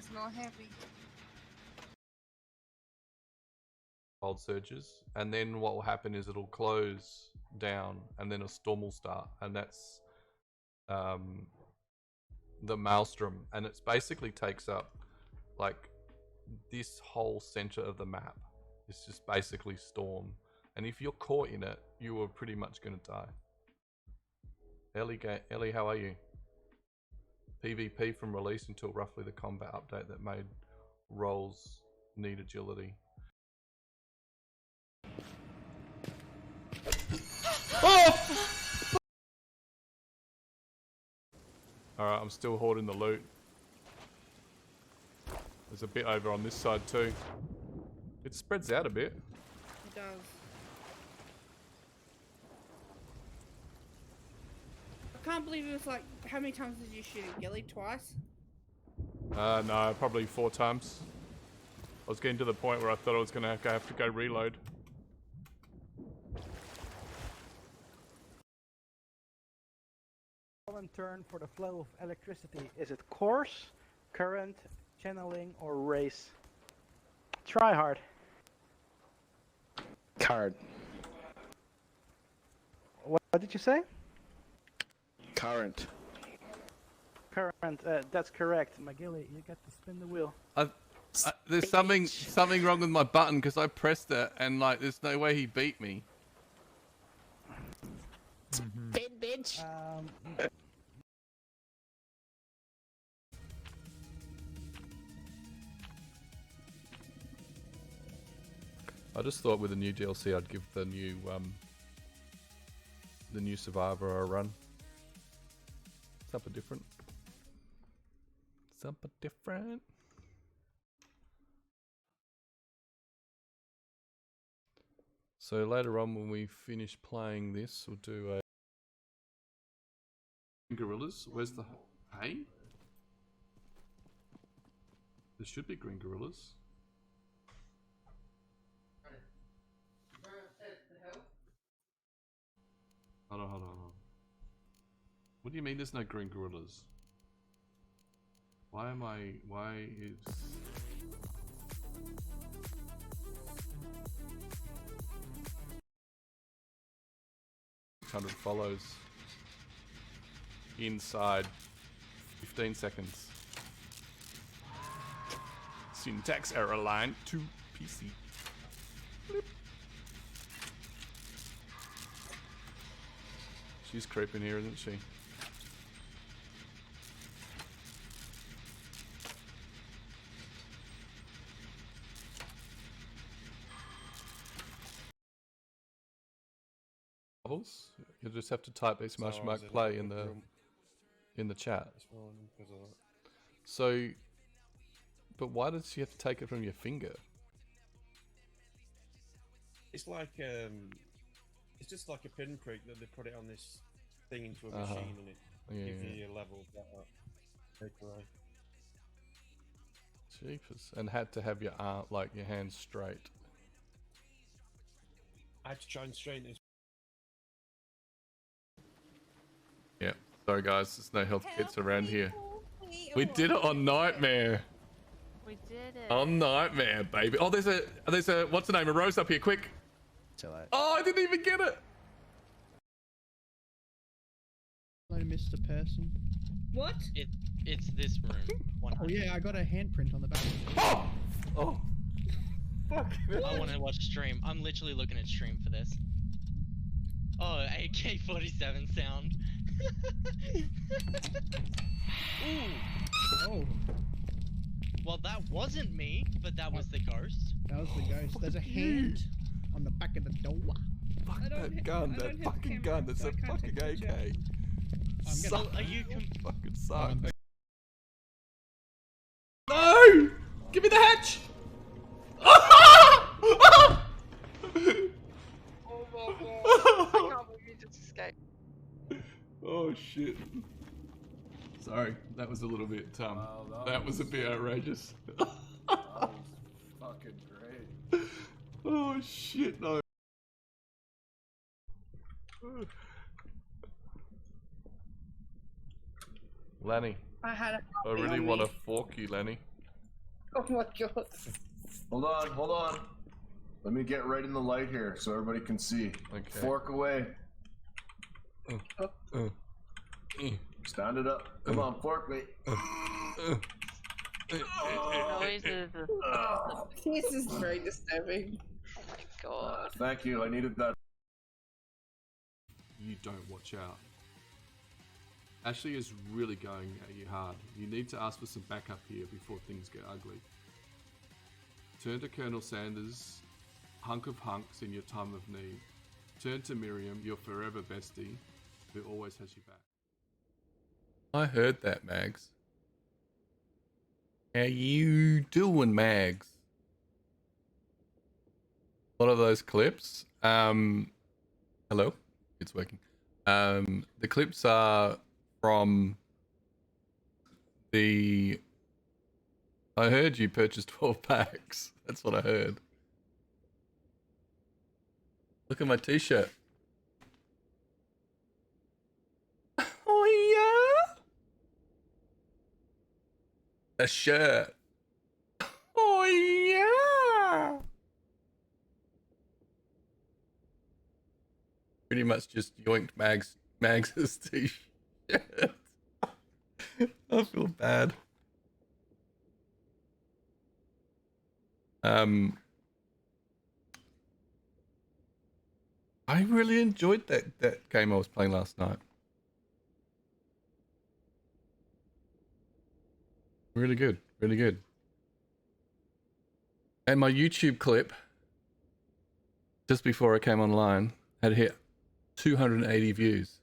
It's not heavy. Cold surges, and then what will happen is it'll close down, and then a storm will start, and that's the maelstrom, and it basically takes up like this whole center of the map. It's just basically storm, and if you're caught in it, you are pretty much going to die. Ellie, how are you? PvP from release until roughly the combat update that made roles need agility. Oh! Alright, I'm still hoarding the loot. There's a bit over on this side too. It spreads out a bit. It does. I can't believe it was like, how many times did you shoot it, Gilly? Twice? No, probably 4 times. I was getting to the point where I thought I was gonna have to go reload. Common term for the flow of electricity. Is it course, current, channeling, or race? Try hard. Card. What did you say? Current. Current. That's correct. McGilly, you get to spin the wheel. There's something wrong with my button because I pressed it and like there's no way he beat me. Spin, bitch. I just thought with the new DLC I'd give the new Survivor a run. Something different. Something different. So later on when we finish playing this, we'll do a gorillas. Where's the hay? There should be green gorillas. Hold on. What do you mean there's no green gorillas? Why is... 600 follows inside 15 seconds. Syntax error line to PC. Blip. She's creeping here, isn't she? You just have to type / play in the chat. So, but why does she have to take it from your finger? It's like it's just like a pinprick that they put it on this thing into a machine and it gives you a level that away. Jeepers. And had to have your arm, like your hands straight. I had to try and straighten it. Yeah. Sorry guys, there's no health kits around here. We did it on Nightmare. We did it. On Nightmare, baby. Oh, there's a what's the name? A rose up here, quick. Oh, I didn't even get it. Hello, Mr. Person. What? It's this room. Oh yeah, I got a handprint on the back. Oh! Oh! Fuck. I want to watch stream. I'm literally looking at stream for this. Oh, AK-47 sound. Ooh. Oh, Well, that wasn't me, but that was the ghost. that was the ghost. There's a hand on the back of the door. Fuck I don't that gun, I don't that have fucking camera, gun. That's so a I can't fucking take a AK. picture. So are you Fucking suck. No! Give me the hatch! Oh my god. I can't believe you just escaped. Oh shit. Sorry, that was a little bit that was a bit outrageous. That was fucking great. Oh shit, no. Lanny, I had a I really want to fork you, Lanny. Oh my god. Hold on. Let me get right in the light here so everybody can see. Okay. Fork away. Stand it up. Come on, fork me. Noises. This is very disturbing. Oh my god. Thank you. I needed that. You don't watch out. Ashley is really going at you hard. You need to ask for some backup here before things get ugly. Turn to Colonel Sanders, hunk of hunks in your time of need. Turn to Miriam, your forever bestie, who always has your back. I heard that, Mags. How you doing, Mags? One of those clips. Hello? It's working. The clips are from the... I heard you purchased 12 packs. That's what I heard. Look at my t-shirt. Oh yeah? A shirt. Oh yeah. Pretty much just yoinked Mags's t-shirt. I feel bad. I really enjoyed that game I was playing last night. Really good, really good. And my YouTube clip, just before I came online, had hit 280 views.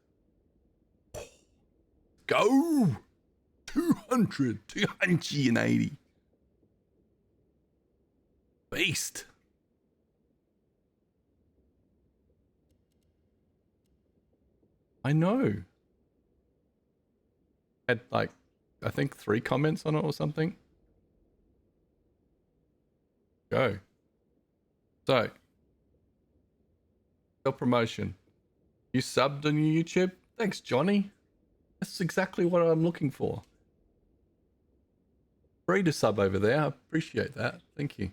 Go! 280. Beast. I know. Had like, I think 3 comments on it or something. Go. So, self-promotion. You subbed on your YouTube? Thanks, Johnny. That's exactly what I'm looking for. Free to sub over there. I appreciate that. Thank you.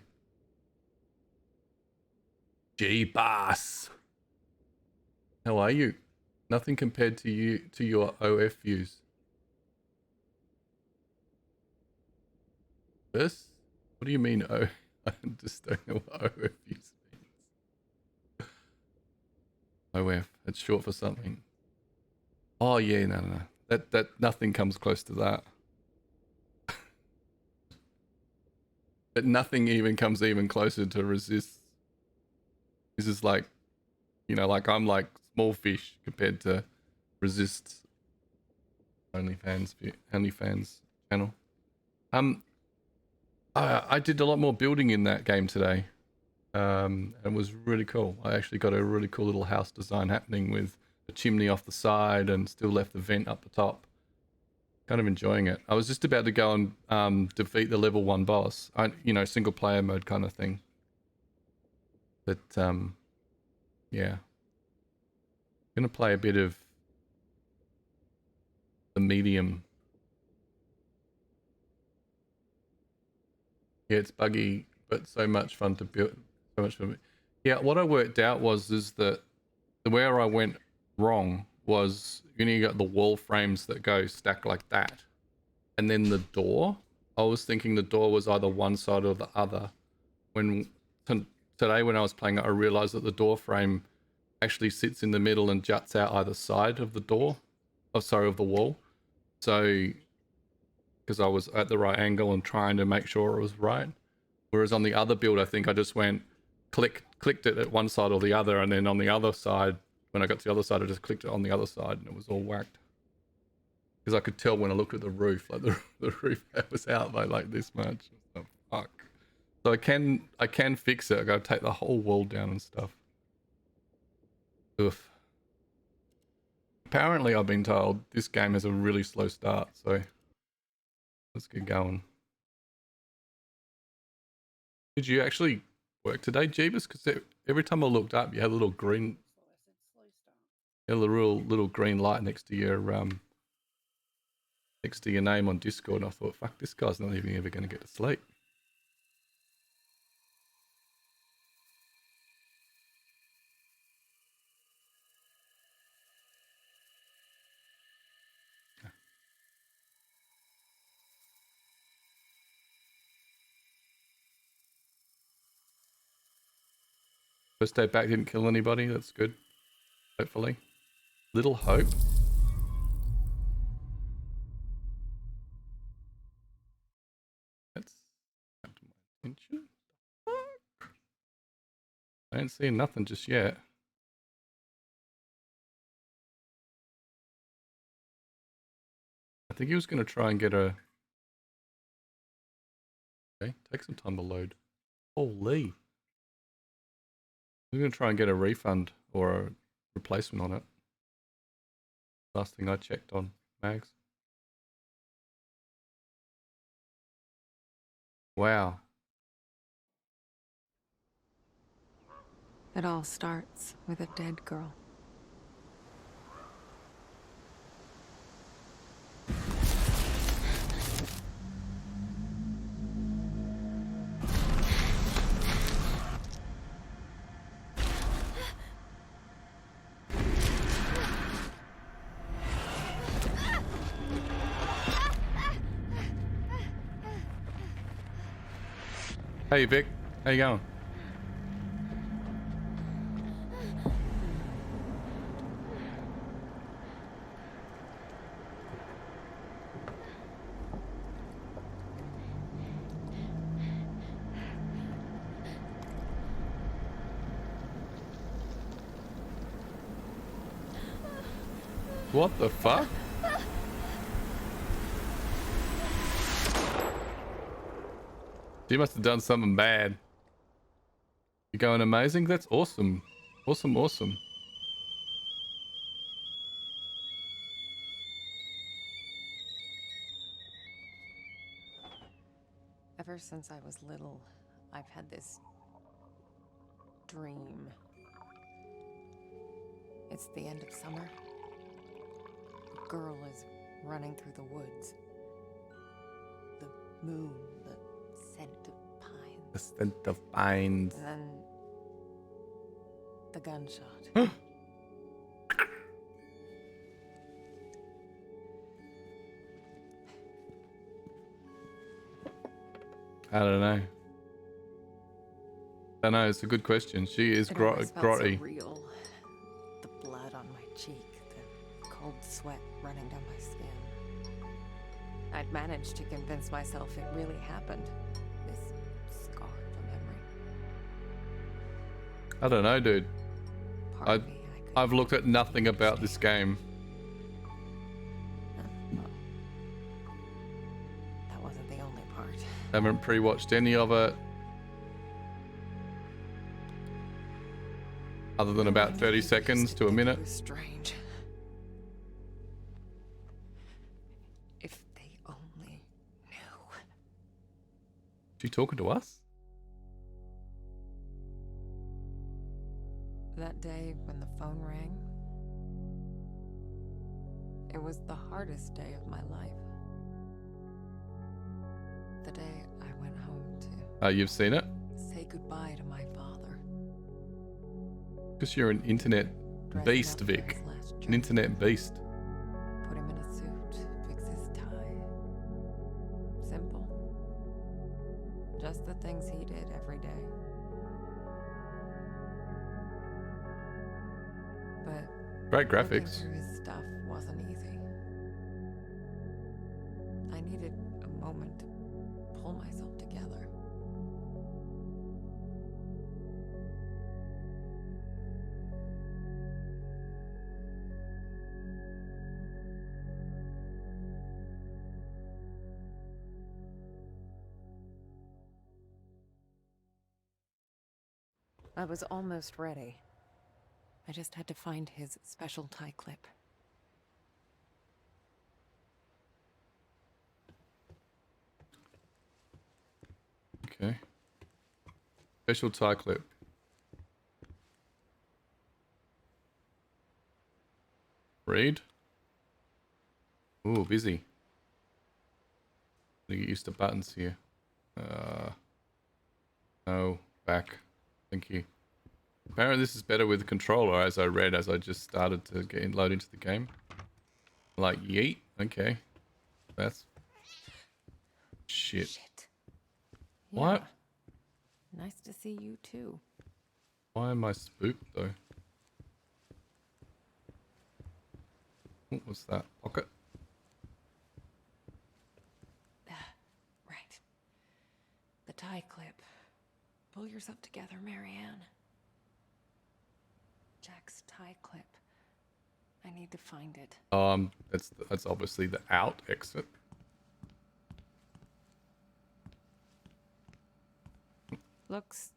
G-Boss. How are you? Nothing compared to your OF views. This? What do you mean O? I just don't know what OF views means. OF. It's short for something. Oh yeah, no. That nothing comes close to that. But nothing even comes even closer to resist. This is like, you know, like I'm like small fish compared to resist. OnlyFans channel. I did a lot more building in that game today. And it was really cool. I actually got a really cool little house design happening with a chimney off the side and still left the vent up the top. Kind of enjoying it. I was just about to go and defeat the level 1 boss. You know, single player mode kind of thing. But yeah. Gonna play a bit of the medium. Yeah, it's buggy, but so much fun to build. So much fun. Yeah, what I worked out is that where I went wrong was, you know, you got the wall frames that go stacked like that, and then the door. I was thinking the door was either one side or the other. When today when I was playing it, I realized that the door frame actually sits in the middle and juts out either side of the door. Oh, sorry, of the wall. So, because I was at the right angle and trying to make sure it was right. Whereas on the other build, I think I just went clicked it at one side or the other, and then on the other side, when I got to the other side, I just clicked it on the other side, and it was all whacked. Because I could tell when I looked at the roof, like the roof was out by like this much. Oh, fuck. So I can fix it. I gotta take the whole wall down and stuff. Oof. Apparently, I've been told this game has a really slow start, so let's get going. Did you actually work today, Jeebus? Because every time I looked up, you had a little green, you had a little green light next to your name on Discord. And I thought, fuck, this guy's not even ever going to get to sleep. First day back didn't kill anybody. That's good. Hopefully. Little hope. That's come to my attention. I ain't seeing nothing just yet. I think he was going to try and get a... Okay, take some time to load. Holy. I'm going to try and get a refund or a replacement on it. Last thing I checked on Mags. Wow. It all starts with a dead girl. Hey Vic, how you going? What the fuck? She must have done something bad. You're going amazing? That's awesome. Awesome, awesome. Ever since I was little, I've had this dream. It's the end of summer. A girl is running through the woods. The moon, the scent of pines. The scent of pines. And then the gunshot. I don't know. I know, it's a good question. She is grotty. So real. The blood on my cheek, the cold sweat running down my skin. I'd managed to convince myself it really happened. This scar of a memory. I don't know, dude. I've looked at nothing about this game. That wasn't the only part. Haven't pre-watched any of it. Other than about 30 seconds to a minute. It was strange. If they only knew. She talking to us? That day when the phone rang, it was the hardest day of my life. The day I went home to You've seen it? say goodbye to my father. Because you're an internet beast, Vic. An internet beast. Put him in a suit, fix his tie. Simple. Just the things he did every day. But Great looking graphics. through his stuff wasn't easy. I needed a moment to pull myself together. I was almost ready. I just had to find his special tie clip. Okay. Special tie clip. Read. Ooh, busy. Gotta get used to buttons here. No, back. Thank you. Apparently this is better with the controller, as I read as I just started to load into the game. Like, yeet. Okay. That's... Shit. Yeah. What? Nice to see you too. Why am I spooked though? What was that? Pocket? Right. The tie clip. Pull yourself together, Marianne. Jack's tie clip. I need to find it. That's obviously the out exit. Looks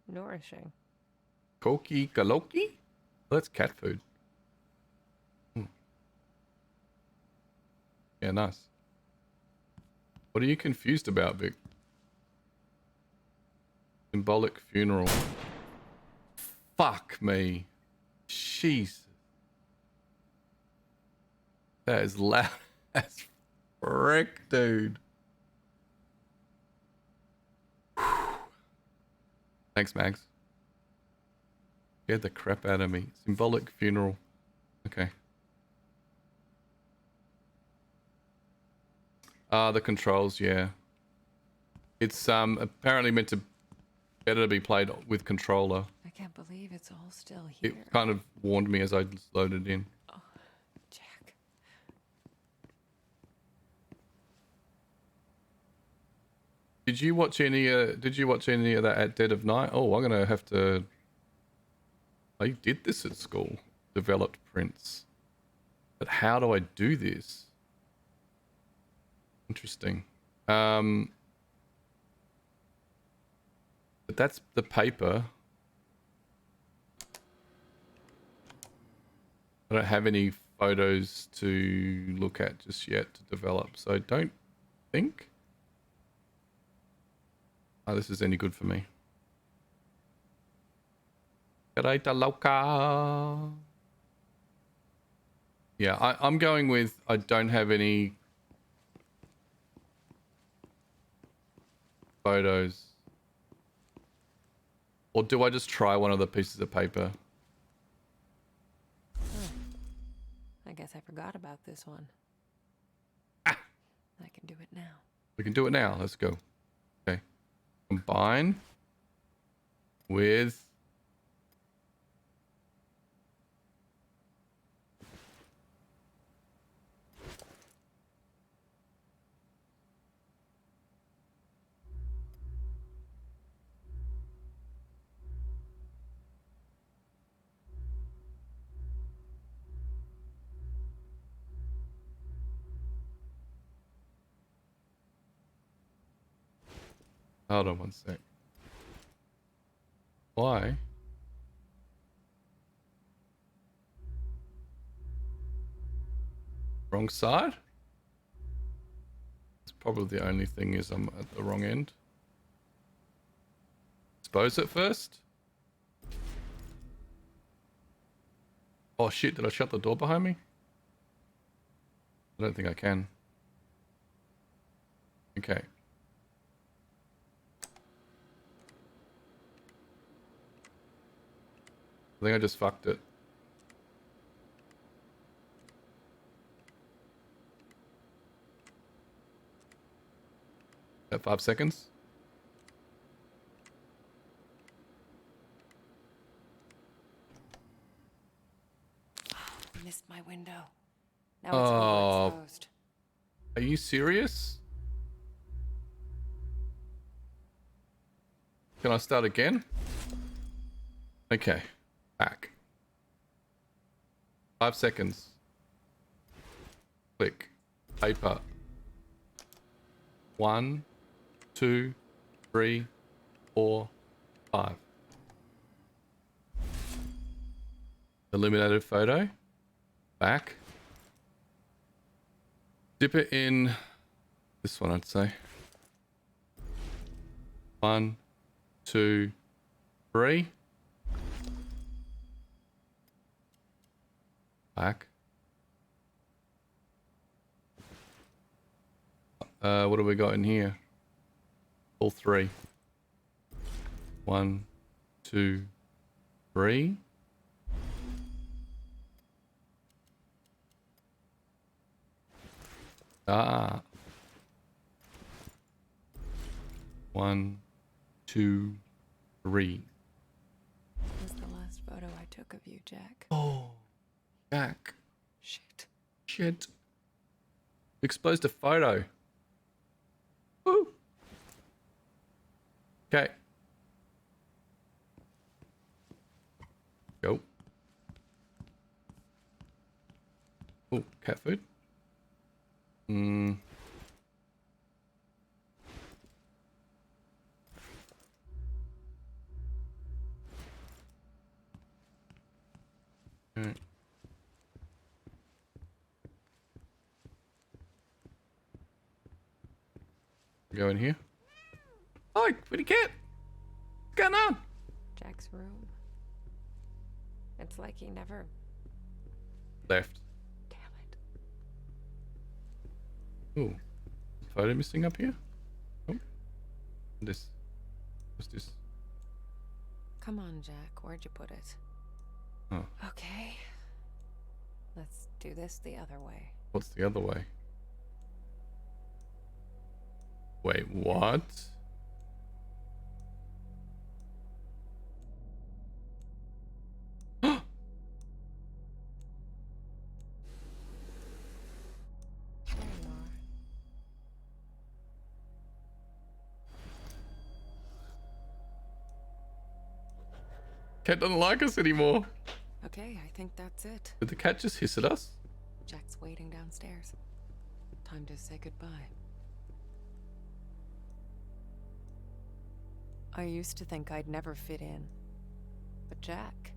nourishing. Koki Kaloki? That's cat food. Yeah, nice. What are you confused about, Vic? Symbolic funeral. Fuck me. Jeez. That is loud as frick, dude. Thanks, Mags. Scared the crap out of me. Symbolic funeral. Okay. The controls, yeah. It's apparently meant to better to be played with controller. I can't believe it's all still here. It kind of warned me as I loaded in. Oh, Jack. Did you watch any of that at Dead of Night? Oh, I'm gonna have to. I did this at school. Developed prints. But how do I do this? Interesting. But that's the paper. I don't have any photos to look at just yet to develop, so I don't think this is any good for me. Careta loca. Yeah, I'm going with I don't have any photos. Or do I just try one of the pieces of paper? I guess I forgot about this one. Ah. I can do it now. We can do it now. Let's go. Okay. Combine with hold on one sec. Why? Wrong side? It's probably the only thing is I'm at the wrong end. Expose it first. Oh shit, did I shut the door behind me? I don't think I can. Okay. I think I just fucked it. At 5 seconds? Missed my window. Now it's overexposed. Are you serious? Can I start again? Okay. Back. 5 seconds. Click. Paper. 1, 2, 3, 4, 5. Eliminated photo. Back. Dip it in this one, I'd say. 1, 2, 3. Back. What do we got in here? All 3. 1, 2, 3. Ah. 1, 2, 3. took of you, Jack. Oh, Jack. Shit. Shit. Exposed a photo. Woo. Okay. Go. Oh, cat food. Alright. Go in here. Oh, pretty cat. What's going on? Jack's room. It's like he never Left. Damn it. Ooh. Photo missing up here? Oh. This. What's this? Come on, Jack. Where'd you put it? Oh. Okay. Let's do this the other way. What's the other way? Wait, what? There you are. Cat doesn't like us anymore. Okay, I think that's it. Did the cat just hiss at us? Jack's waiting downstairs. Time to say goodbye. I used to think I'd never fit in. But Jack,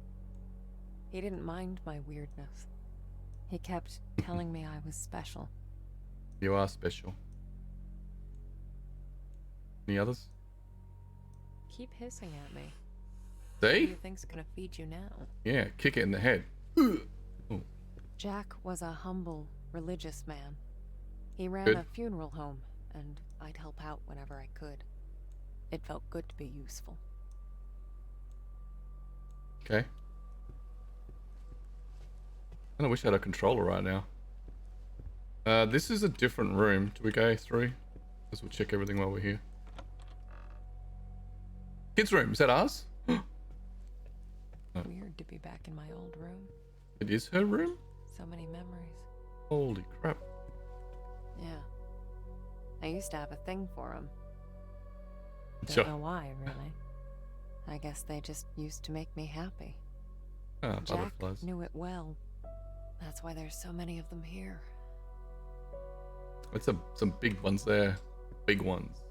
he didn't mind my weirdness. He kept telling me I was special. You are special. Any others? Keep hissing at me. Who do See? you think's gonna feed you now? Yeah, kick it in the head. Oh. Jack was a humble, religious man. He ran Good. a funeral home, and I'd help out whenever I could. It felt good to be useful. Okay. I wish I had a controller right now. This is a different room. Do we go through? Because we'll check everything while we're here. Kids' room. Is that ours? Weird to be back in my old room. It is her room? So many memories. Holy crap. Yeah. I used to have a thing for them. Sure. Don't know why, really. I guess they just used to make me happy. Ah, Jack butterflies. knew it well. That's why there's so many of them here. It's some big ones there. Big ones.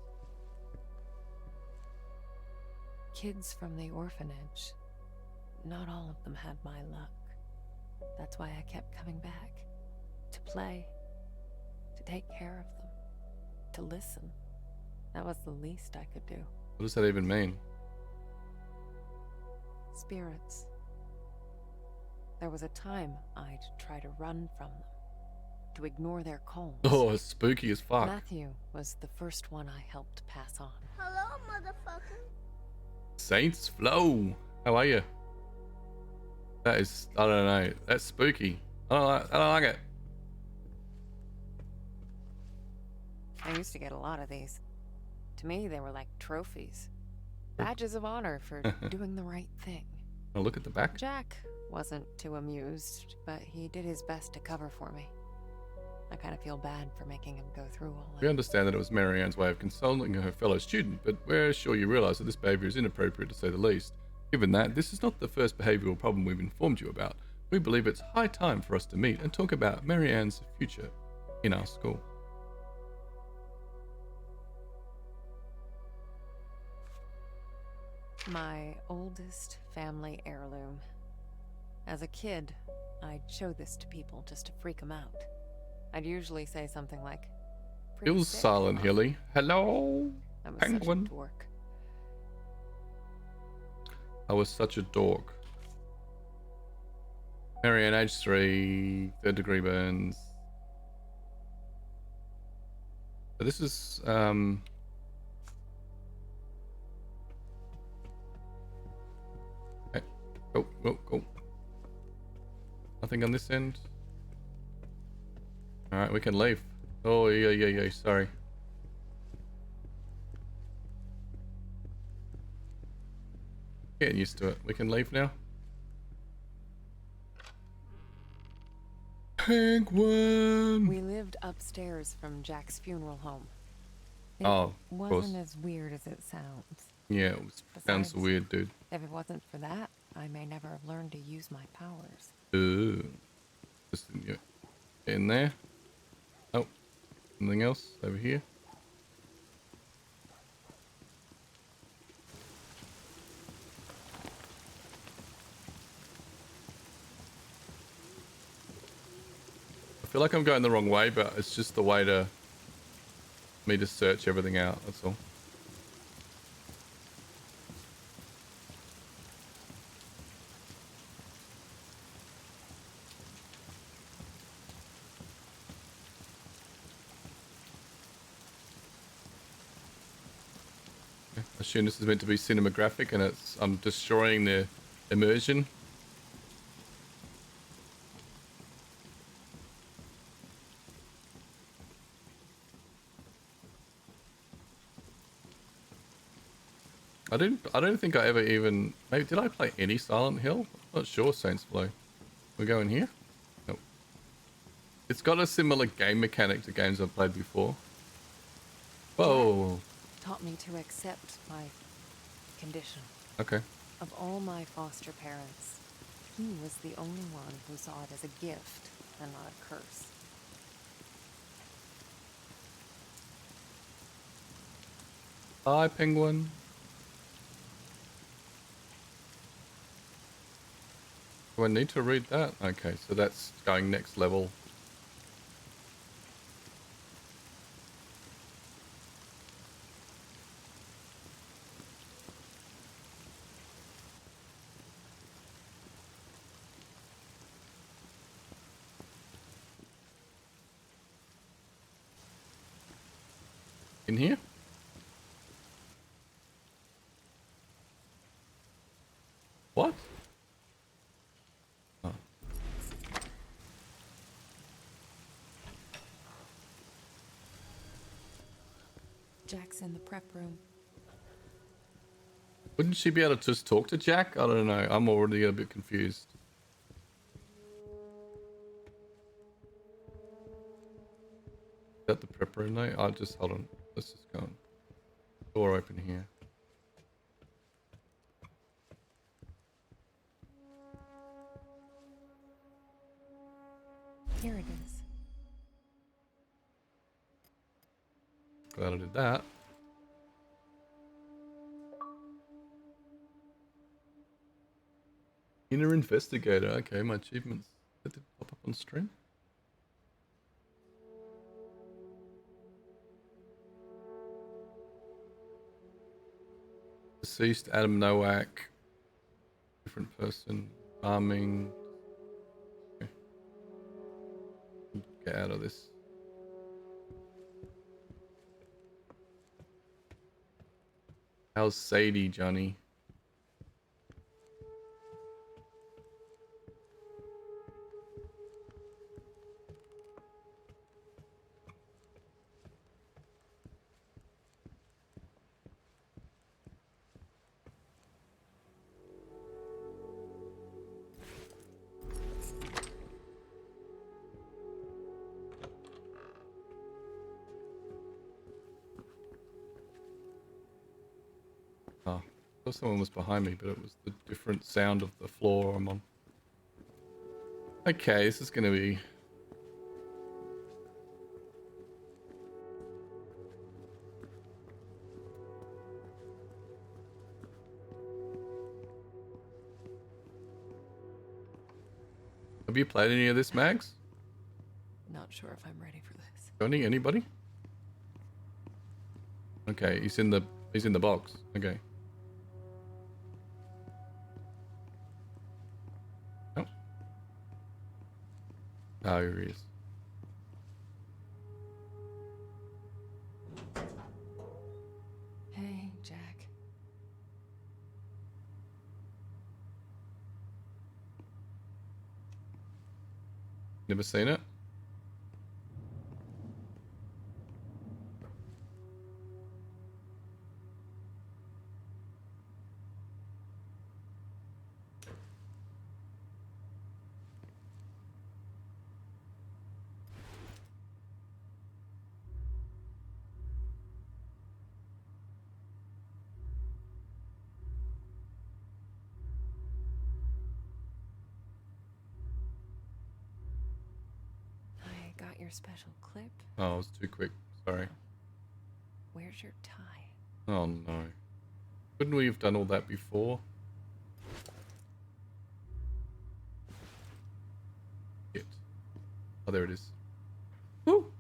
Kids from the orphanage. Not all of them had my luck. That's why I kept coming back. To play. To take care of them. To listen. That was the least I could do. What does that even mean? Spirits. There was a time I'd try to run from them. To ignore their calls. Oh, it's spooky as fuck. Matthew was the first one I helped pass on. Hello, motherfucker. Saints Flow. How are you? That is, I don't know. That's spooky. I don't like it. I used to get a lot of these. To me, they were like trophies. Badges of honor for doing the right thing. Oh, look at the back. Jack wasn't too amused, but he did his best to cover for me. I kind of feel bad for making him go through all We that. understand that it was Marianne's way of consoling her fellow student, but we're sure you realize that this behavior is inappropriate to say the least. Given that, this is not the first behavioral problem we've informed you about. We believe it's high time for us to meet and talk about Marianne's future in our school. My oldest family heirloom. As a kid, I'd show this to people just to freak them out. I'd usually say something like, It "Pretty was sick, Silent huh?" Hilly. Hello, I was penguin. such a dork. I was such a dork. Marianne, age 3, 3rd degree burns. So this is, okay. Go. Nothing on this end. Alright, we can leave. Oh, yeah, sorry. Getting used to it. We can leave now. Penguin. We lived upstairs from Jack's funeral home. It Oh, of course. wasn't as weird as it sounds. Yeah, it sounds Besides, weird, dude. If it wasn't for that, I may never have learned to use my powers. Ooh. Just in there. Oh, something else over here. I feel like I'm going the wrong way, but it's just the way to me to search everything out. That's all. I assume this is meant to be cinematographic, and I'm destroying the immersion. I don't think I ever even... Maybe did I play any Silent Hill? I'm not sure, Saints Flow. We're going here? Nope. It's got a similar game mechanic to games I've played before. Whoa. Taught me to accept my condition. Okay. Of all my foster parents, he was the only one who saw it as a gift and not a curse. Bye, penguin. Do I need to read that? Okay, so that's going next level. In here? What? Oh. Jack's in the prep room. Wouldn't she be able to just talk to Jack? I don't know. I'm already a bit confused. Is that the prep room though? I'll just hold on. Let's just go on. Door open here. Here it is. Glad I did that. Inner investigator. Okay, my achievements. Did it pop up on stream? Deceased Adam Nowak. Different person. Farming. Okay. Get out of this. How's Sadie, Johnny? Oh, I thought someone was behind me, but it was the different sound of the floor I'm on. Okay, this is gonna be... Have you played any of this, Mags? Not sure if I'm ready for this. Johnny, anybody? Okay, he's in the box. Okay. Oh. Oh, here he is. Hey, Jack. Never seen it? got your special clip. Oh, I was too quick. Sorry. Where's your tie? Oh no. Couldn't we have done all that before? Shit. Oh, there it is. Woo!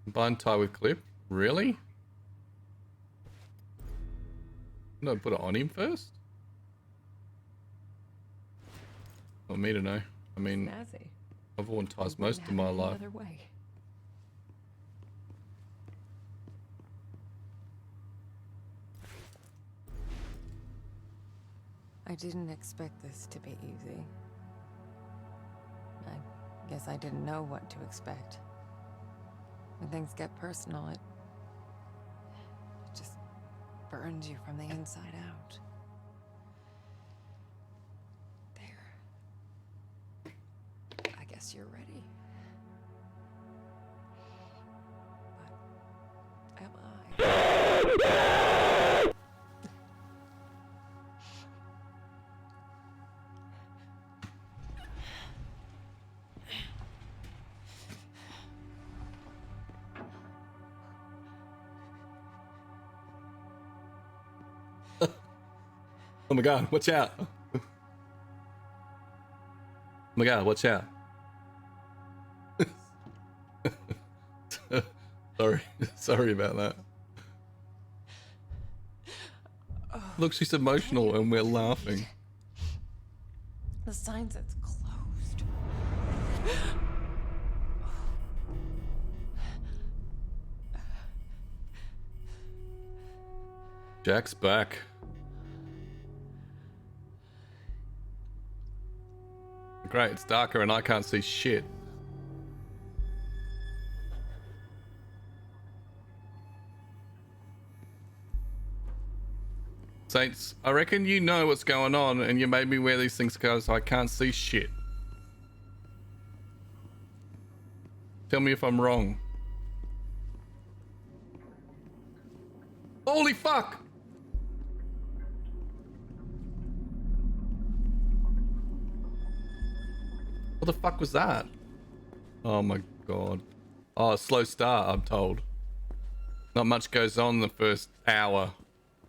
Combine tie with clip? Really? No, put it on him first? For me to know. I mean, Snazzy. I've worn ties Wouldn't most of have my it any life. other way. I didn't expect this to be easy. I guess I didn't know what to expect. When things get personal, it just burns you from the inside out. There. I guess you're ready. But am I? Oh my god, watch out. Oh my god, watch out. Sorry about that. Look, she's emotional and we're laughing. The sign says closed. Jack's back. Great, it's darker and I can't see shit. Saints, I reckon you know what's going on and you made me wear these things because I can't see shit. Tell me if I'm wrong. Holy fuck! What the fuck was that? Oh my god. Oh, a slow start, I'm told. Not much goes on in the first hour,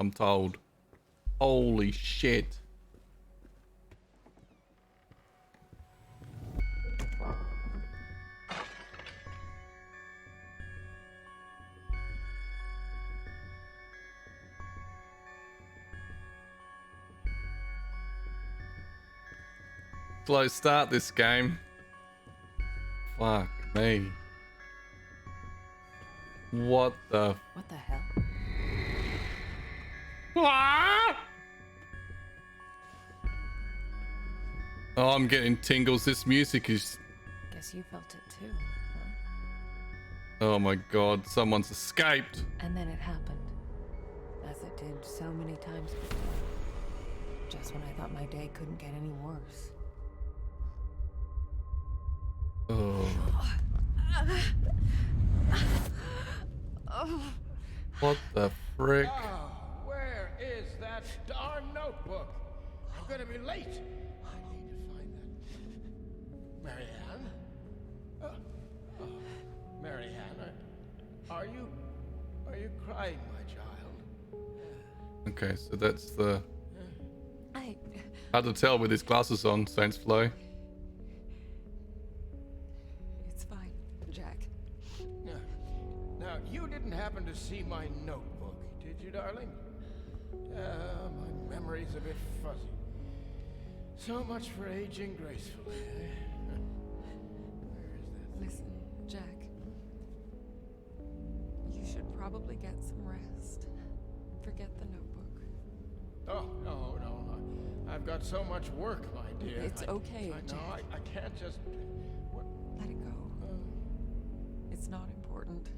I'm told. Holy shit. Slow start this game. Fuck me. What the? What the hell? Oh, I'm getting tingles. This music is... Guess you felt it too, Oh my god, someone's escaped. And then it happened. As it did so many times before. Just when I thought my day couldn't get any worse. Oh. What the frick? Oh, where is that darn notebook? I'm gonna be late. I need to find that. Marianne? Oh, Marianne, are you crying, my child? Okay, so that's the... I... Hard to tell with his glasses on, Saints Flow. It's fine, Jack. Now, you didn't happen to see my notebook, did you, darling? My memory's a bit fuzzy. So much for aging gracefully, eh? Where is that? Listen, Jack. You should probably get some rest. Forget the notebook. Oh, no. I've got so much work, my dear. It's okay, No, I can't just... What? Let it go. It's not important.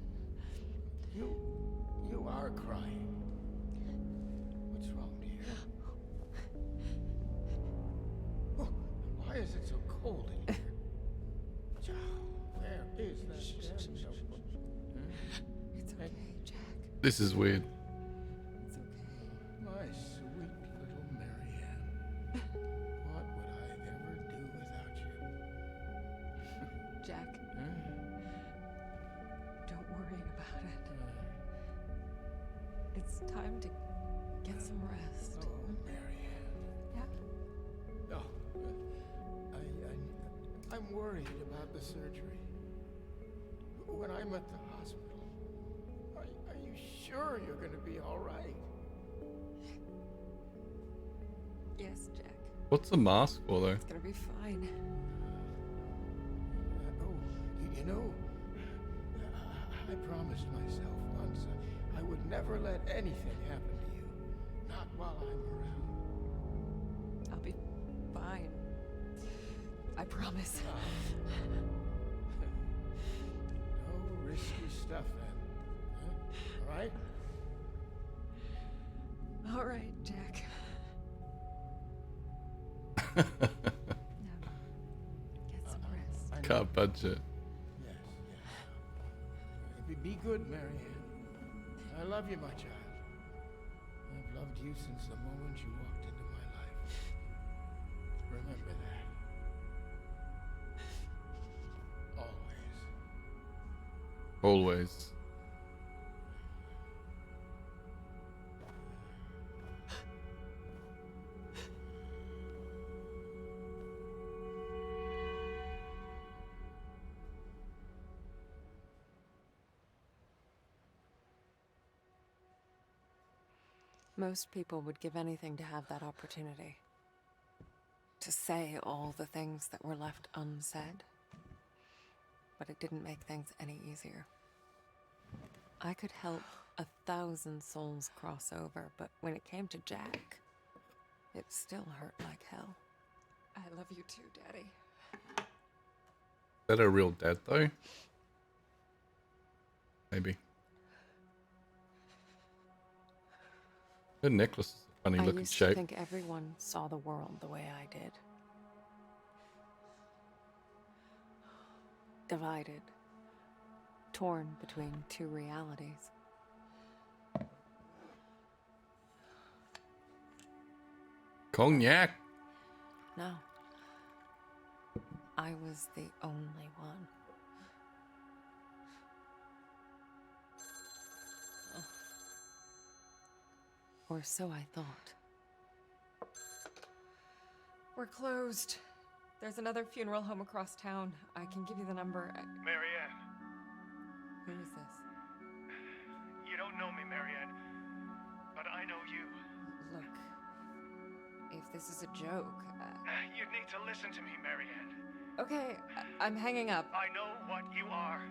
You are crying. What's wrong, dear? Oh, why is it so cold in here? Where is that damn notebook? It's okay, Jack. This is weird. It's okay. My sweet little Marianne. What It's time to get some rest. Oh, Marianne. Yeah? Oh, I'm worried about the surgery. When I'm at the hospital, are you sure you're going to be all right? Yes, Jack. What's the mask for, though? It's gonna be fine. You know, I promised myself once I would never let anything happen to you. Not while I'm around. I'll be fine. I promise. No risky stuff, then. Huh? All right? All right, Jack. Get some rest. Can't budget. Yes. Be good, Marianne. I love you, my child. I've loved you since the moment you walked into my life. Remember that. Always. Most people would give anything to have that opportunity. To say all the things that were left unsaid. But it didn't make things any easier. I could help 1,000 souls cross over, but when it came to Jack, it still hurt like hell. I love you too, Daddy. Is that a real dad, though? Maybe. Her necklace is a funny looking I used shape. to think everyone saw the world the way I did. Divided. Torn between two realities. Cognac. No. I was the only one. Or so I thought. We're closed. There's another funeral home across town. I can give you the number. Marianne. Who is this? You don't know me, Marianne. But I know you. Look. If this is a joke... You need to listen to me, Marianne. Okay, I'm hanging up. I know what you are.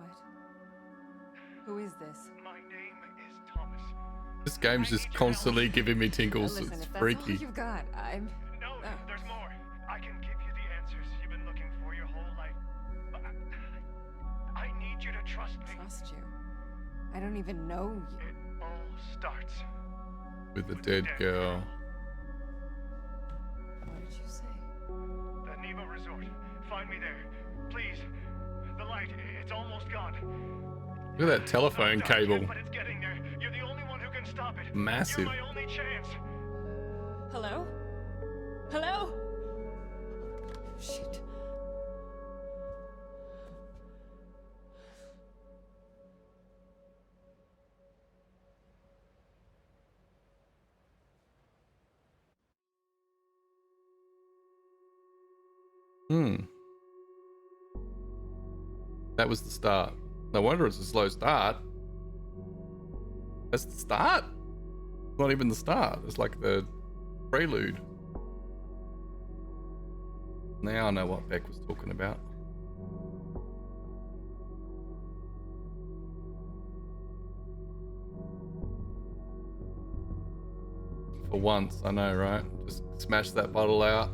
What? Who is this? My name is Thomas. This game's just constantly giving me tingles. Listen, It's if that's freaky. all you've got, I'm... No, there's more. I can give you the answers you've been looking for your whole life. But I need you to trust me. Trust you? I don't even know you. It all starts With the dead girl. What did you say? the Neva Resort. Find me there. Please. The light, it's almost gone. Look at that telephone cable. But it's getting there. You're the only one who can stop it. Massive. You're my only chance. Hello? Hello? Shit. That was the start. No wonder it's a slow start. That's the start? Not even the start. It's like the prelude. Now I know what Beck was talking about. For once, I know, right? Just smash that bottle out.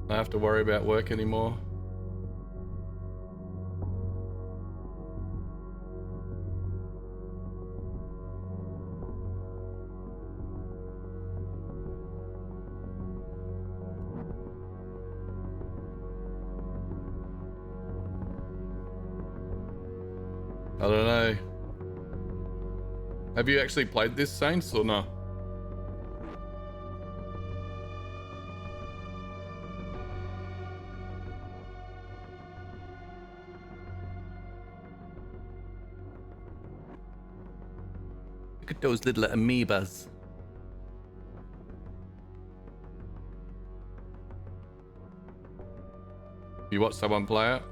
Don't have to worry about work anymore. I don't know. Have you actually played this, Saints, or no? Look at those little amoebas. You watch someone play it?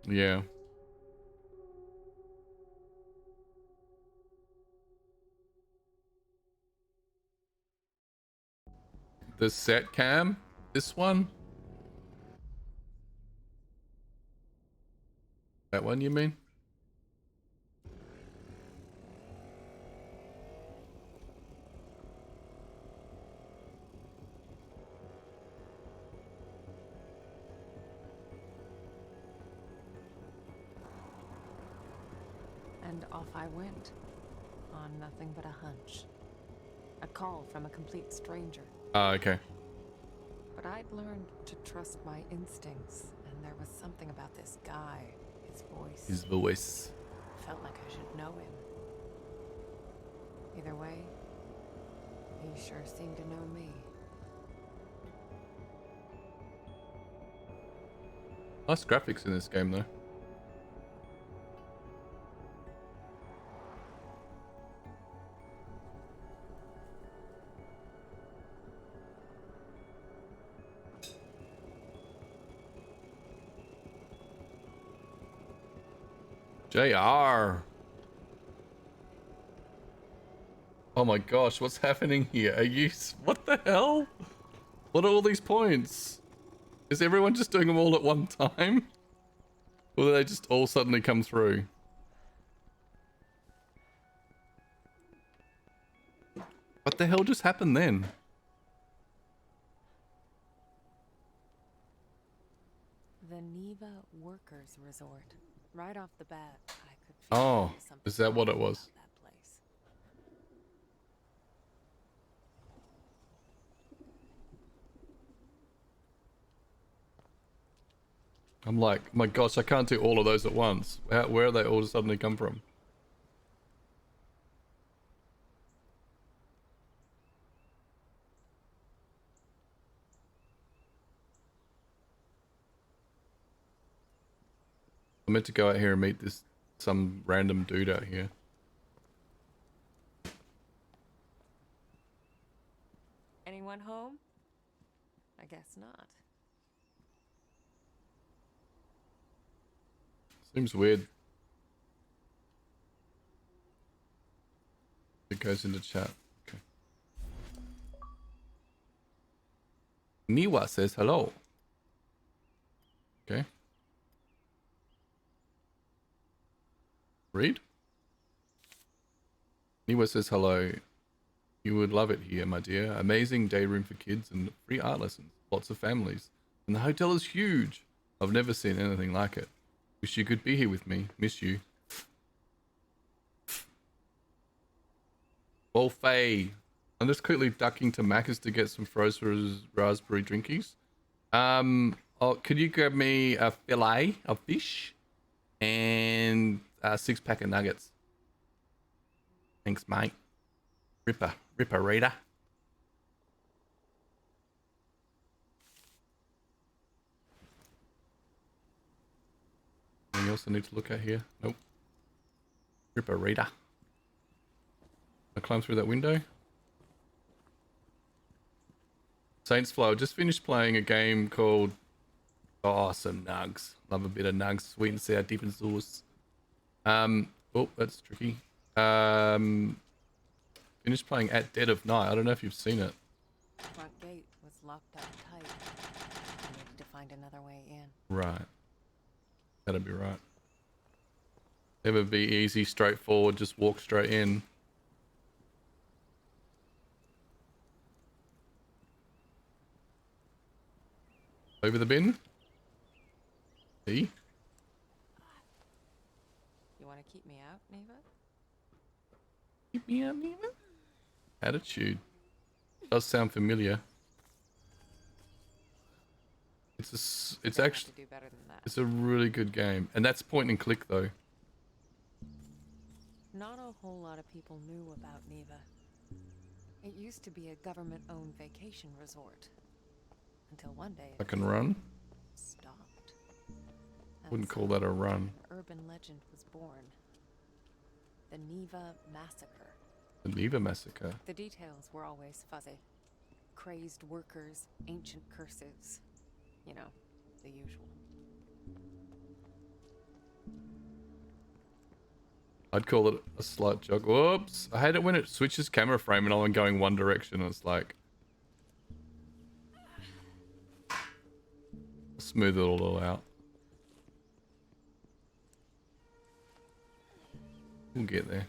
Yeah. The set cam? This one? That one you mean? And off I went, on nothing but a hunch. A call from a complete stranger. Ah, okay. But I'd learned to trust my instincts, and there was something about this guy, his voice. His voice. Felt like I should know him. Either way, he sure seemed to know me. Nice graphics in this game though. JR. Oh my gosh, what's happening here? Are you... What the hell? What are all these points? Is everyone just doing them all at one time? Or do they just all suddenly come through? What the hell just happened then? The Neva Workers Resort. Right off the bat, I could feel Oh, there was something is that what it wrong was? about that place. I'm like, my gosh, I can't do all of those at once. Where are they all suddenly come from? I meant to go out here and meet some random dude out here. Anyone home? I guess not. Seems weird. It goes into chat. Okay. Niwa says hello. Okay. Read. Niwa says hello. You would love it here, my dear. Amazing day room for kids and free art lessons. Lots of families. And the hotel is huge. I've never seen anything like it. Wish you could be here with me. Miss you. Wolfay. I'm just quickly ducking to Macca's to get some frozen raspberry drinkies. Could you grab me a fillet of fish and a 6-pack of nuggets? Thanks, mate. Ripper Rita. Anything else I need to look at here? Nope. Ripper Rita. I climb through that window. Saints Flow. Just finished playing a game called... Oh, some nugs. Love a bit of nugs. Sweet and sour, deep in sauce. Oh, that's tricky. Finished playing At Dead of Night. I don't know if you've seen it. Front gate was locked up tight. I needed to find another way in. Right. That'd be right. Never be easy, straightforward, just walk straight in. Over the bin. See? You want to keep me out, Neva? Keep me out, Neva? Attitude. Does sound familiar. It's actually do better than that. it's a really good game, and that's point and click though. Not a whole lot of people knew about Neva. It used to be a government-owned vacation resort. Until one day I can run? stopped. Wouldn't call that a run. An urban legend was born. The Neva Massacre. The Neva Massacre. The details were always fuzzy. Crazed workers, ancient curses. You know, the usual. I'd call it a slight jog. Whoops! I hate it when it switches camera frame and I'm going one direction and it's like... smooth it all out. We'll get there.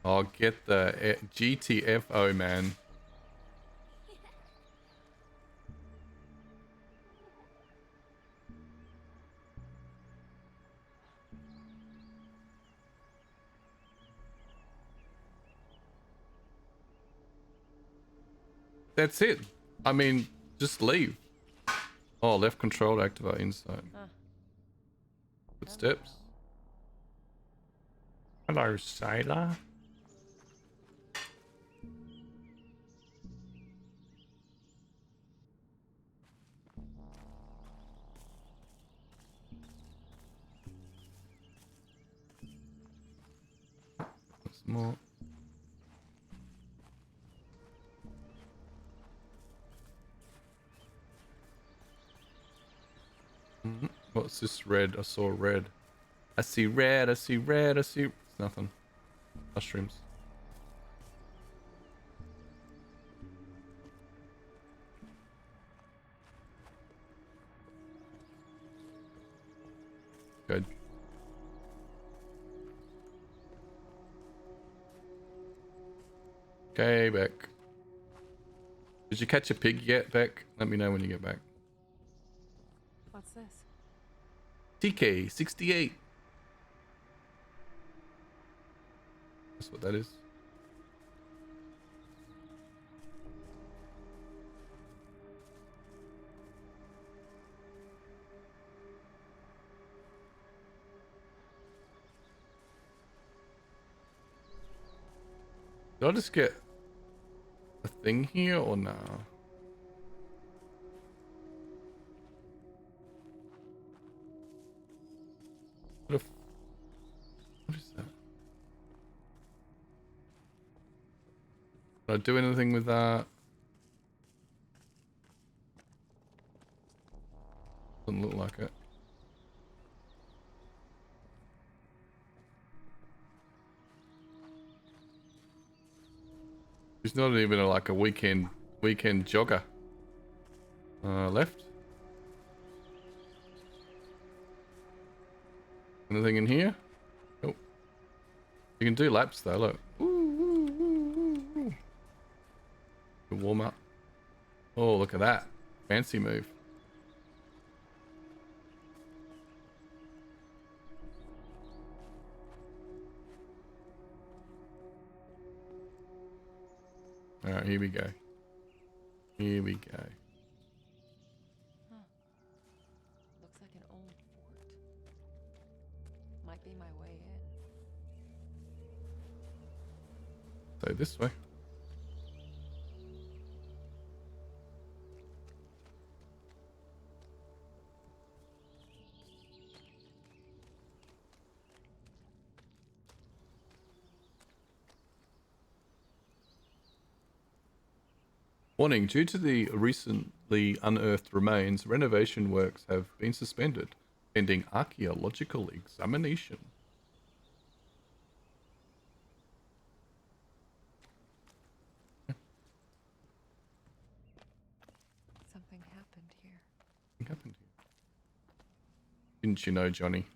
Oh, get the GTFO, man. That's it. I mean, just leave. Oh, left control to activate insight. Footsteps. Hello, sailor. What's more? What's this red? I saw red. I see red, I see red, I see... It's nothing. Mushrooms. Good. Okay, back. Did you catch a pig yet, Beck? Let me know when you get back. What's this? TK 68. That's what that is. Did I just get a thing here or no? What is that? Did I do anything with that? Doesn't look like it. He's not even like a weekend jogger. Left. Anything in here? Nope. You can do laps though, look. Ooh. Good warm up. Oh, look at that. Fancy move. Alright, here we go. Here we go. Huh. Looks like an old fort. Might be my way in. So this way. Warning, due to the recently unearthed remains, renovation works have been suspended, pending archaeological examination. Something happened here. What happened here? Didn't you know, Johnny?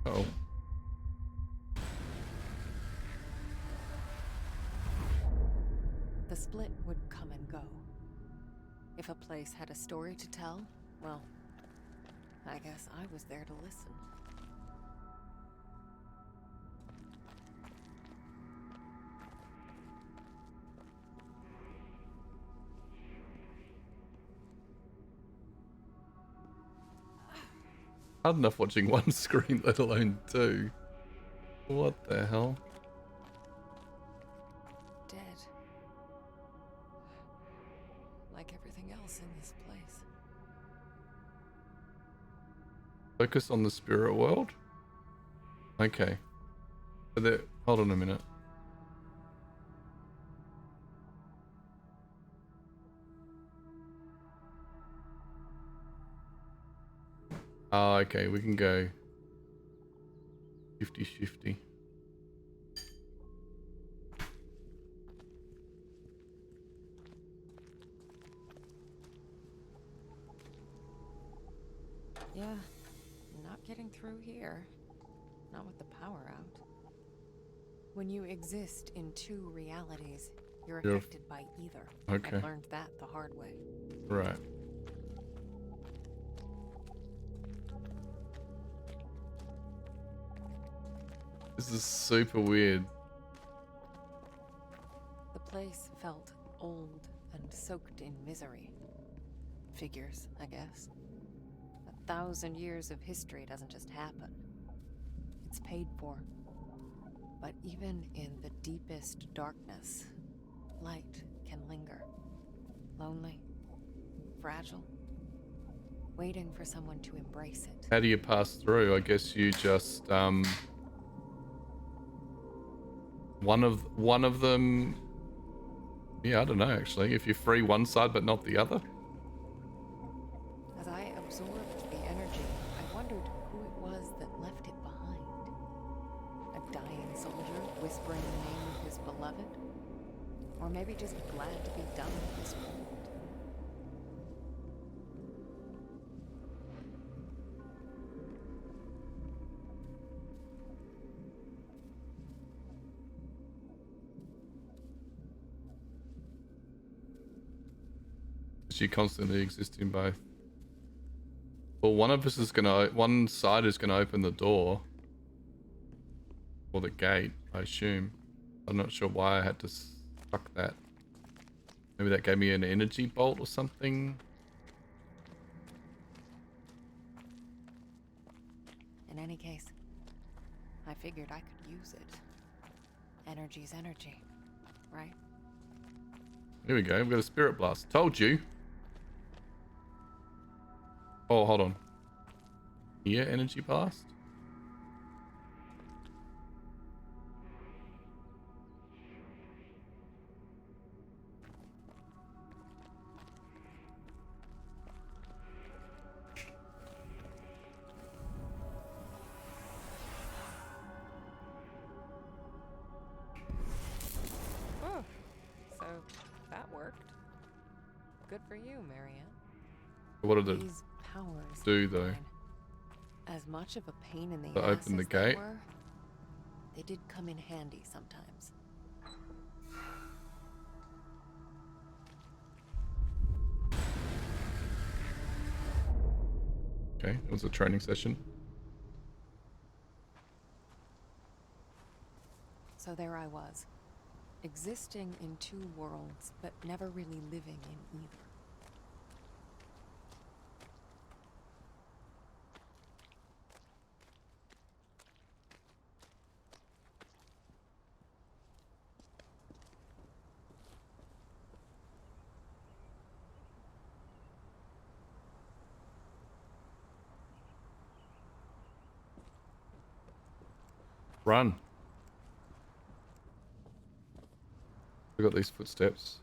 Uh-oh. The split would come and go. If a place had a story to tell, well, I guess I was there to listen. Hard enough watching one screen, let alone two. What the hell? Dead. Like everything else in this place. Focus on the spirit world? Okay. So there, hold on a minute. Ah, okay, we can go 50-50. Yeah, not getting through here. Not with the power out. When you exist in two realities, you're affected by either. Okay. I've learned that the hard way. Right. This is super weird. The place felt old and soaked in misery. Figures, I guess. 1,000 years of history doesn't just happen. It's paid for. But even in the deepest darkness, light can linger. Lonely, fragile, waiting for someone to embrace it. How do you pass through? I guess you just one of them. Yeah, I don't know actually. If you free one side but not the other. As I absorbed the energy, I wondered who it was that left it behind. A dying soldier whispering the name of his beloved? Or maybe just glad to be done with this world. She constantly exists in both. Well, one side is gonna open the door. Or the gate, I assume. I'm not sure why I had to suck that. Maybe that gave me an energy bolt or something. In any case, I figured I could use it. Energy's energy, right? Here we go, we've got a spirit blast. Told you. Oh, hold on. Here, energy blast. Oh, so that worked. Good for you, Marianne. What did it These powers do though? As much of a pain in the To ass open the as they gate? were, they did come in handy sometimes. Okay, it was a training session. So there I was, existing in two worlds, but never really living in either. Run. We got these footsteps.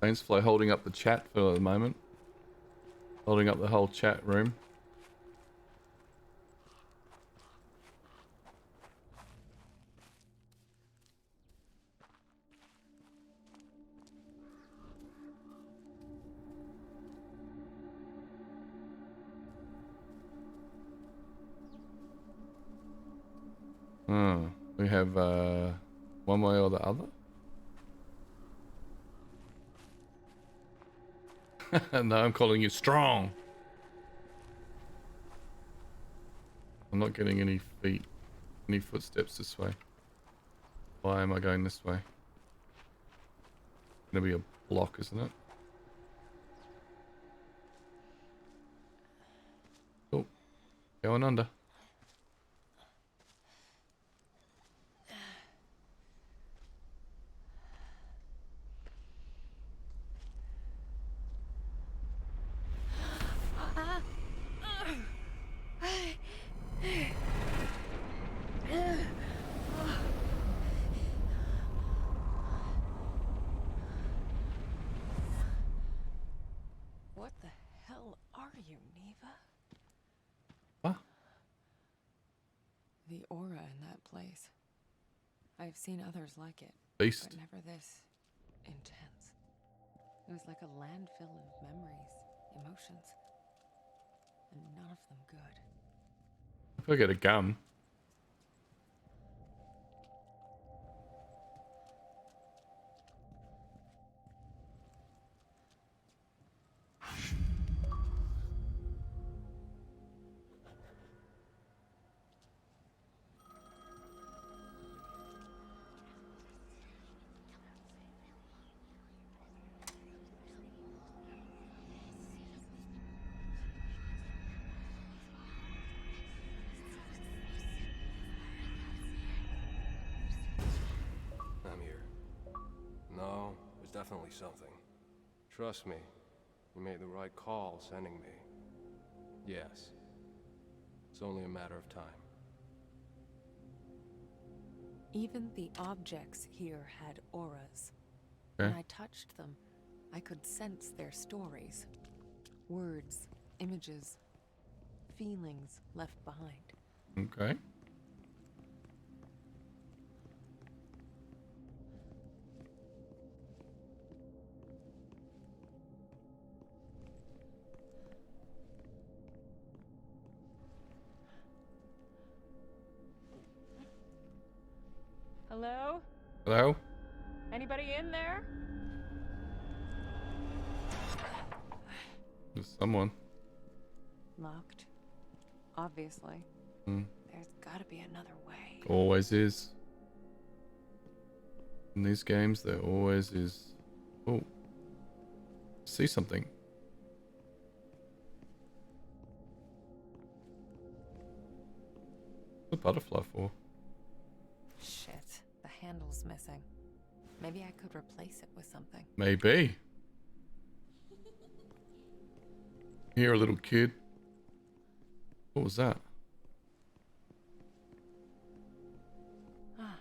Plainsfly holding up the chat for the moment. Holding up the whole chat room. Oh, we have one way or the other. No, I'm calling you strong. I'm not getting any footsteps this way. Why am I going this way? Gonna be a block, isn't it? Oh, going under. What the hell are you, Neva? What? The aura in that place. I've seen others like it, Beast. but never this intense. It was like a landfill of memories, emotions, and none of them good. If I get a gun. I'm here. No, there's definitely something. Trust me, you made the right call sending me. Yes. It's only a matter of time. Even the objects here had auras. Okay. When I touched them, I could sense their stories. Words, images, feelings left behind. Okay. Hello? Hello? Anybody in there? There's someone. Locked. Obviously. Hmm. There's gotta be another way. Always is. In these games, there always is. Oh. See something. What's the butterfly for? Shit. The handle's missing. Maybe I could replace it with something. Maybe. Here, a little kid. What was that? Ah.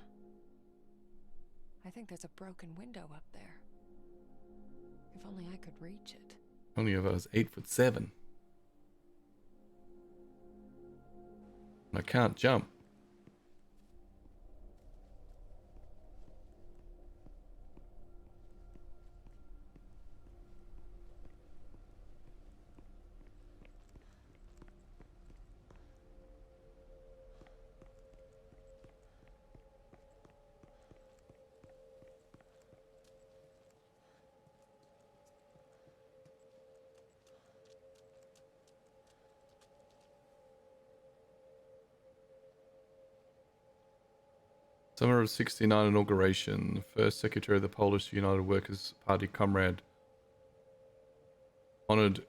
I think there's a broken window up there. If only I could reach it. Only if I was 8'7". And I can't jump. Summer of '69 inauguration. First Secretary of the Polish United Workers' Party comrade honored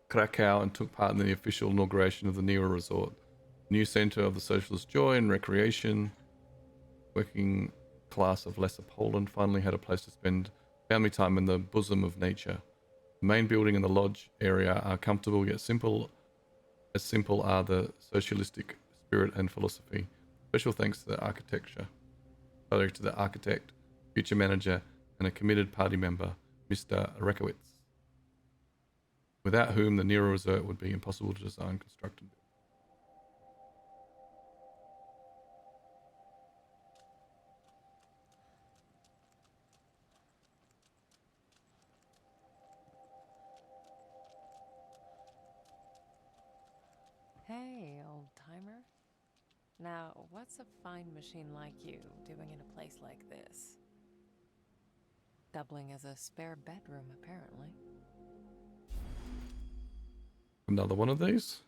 Krakow and took part in the official inauguration of the Nero Resort, new center of the socialist joy and recreation. Working class of Lesser Poland finally had a place to spend family time in the bosom of nature. The main building and the lodge area are comfortable yet simple. As simple are the socialistic spirit and philosophy. Special thanks to the architect, future manager, and a committed party member, Mr. Rekowitz, without whom the Nero Resort would be impossible to design, construct, and build. Hey, old timer. Now, what's a fine machine like you doing in a place like this? Doubling as a spare bedroom, apparently. Another one of these.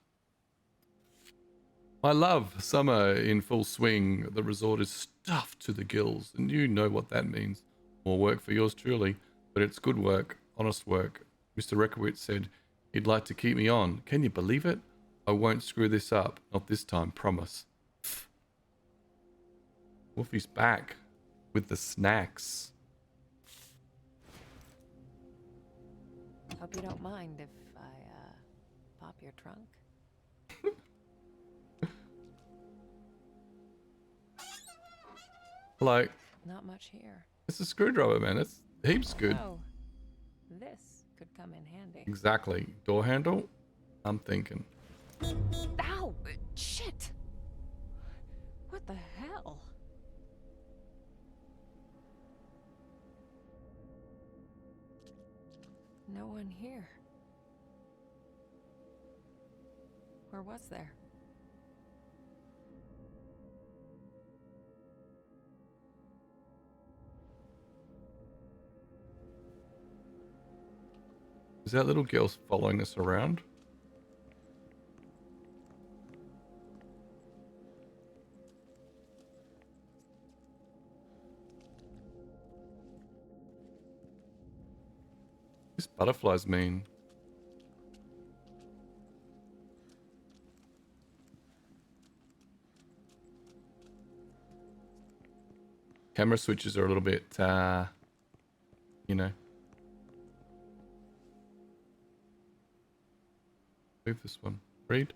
I love summer in full swing. The resort is stuffed to the gills, and you know what that means. More work for yours truly, but it's good work, honest work. Mr. Rekowitz said he'd like to keep me on. Can you believe it? I won't screw this up. Not this time, promise. Wolfie's back with the snacks. Hope you don't mind if I, pop your trunk? Like, Not much here. it's a screwdriver, man. It's heaps good. Oh, this could come in handy. Exactly. Door handle? I'm thinking. Ow! Shit! What the hell? No one here. Or was there? Is that little girl following us around? These butterflies mean. Camera switches are a little bit, you know. Move this one. Read.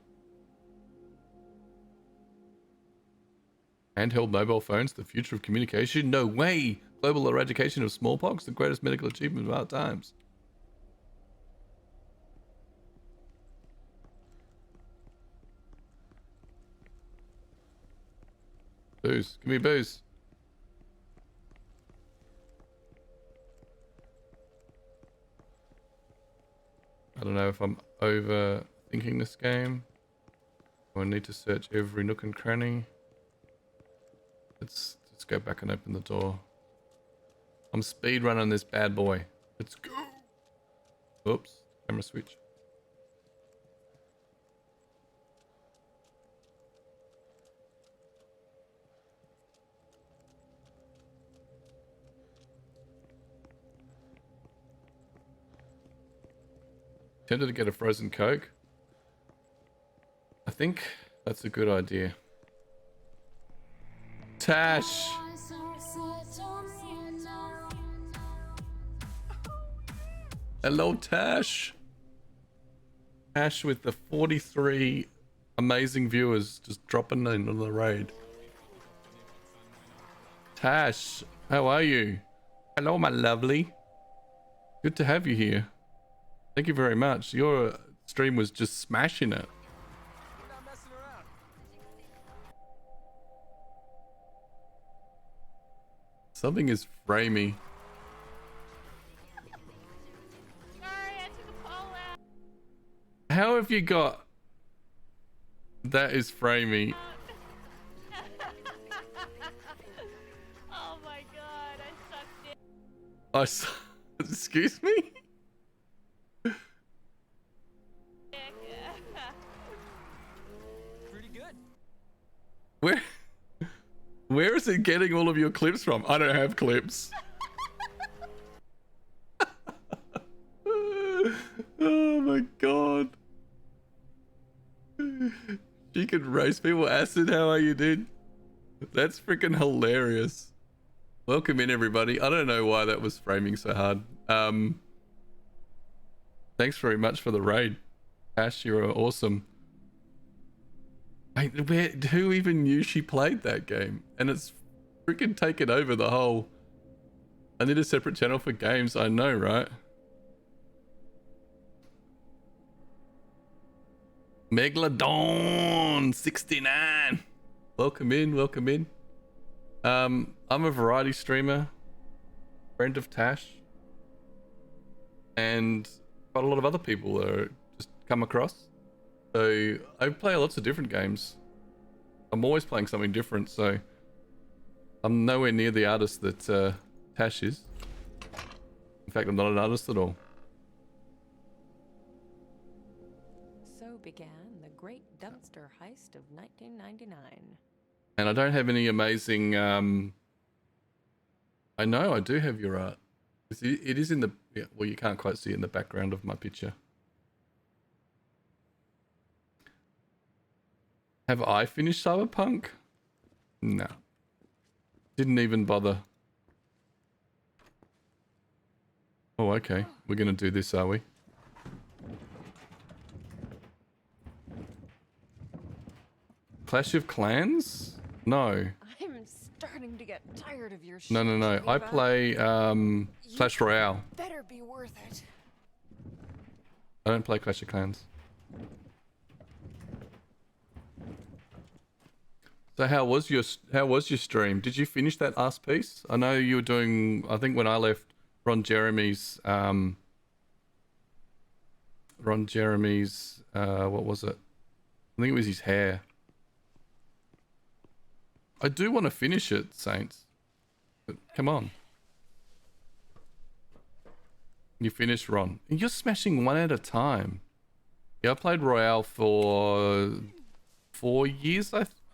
Handheld mobile phones, the future of communication? No way! Global eradication of smallpox, the greatest medical achievement of our times. Booze. Give me booze. I don't know if I'm overthinking this game. I need to search every nook and cranny. Let's go back and open the door. I'm speed running this bad boy. Let's go. Oops. Camera switch. Tempted to get a frozen Coke. I think that's a good idea. Tash! Hello, Tash! Tash with the 43 amazing viewers just dropping in on the raid. Tash, how are you? Hello, my lovely. Good to have you here. Thank you very much. Your stream was just smashing it. Something is framey. How have you got... That is framey. Oh my god, I sucked it. Excuse me? Pretty good. Where is it getting all of your clips from? I don't have clips. Oh my god. She could race people. Acid, how are you, dude? That's freaking hilarious. Welcome in, everybody. I don't know why that was framing so hard. Thanks very much for the raid. Ash, you're awesome. Who even knew she played that game? And it's freaking taken over the whole... I need a separate channel for games, I know, right? Megalodon 69. Welcome in, welcome in. I'm a variety streamer, friend of Tash, and got a lot of other people that are just come across. So I play lots of different games. I'm always playing something different, so I'm nowhere near the artist that Tash is. In fact, I'm not an artist at all. So began the great dumpster heist of 1999. And I don't have any amazing... I know I do have your art. It is in the... Yeah, well, you can't quite see it in the background of my picture. Have I finished Cyberpunk? No. Didn't even bother. Oh, okay. We're gonna do this, are we? Clash of Clans? No. I'm starting to get tired of your shit. No. I Geneva. play Clash Royale. Better be worth it. I don't play Clash of Clans. So how was your stream? Did you finish that last piece? I know you were doing. I think when I left, Ron Jeremy's. What was it? I think it was his hair. I do want to finish it, Saints. But come on. You finished, Ron. You're smashing one at a time. Yeah, I played Royale for 4 years,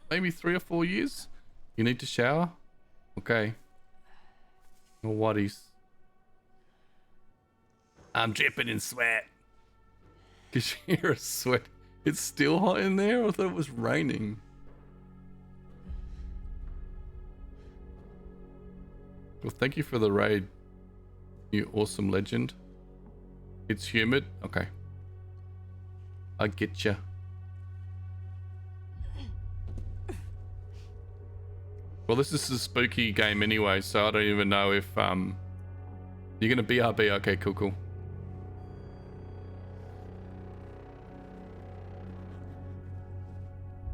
maybe 3 or 4 years. You need to shower? Okay. Well, whaties. I'm dripping in sweat. Cause you hear a sweat. It's still hot in there? I thought it was raining. Well, thank you for the raid, you awesome legend. It's humid? Okay. I get ya. Well, this is a spooky game anyway, so I don't even know if you're gonna BRB. Okay, cool.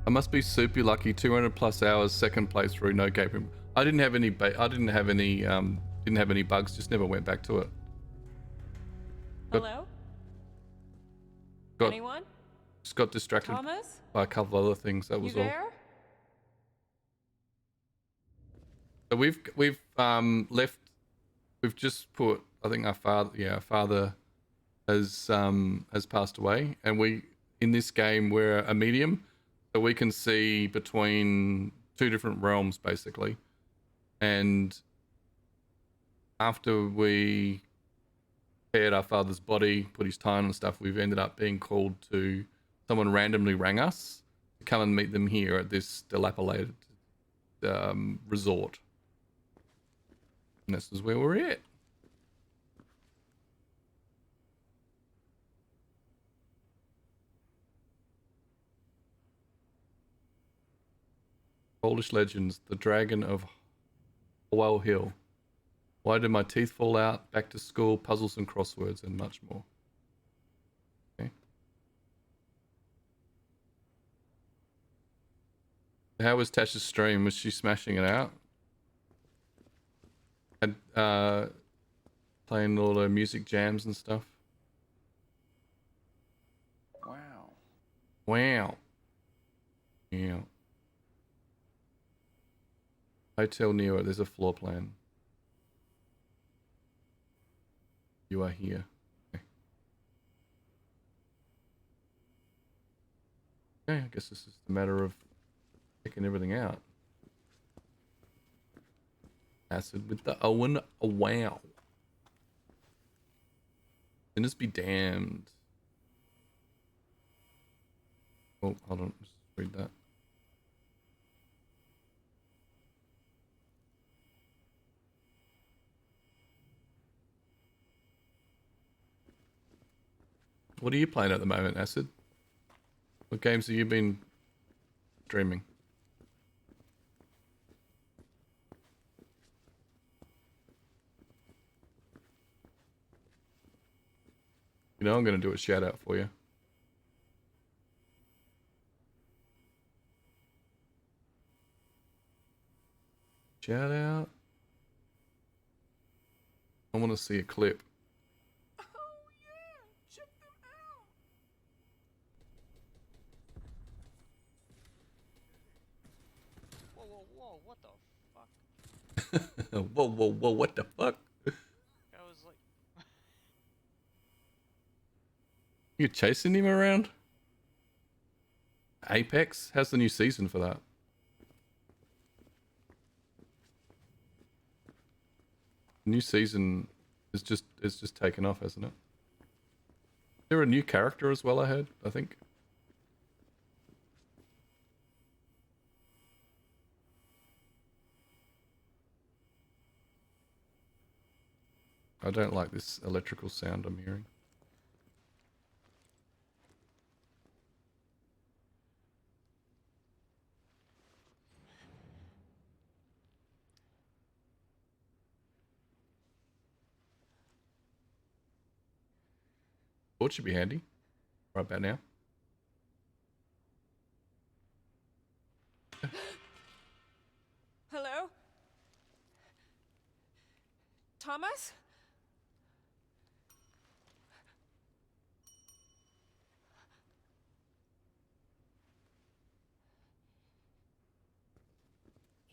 I must be super lucky. 200 plus hours, second playthrough, no gaping. I didn't have any. Didn't have any bugs. Just never went back to it. Hello? Anyone? Just got distracted Thomas? by a couple other things. That was You all. there? So we've left. We've just put. I think our father has passed away, and we in this game we're a medium, so we can see between 2 different realms basically. And after we prepared our father's body, put his time and stuff, we've ended up being called to. Someone randomly rang us to come and meet them here at this dilapidated resort. And this is where we're at. Polish legends, the dragon of Howell Hill. Why did my teeth fall out? Back to school, puzzles and crosswords, and much more. Okay. How was Tasha's stream? Was she smashing it out? And playing all the music jams and stuff. Wow. Yeah. Hotel Nero, there's a floor plan. You are here. Okay, I guess this is the matter of checking everything out. Acid with the Owen. Oh, wow. Sinners be damned. Oh, hold on. Just read that. What are you playing at the moment, Acid? What games have you been streaming? You know I'm going to do a shout out for you. Shout out. I want to see a clip. whoa, what the fuck? Whoa, whoa, whoa, what the fuck? I was like... You chasing him around? Apex? How's the new season for that? New season is just taken off, hasn't it? Is there a new character as well, I think? I don't like this electrical sound I'm hearing. Torch should be handy right about now. Hello? Thomas?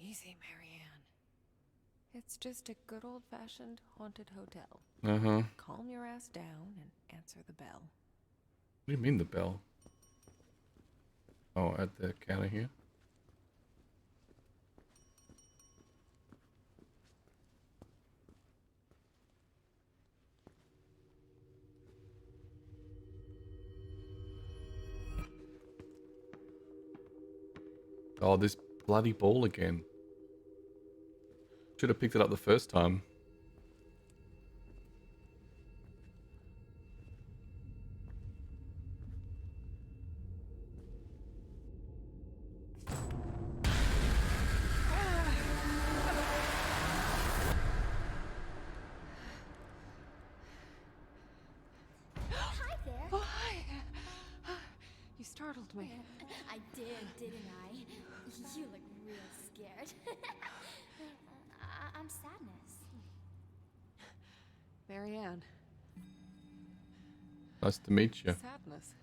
Easy, Marianne. It's just a good old-fashioned haunted hotel. Uh-huh. Calm your ass down and answer the bell. What do you mean the bell? Oh, at the counter here? Oh, this bloody ball again. Should have picked it up the first time. Hi there. Oh, hi. You startled me. I did, didn't I? You look real scared. I'm Sadness. Marianne. Nice to meet you. Sadness.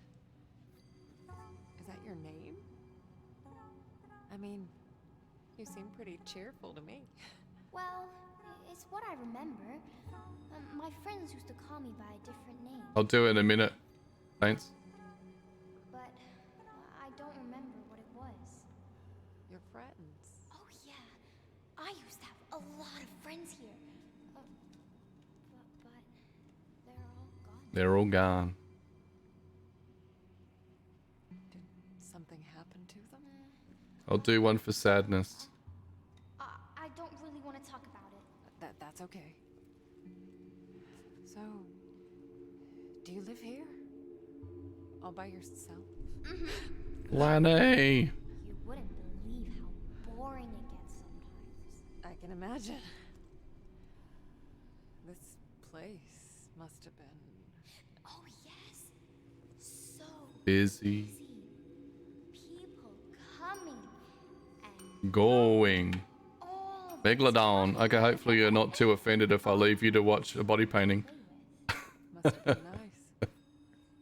Is that your name? I mean, you seem pretty cheerful to me. Well, it's what I remember. My friends used to call me by a different name. I'll do it in a minute. Thanks. But I don't remember what it was. Your friends. Oh yeah, I used to have a lot of friends here. But they're all gone. They're all gone. Did something happen to them? I'll do one for Sadness. I don't really want to talk about it. That's okay. So, do you live here? All by yourself? Lanny! You wouldn't believe how boring it gets sometimes. I can imagine. This place must have been... Oh yes, so Busy. people coming and Going. Megalodon. Okay, hopefully you're not too offended if I leave you to watch a body painting. Must have been nice.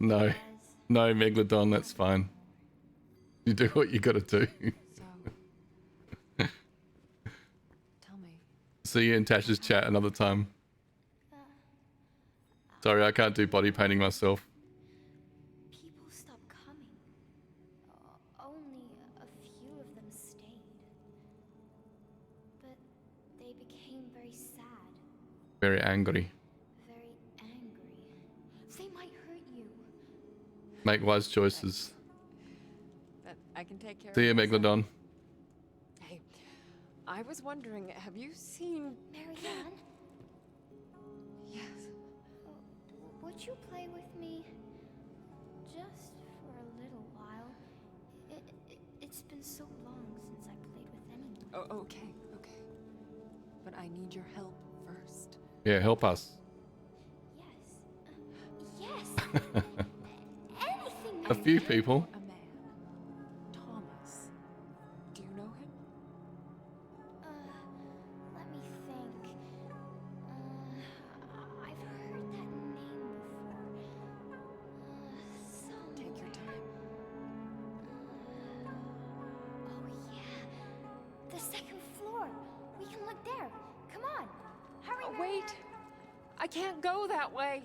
No. No, Megalodon, that's fine. You do what you gotta do. Tell me. See you in Tash's chat another time. Sorry, I can't do body painting myself. people stopped coming. Only a few of them stayed. But they became very sad, Very angry. very angry. They might hurt you. Make wise choices. But I can take care See you, of myself. Megalodon. Hey, I was wondering, have you seen... Marianne, Yes. would you play with me? Just for a little while. It's been so long since I played with anyone. Oh, okay. But I need your help first. Yeah, help us. Yes. Anything. A few people. A man. Thomas. Do you know him? Let me think. I've heard that name before. Take your time. Oh yeah. The second We can look there. Come on. Hurry, Oh, wait. I can't go that way.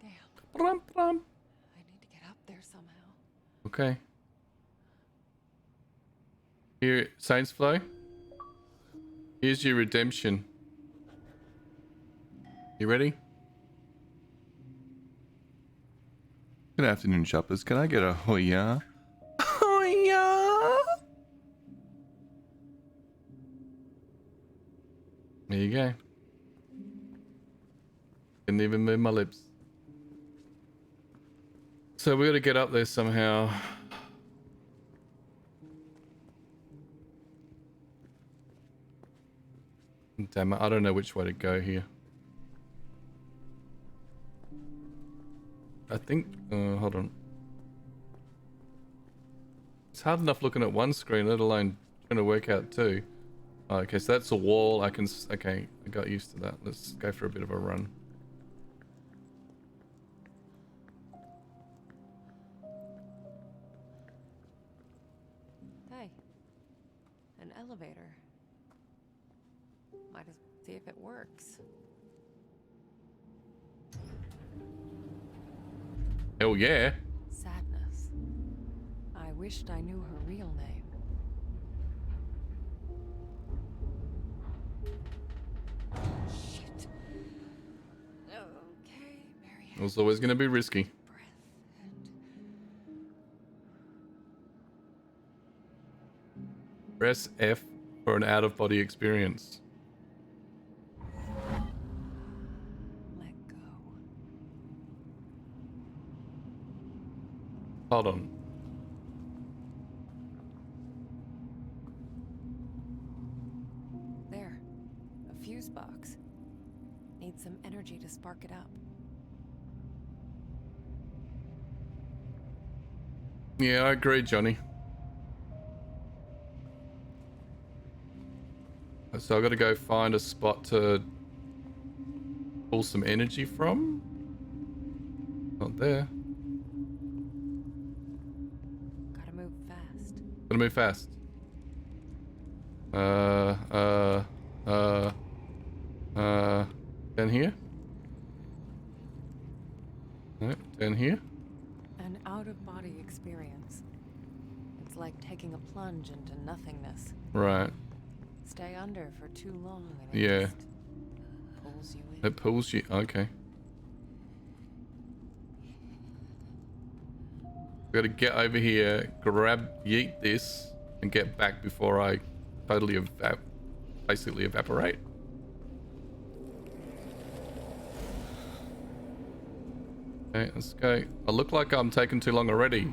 Damn. Brum, brum. I need to get up there somehow. Okay. Here, Saints Flow. Here's your redemption. You ready? Good afternoon, shoppers. Can I get a hoya? Hoya! There you go. Didn't even move my lips. So we gotta get up there somehow. Damn it, I don't know which way to go here. I think, hold on. It's hard enough looking at one screen, let alone trying to work out two. Oh, okay, so that's a wall. I can, okay, I got used to that. Let's go for a bit of a run. Hey, an elevator. Might as well see if it works. Hell yeah. Sadness. I wished I knew her real name. Shit. Okay, Mary. It was always going to be risky. Press F for an out-of-body experience. Let go. Hold on. There. A fuse box. Need some energy to spark it up. Yeah, I agree, Johnny. So I gotta go find a spot to pull some energy from. Not there. Gotta move fast. Gotta move fast. Down here? No, down here? An out-of-body experience. It's like taking a plunge into nothingness. Right. Stay under for too long and it Yeah. just pulls you in. It pulls you. Okay. Gotta get over here, yeet this, and get back before I totally basically evaporate. Okay, let's go. I look like I'm taking too long already.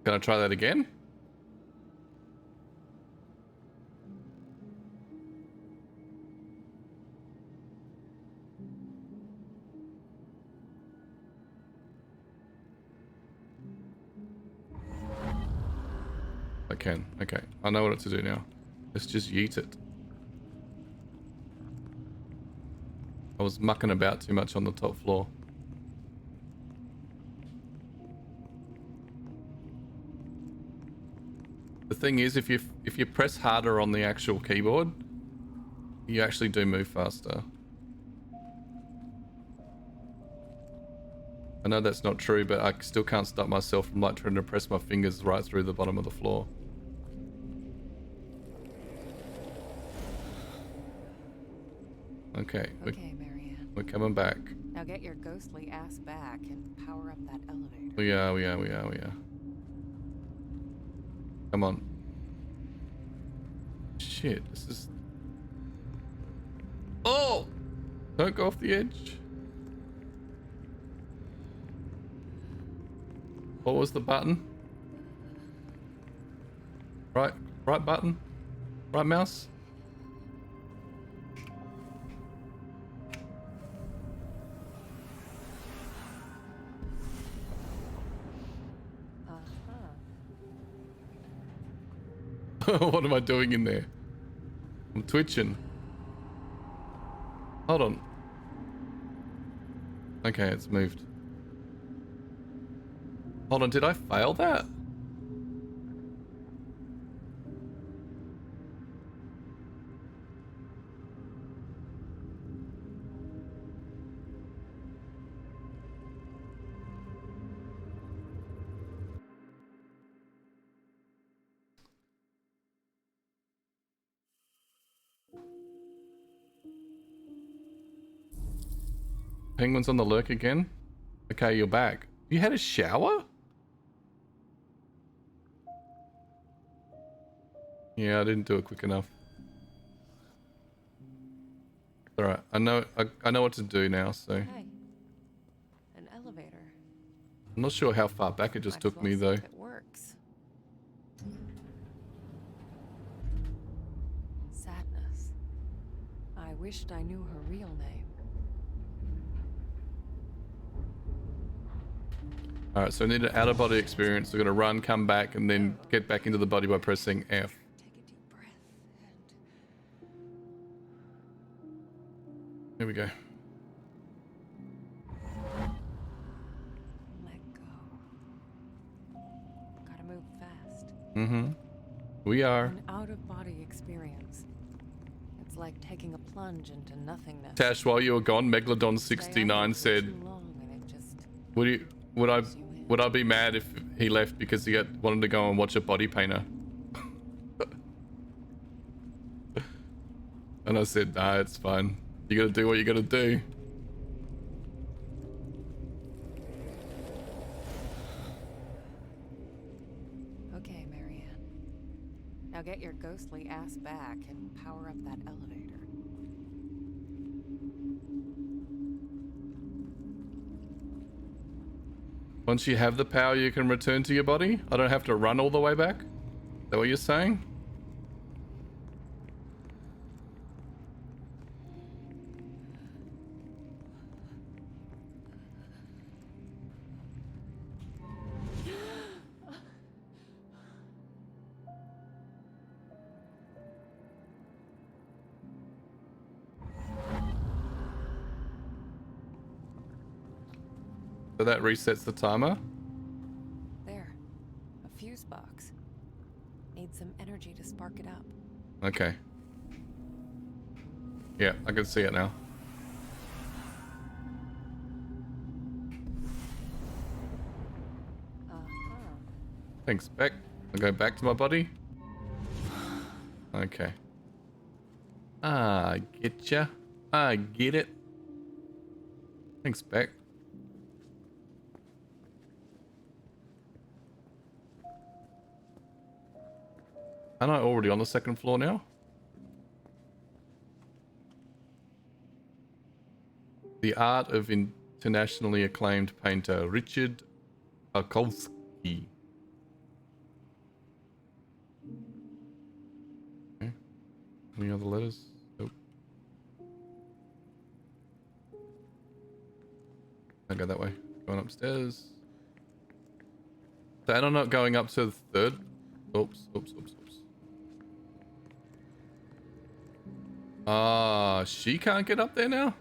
Can I try that again? I can. Okay. I know what to do now. Let's just yeet it. I was mucking about too much on the top floor. The thing is, if you press harder on the actual keyboard, you actually do move faster. I know that's not true, but I still can't stop myself from like trying to press my fingers right through the bottom of the floor. Okay. Okay, Marianne. We're coming back. Now get your ghostly ass back and power up that elevator. We are. Come on. Shit, this is... Oh! Don't go off the edge. What was the button? Right button? Right mouse? What am I doing in there? I'm twitching. Hold on. Okay, it's moved. Hold on, did I fail that? Penguin's on the lurk again? Okay, you're back. You had a shower? Yeah, I didn't do it quick enough. Alright, I know what to do now, so. Hey, an elevator. I'm not sure how far back it just took me though. It works. Sadness. I wished I knew her real name. Alright, so I need an out of body experience. We're gonna run, come back, and then get back into the body by pressing F. Here we go. Let go. Gotta move fast. Mm-hmm. We are. An out-of-body experience. It's like taking a plunge into nothingness. Tash, while you were gone, Megalodon69 said, would I be mad if he left because he wanted to go and watch a body painter? And I said, nah, it's fine. You gotta do what you gotta do. Okay, Marianne. Now get your ghostly ass back and power up that elevator. Once you have the power, you can return to your body? I don't have to run all the way back? Is that what you're saying? So that resets the timer? There. A fuse box. Need some energy to spark it up. Okay. Yeah, I can see it now. Thanks, Beck. I'll go back to my body. Okay. I get ya. I get it. Thanks, Beck. Am I already on the second floor now? The art of internationally acclaimed painter Richard Tarkowski. Okay. Any other letters? Nope. I go that way. Going upstairs. So I'm not going up to the third. Oops. Ah, she can't get up there now?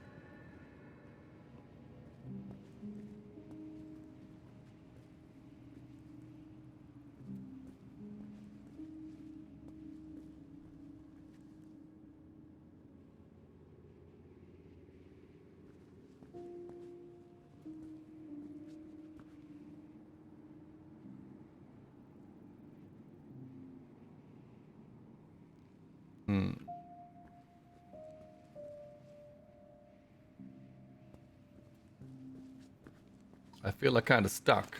I feel like kind of stuck.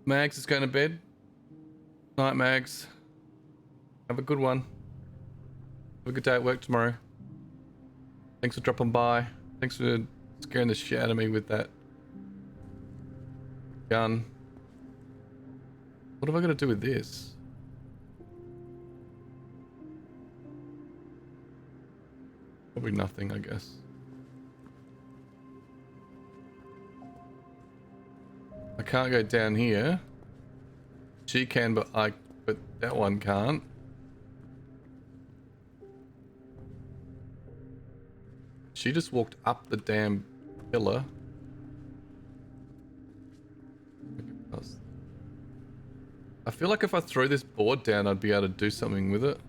Mags is going to bed. Night, Mags. Have a good one. Have a good day at work tomorrow. Thanks for dropping by. Thanks for scaring the shit out of me with that gun. What have I got to do with this? Probably nothing, I guess. I can't go down here. She can, but that one can't. She just walked up the damn pillar. I feel like if I throw this board down, I'd be able to do something with it.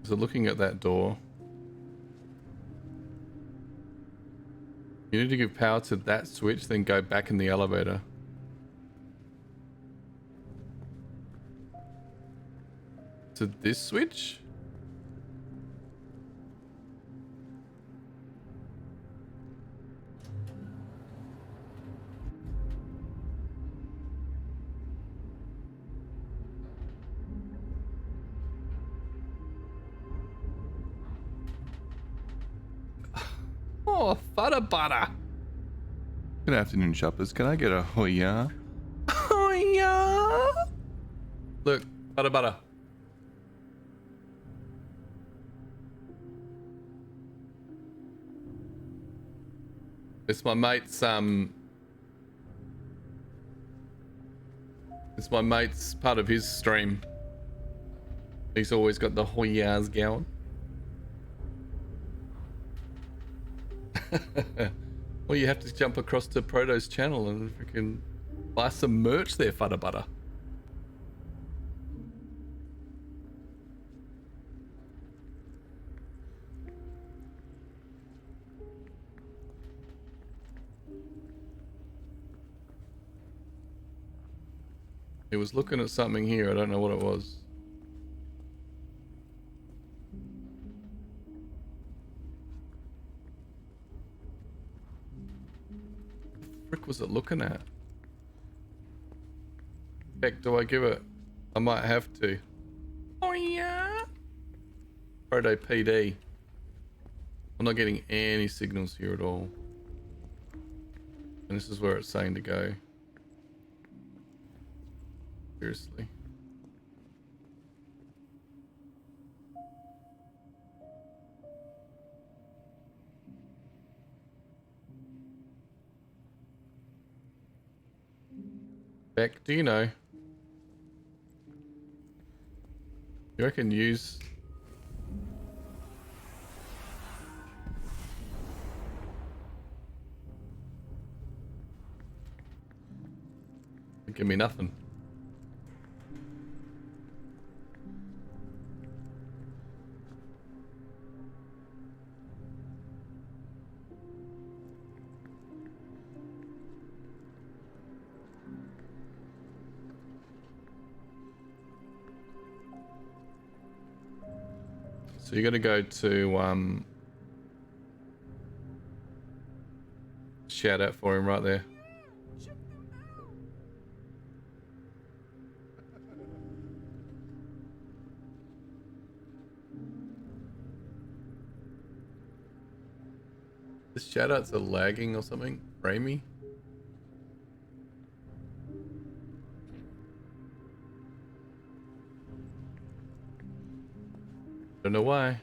So looking at that door, you need to give power to that switch, then go back in the elevator. To this switch? Oh, butter butter. Good afternoon, shoppers. Can I get a hoya? Hoya! Look, butter butter. It's my mate's it's my mate's part of his stream. He's always got the hoyas going. Well, you have to jump across to Proto's channel and freaking buy some merch there, Fudder Butter. He was looking at something here, I don't know what it was. What the frick was it looking at? Heck, do I give it? I might have to. Oh yeah. Proto PD. I'm not getting any signals here at all. And this is where it's saying to go. Seriously. Beck, do you know? You reckon use... Give me nothing. So you're gonna go to shout out for him right there. The shout outs are lagging or something. Ramey. Don't know why.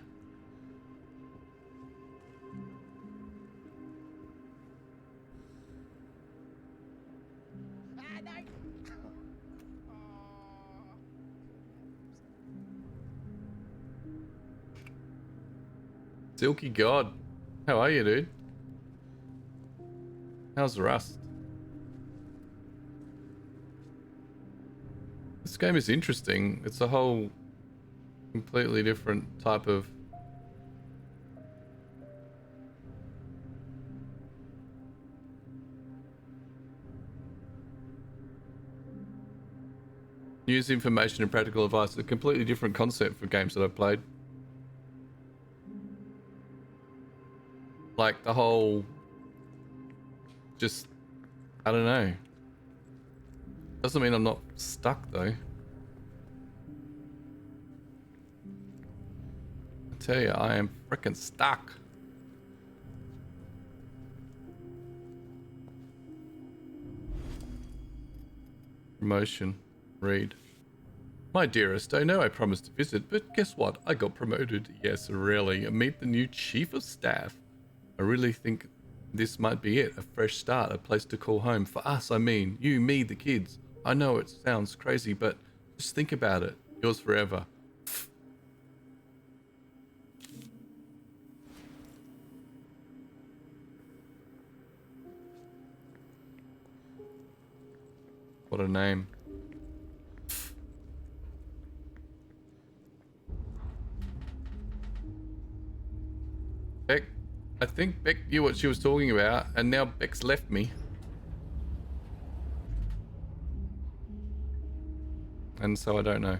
Silky God. How are you, dude? How's Rust? This game is interesting. It's a whole completely different type of use information and practical advice. A completely different concept for games that I've played. Like the whole just I don't know. Doesn't mean I'm not stuck though. Tell you, I am freaking stuck. Promotion. Read. My dearest, I know I promised to visit, but guess what? I got promoted. Yes, really. Meet the new chief of staff. I really think this might be it. A fresh start, a place to call home. For us, I mean. You, me, the kids. I know it sounds crazy, but just think about it. Yours forever. What a name. Beck, I think Beck knew what she was talking about, and now Beck's left me. And so I don't know.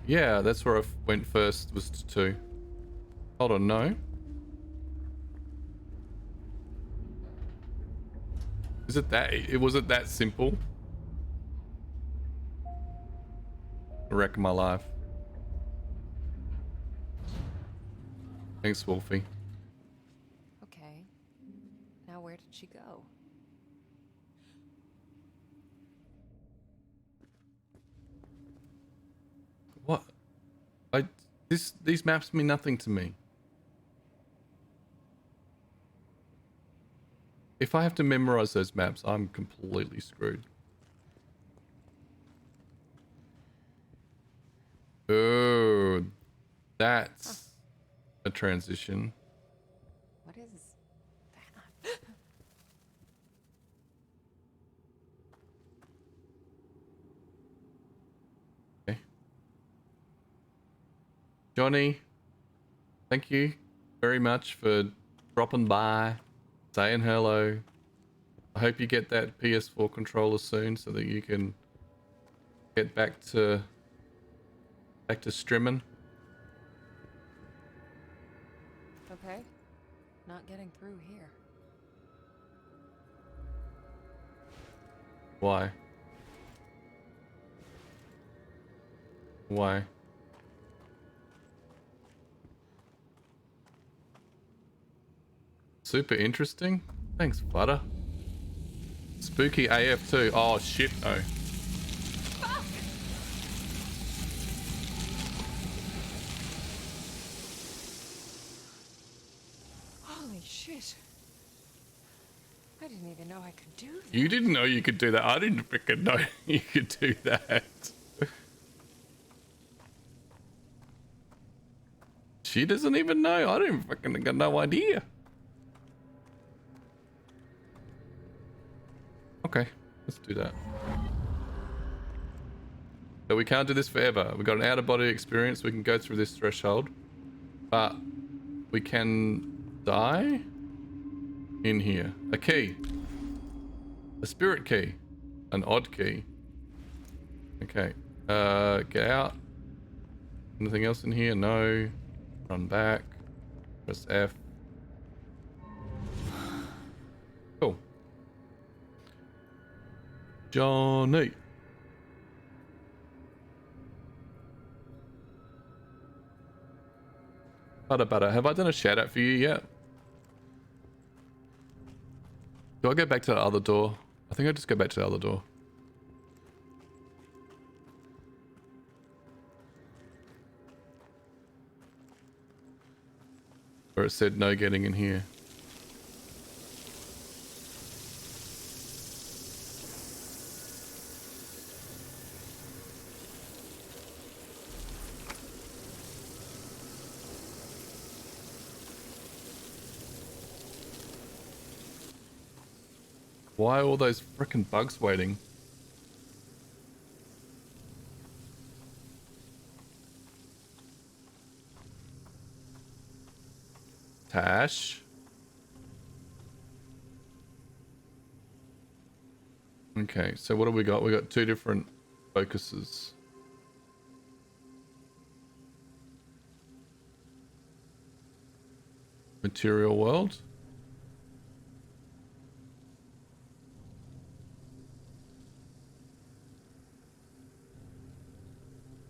Yeah, that's where I went first, was to 2. Hold on, no. Was it that simple? Wreck my life. Thanks, Wolfie. Okay. Now where did she go? What? These maps mean nothing to me. If I have to memorize those maps, I'm completely screwed. Oh, that's a transition. What is that? Okay. Johnny, thank you very much for dropping by, saying hello. I hope you get that PS4 controller soon so that you can get back to streaming. Okay. Not getting through here. Why? Why? Super interesting. Thanks, Flutter. Spooky AF too. Oh shit, no. Holy shit. I didn't even know I could do that. You didn't know you could do that. I didn't freaking know you could do that. She doesn't even know. I didn't fucking got no idea. Okay, let's do that. So we can't do this forever. We got an out-of-body experience. We can go through this threshold, but we can die in here. A key, a spirit key, an odd key. Okay, get out. Anything else in here? No. Run back. Press F. Cool. Johnny. Butter. Have I done a shout out for you yet? Do I go back to the other door? I think I just go back to the other door. Where it said no getting in here. Why are all those frickin' bugs waiting? Tash. Okay, so what have we got? We got 2 different focuses. Material world.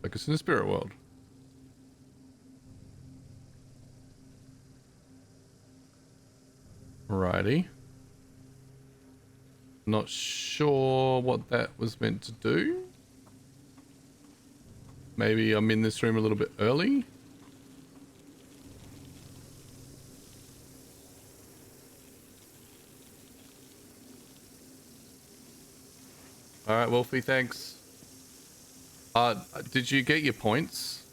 Focus in the spirit world. Alrighty. Not sure what that was meant to do. Maybe I'm in this room a little bit early. Alright, Wolfie, thanks. Did you get your points?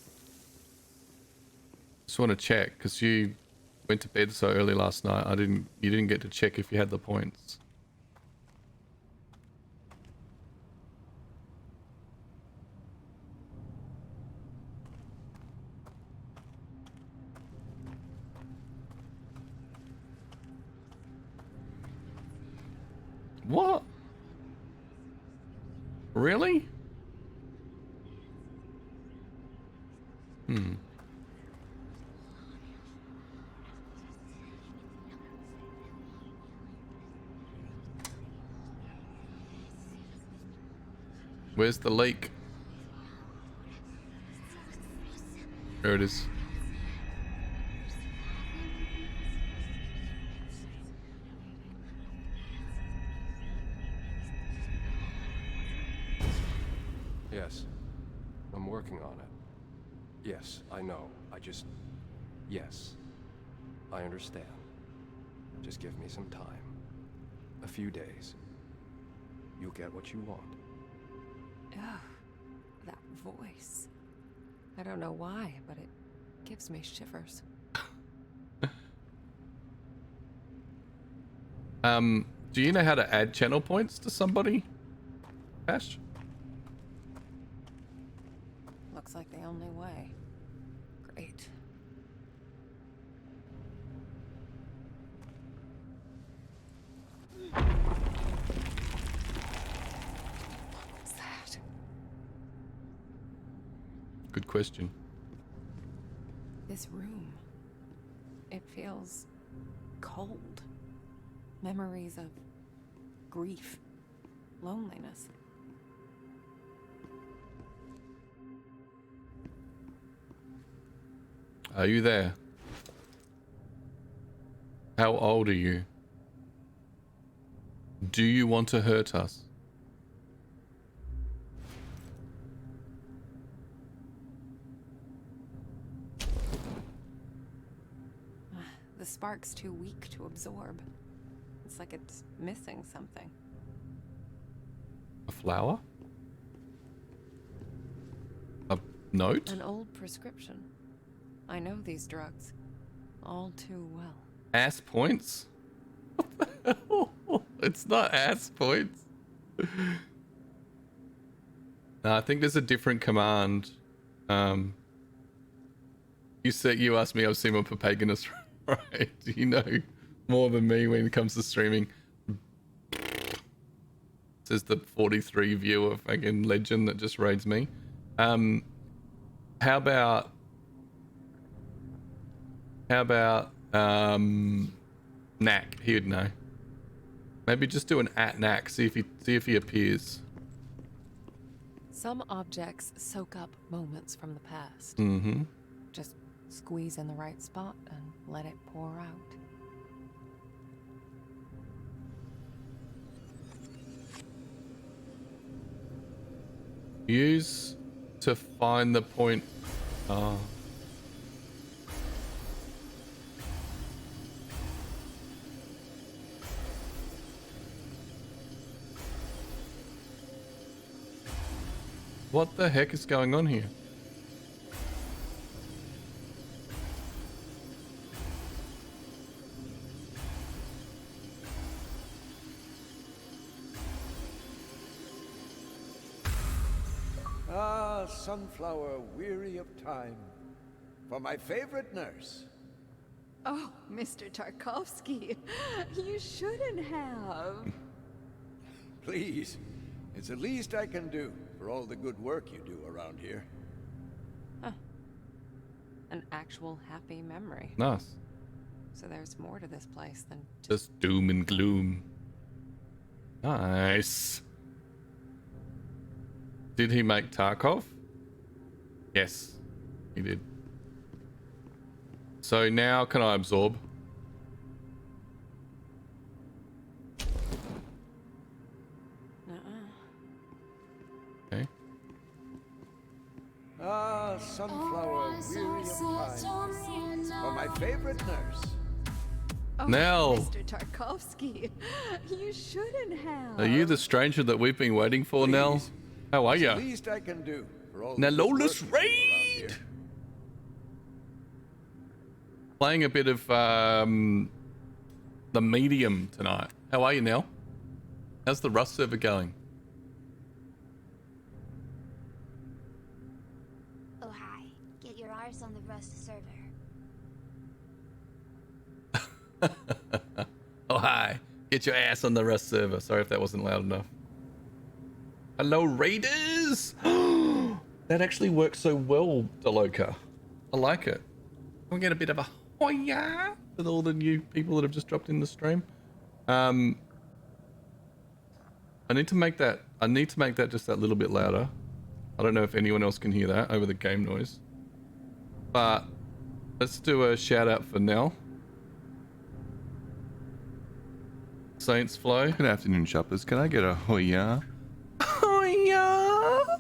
Just want to check, because you went to bed so early last night. You didn't get to check if you had the points. What? Really? Where's the leak? There it is. Yes. I'm working on it. Yes, I know. Yes. I understand. Just give me some time. A few days. You'll get what you want. Ugh, that voice. I don't know why, but it gives me shivers. Do you know how to add channel points to somebody, Ash? Looks like the only way. Great. What's that? Good question. This room. It feels cold. Memories of grief, loneliness. Are you there? How old are you? Do you want to hurt us? The spark's too weak to absorb. It's like it's missing something. A flower? A note? An old prescription. I know these drugs all too well. Ass points? What the hell? It's not ass points. No, I think there's a different command. You asked me, I've seen one for Paganus, right? You know more than me when it comes to streaming. Says the 43 viewer fucking legend that just raids me. How about Knack? He would know. Maybe just do an @Knack, see if he appears. Some objects soak up moments from the past. Mm-hmm. Just squeeze in the right spot and let it pour out. Use to find the point. Oh. What the heck is going on here? Ah, Sunflower, weary of time. For my favorite nurse. Oh, Mr. Tarkovsky, you shouldn't have. Please, it's the least I can do for all the good work you do around here. Huh. An actual happy memory. Nice. So there's more to this place than Just doom and gloom. Nice. Did he make Tarkov? Yes, he did. So now can I absorb? sunflower, weary of time. For my favorite nurse. Oh, Now. Mr. Tarkovsky, you shouldn't have. Are you the stranger that we've been waiting for, Nell? How are It's the you? least I can do for all Now, the good Lawless work you do around Raid! here. Playing a bit of the medium tonight. How are you, Nell? How's the Rust server going? Oh, hi. Get your arse on the Rust server. Oh, hi. Get your ass on the Rust server. Sorry if that wasn't loud enough. Hello, Raiders! That actually works so well, Deloka. I like it. Can we get a bit of a hoya with all the new people that have just dropped in the stream? I need to make that just that little bit louder. I don't know if anyone else can hear that over the game noise. But let's do a shout out for Nell. Saints Flow. Good afternoon, shoppers. Can I get a hoya? Hoya!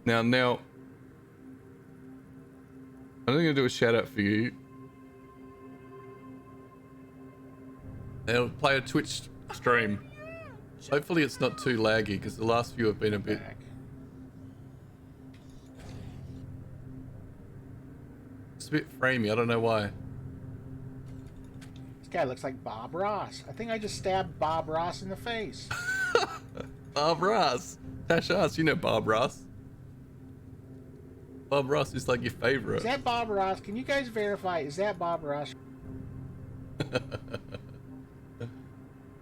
Now, I'm going to do a shout out for you. They'll play a Twitch stream. Hopefully it's not too laggy because the last few have been a bit... It's a bit framey, I don't know why. This guy looks like Bob Ross. I think I just stabbed Bob Ross in the face. Bob Ross. Tash us, you know Bob Ross. Bob Ross is like your favorite. Is that Bob Ross? Can you guys verify? Is that Bob Ross?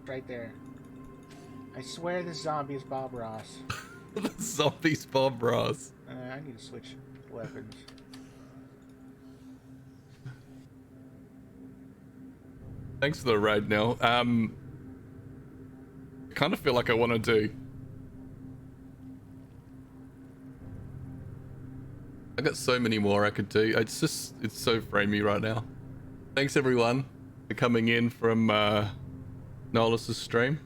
Right there. I swear this zombie is Bob Ross. The zombie's Bob Ross. I need to switch weapons. Thanks for the raid, Nell. I kind of feel like I want to do. I got so many more I could do. It's so framey right now. Thanks everyone for coming in from Nolus's stream.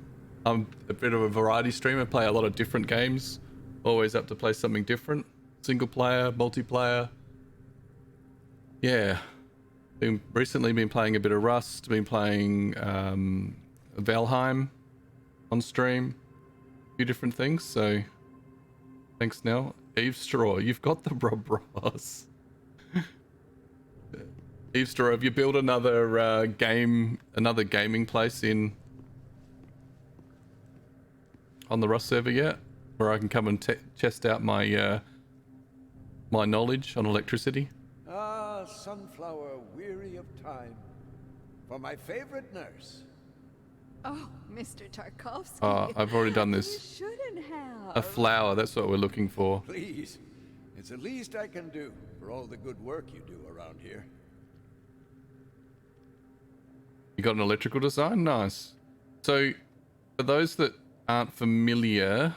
I'm a bit of a variety stream. I play a lot of different games. Always up to play something different. Single player, multiplayer. Yeah. Recently been playing a bit of Rust. Been playing Valheim on stream. A few different things. So thanks, Nell. Eve Straw, you've got the Rob Ross. Eve Straw, have you built another gaming place on the Rust server yet, where I can come and test out my my knowledge on electricity? Ah, sunflower, weary of time. For my favorite nurse. Oh, Mr. Tarkovsky. I've already done this. You shouldn't have. A flower, that's what we're looking for. Please, it's the least I can do for all the good work you do around here. You got an electrical design? Nice. So, for those that aren't familiar,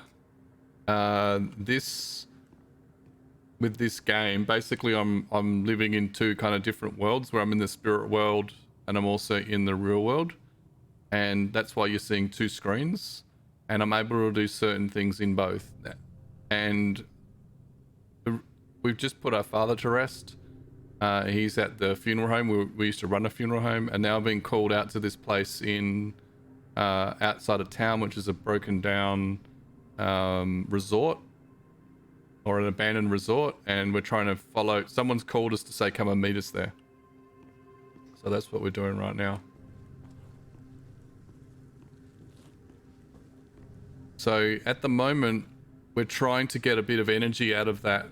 with this game, basically I'm living in two kind of different worlds, where I'm in the spirit world and I'm also in the real world. And that's why you're seeing two screens, and I'm able to do certain things in both. And we've just put our father to rest. He's at the funeral home. We used to run a funeral home, and now being called out to this place in outside of town, which is a broken down resort, or an abandoned resort, and we're trying to follow. Someone's called us to say come and meet us there. So that's what we're doing right now. So at the moment, we're trying to get a bit of energy out of that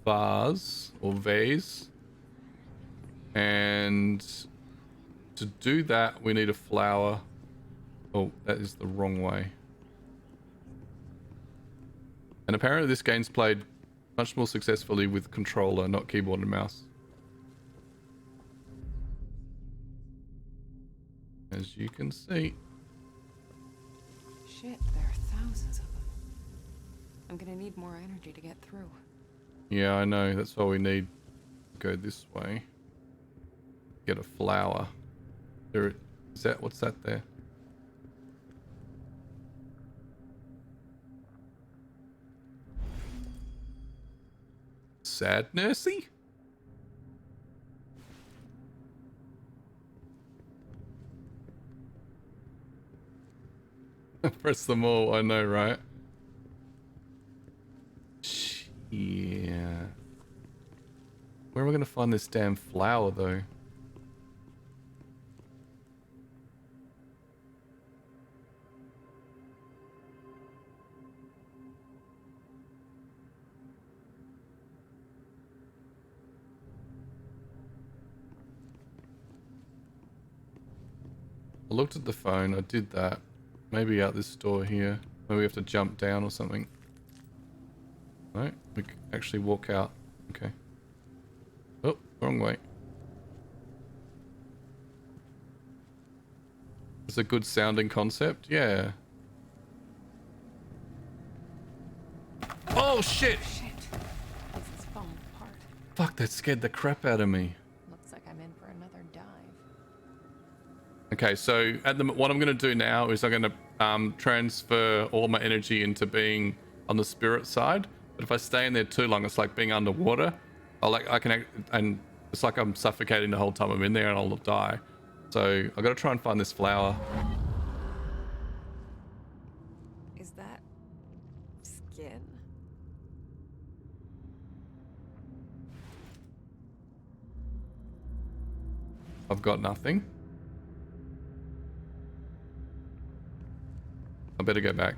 vase or vase. And to do that, we need a flower. Oh, that is the wrong way. And apparently this game's played much more successfully with controller, not keyboard and mouse. As you can see. Shit, there are thousands of them. I'm gonna need more energy to get through. Yeah, I know. That's why we need to go this way. Get a flower. There is that. What's that there? sadnessy. Press them all, I know, right? Yeah. Where am I gonna find this damn flower, though? I looked at the phone, I did that. Maybe out this door here. Maybe we have to jump down or something. No, we can actually walk out. Okay. Oh, wrong way. It's a good sounding concept, yeah. Oh shit! Shit. This is falling apart. Fuck, that scared the crap out of me. Looks like I'm in for another dive. Okay, so at the what I'm going to do now is I'm going to transfer all my energy into being on the spirit side. But if I stay in there too long, it's like being underwater. And it's like I'm suffocating the whole time I'm in there, and I'll die. So I got to try and find this flower. Is that skin? I've got nothing. I better go back.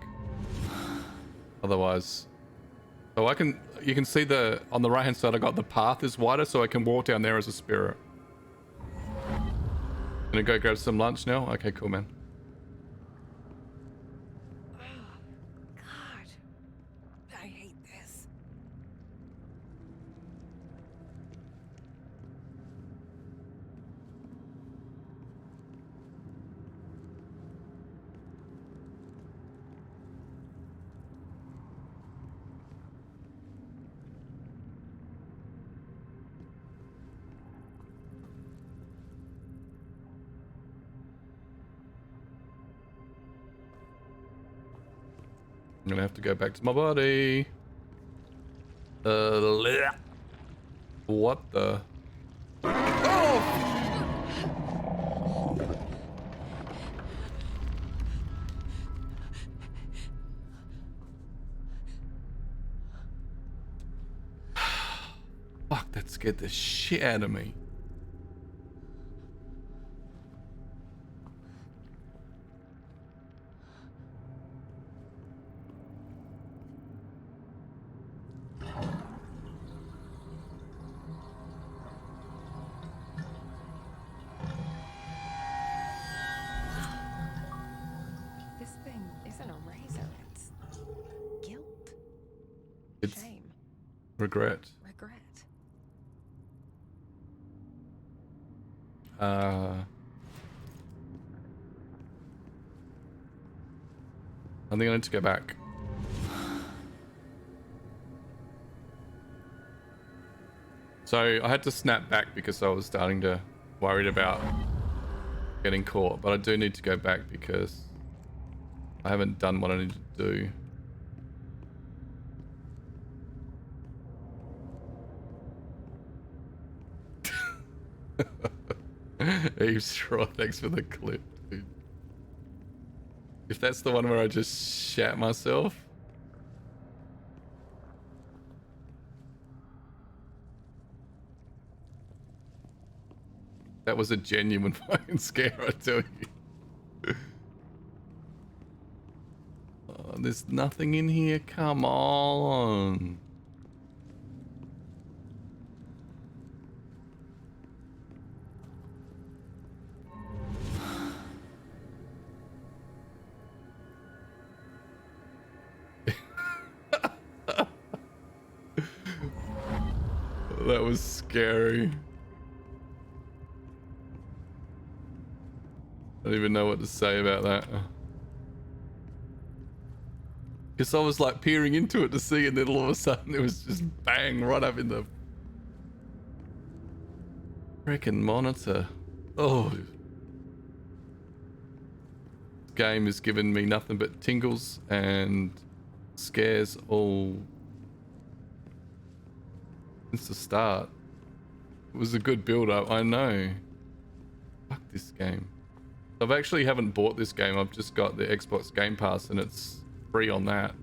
Otherwise, so you can see on the right hand side I got the path is wider, so I can walk down there as a spirit. Gonna go grab some lunch now? Okay, cool, man. God, I hate this. I'm gonna have to go back to my body. What the? Fuck, that scared the shit out of me. This thing isn't a razor, it's guilt. It's Shame. regret. Regret. I think I need to go back. So I had to snap back because I was starting to worried about getting caught, but I do need to go back because I haven't done what I need to do. Eavesdraw, thanks for the clip, dude. If that's the one where I just shat myself. That was a genuine fucking scare, I tell you. Oh, there's nothing in here, come on. That was scary. I don't even know what to say about that. Because I was like peering into it to see, and then all of a sudden it was just bang right up in the freaking monitor. Oh. This game has given me nothing but tingles and scares all since the start. It was a good build-up, I know. Fuck this game. I actually haven't bought this game. I've just got the Xbox Game Pass and it's free on that.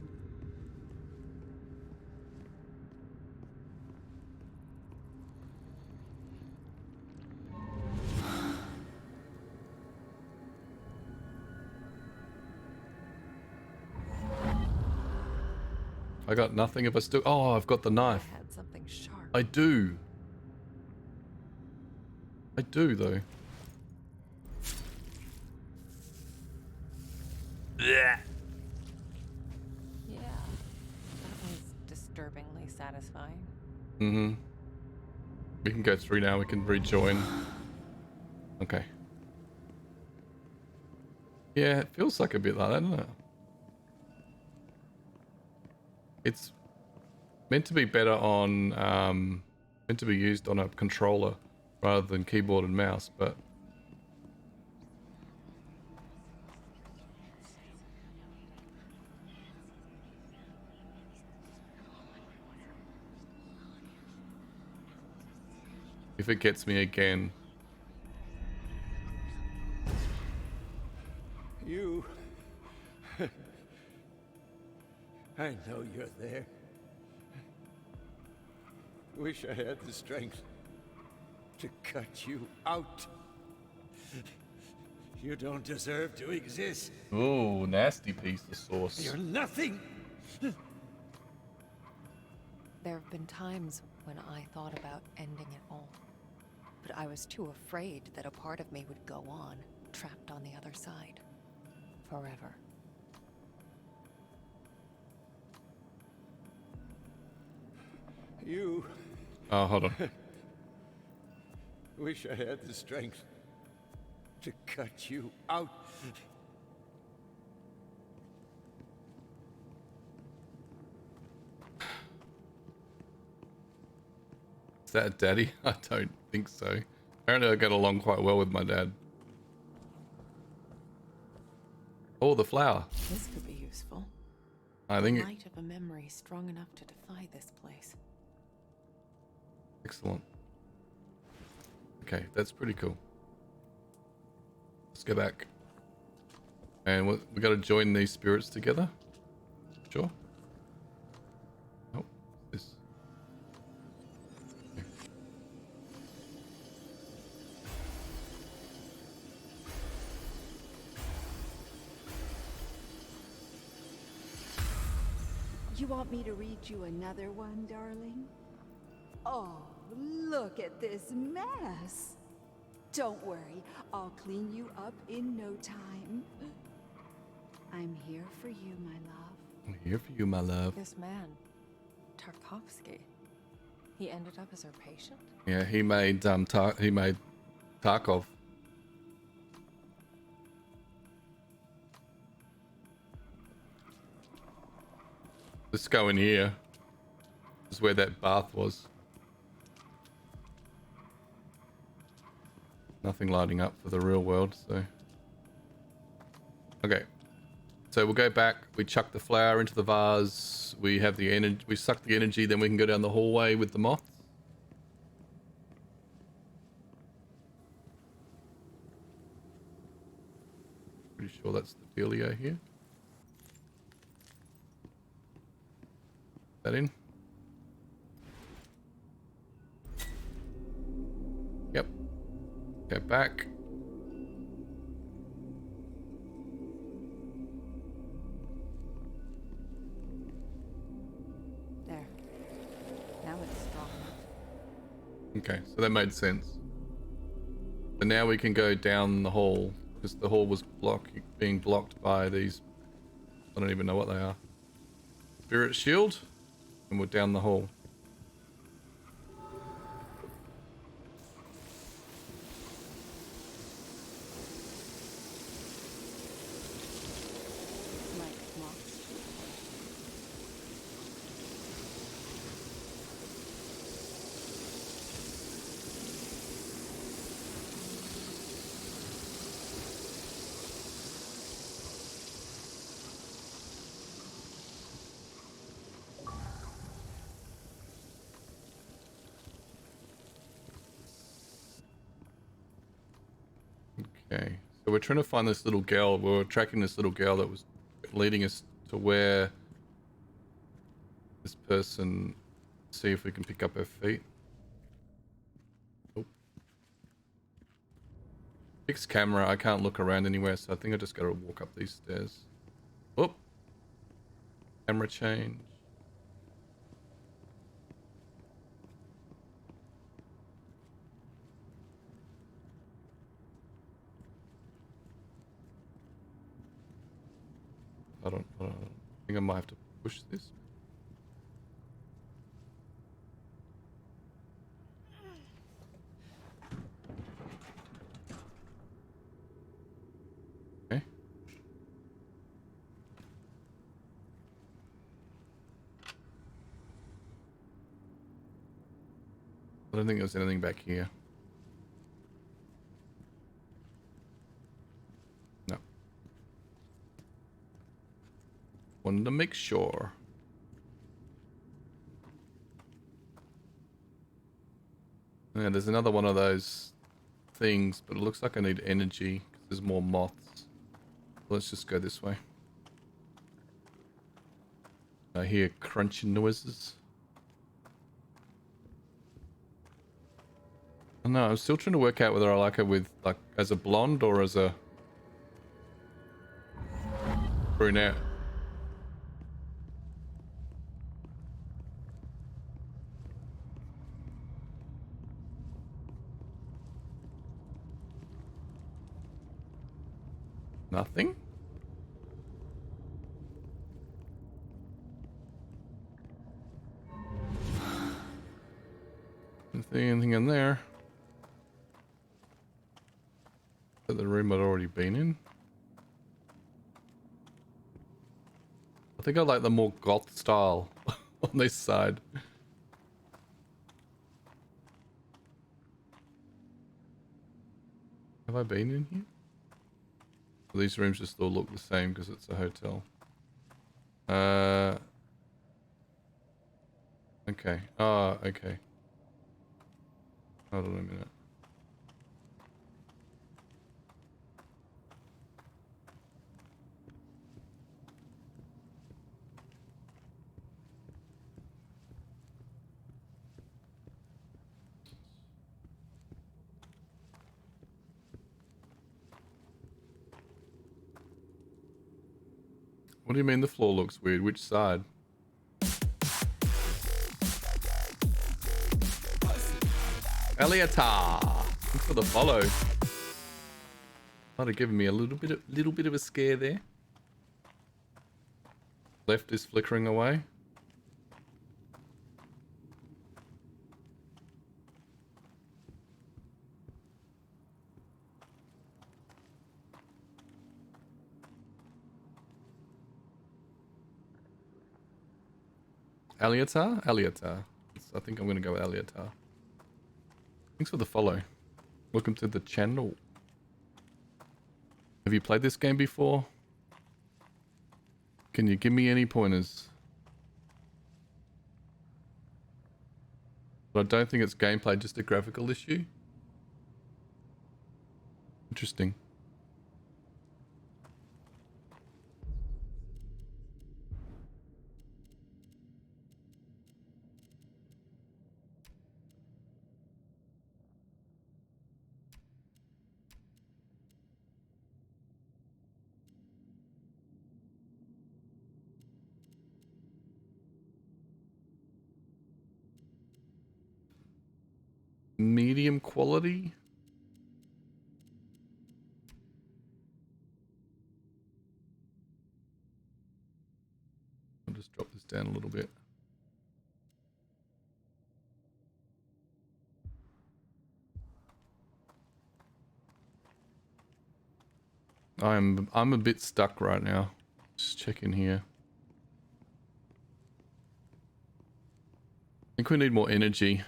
I got nothing if I still... Oh, I've got the knife. I had something sharp. I do. I do, though. Yeah, that was disturbingly satisfying. Mm-hmm. We can go through now. We can rejoin. Okay. Yeah, it feels like a bit like that, doesn't it? It's meant to be better on, meant to be used on a controller rather than keyboard and mouse, but if it gets me again. You... I know you're there. Wish I had the strength to cut you out. You don't deserve to exist. Oh, nasty piece of sauce. You're nothing. There have been times when I thought about ending it all, but I was too afraid that a part of me would go on, trapped on the other side, forever. You... Oh, hold on. Wish I had the strength to cut you out. Is that Daddy? I don't think so. Apparently I get along quite well with my dad. Oh, the flower. This could be useful. I think it... Light of a memory strong enough to defy this place. Excellent. Okay, that's pretty cool. Let's go back. And we got to join these spirits together. Sure. Oh, this. Okay. You want me to read you another one, darling? Oh, look at this mess. Don't worry, I'll clean you up in no time. I'm here for you, my love. I'm here for you, my love. This man, Tarkovsky, he ended up as her patient? Yeah, he made Tarkov. Let's go in here. This is where that bath was. Nothing lighting up for the real world, so. Okay. So we'll go back, we chuck the flower into the vase, we have the energy, we suck the energy, then we can go down the hallway with the moths. Pretty sure that's the dealio here. That in? Yep. Go back. There. Now it's strong enough. Okay, so that made sense. So now we can go down the hall, because the hall was being blocked by these, I don't even know what they are. Spirit shield, and we're down the hall. Okay, so we're trying to find this little girl. We were tracking this little girl that was leading us to where this person. See if we can pick up her feet. Nope. Fixed camera. I can't look around anywhere, so I think I just gotta walk up these stairs. Oh. Camera change. I think I might have to push this. Okay. I don't think there's anything back here. No. Wanted to make sure. Yeah, there's another one of those things, but it looks like I need energy because there's more moths. Let's just go this way. I hear crunching noises. I don't know, I'm still trying to work out whether I like her with, like, as a blonde or as a brunette. Nothing? Didn't see anything in there. Is that the room I'd already been in? I think I like the more goth style on this side. Have I been in here? Well, these rooms just all look the same because it's a hotel. Okay. Ah, okay. Hold on a minute. What do you mean the floor looks weird? Which side? Eliatar! Thanks for the follow. Might have given me a little bit of a scare there. Left is flickering away. Eliatar? Eliatar. I think I'm gonna go with Eliatar. Thanks for the follow. Welcome to the channel. Have you played this game before? Can you give me any pointers? But I don't think it's gameplay, just a graphical issue. Interesting. Medium quality. I'll just drop this down a little bit. I'm a bit stuck right now. Just checking here. I think we need more energy.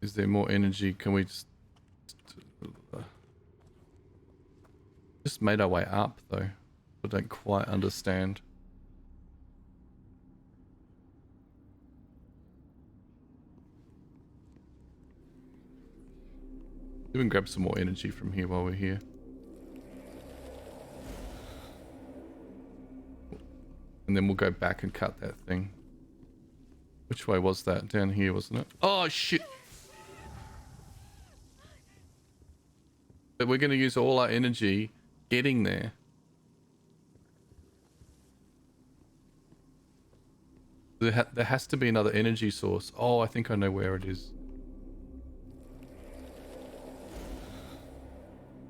Is there more energy? Can we just made our way up though? I don't quite understand. Even grab some more energy from here while we're here. And then we'll go back and cut that thing. Which way was that? Down here, wasn't it? Oh, shit! But we're going to use all our energy getting there. There has to be another energy source. Oh, I think I know where it is.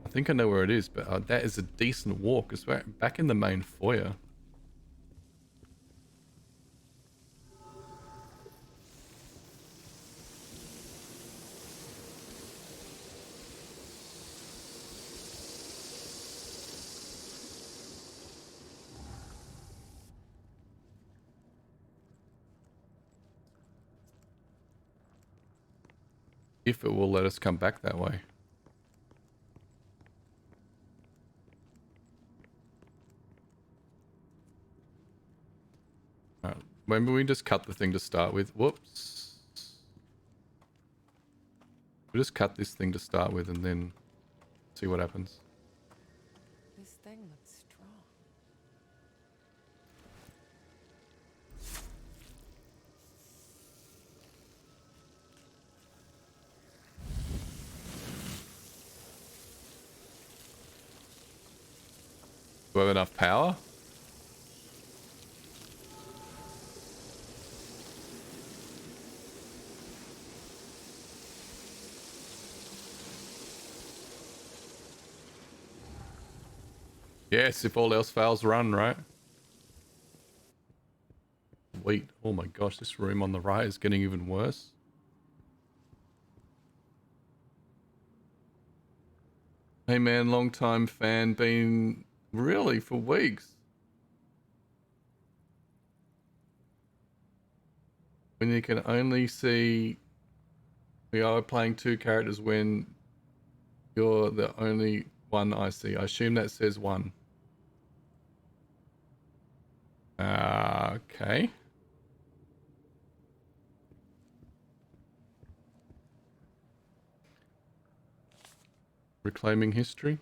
I think I know where it is, but that is a decent walk. It's back in the main foyer. If it will let us come back that way. Alright, maybe we just cut the thing to start with. Whoops. We'll just cut this thing to start with and then see what happens. This thing looks strong. Do we have enough power? Yes, if all else fails, run, right? Wait, oh my gosh, this room on the right is getting even worse. Hey man, long time fan, been really for weeks. When you can only see we are playing two characters when you're the only one I see. I assume that says one. Okay. Reclaiming history.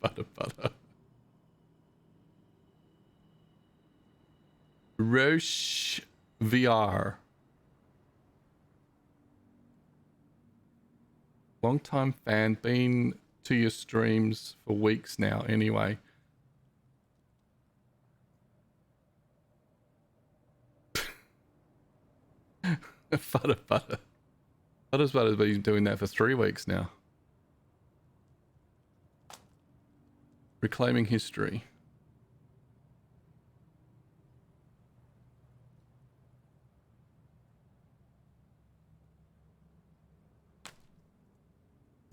Butter. Roche VR. Long time fan, been to your streams for weeks now anyway. Butter. Butter's been doing that for 3 weeks now. Reclaiming history.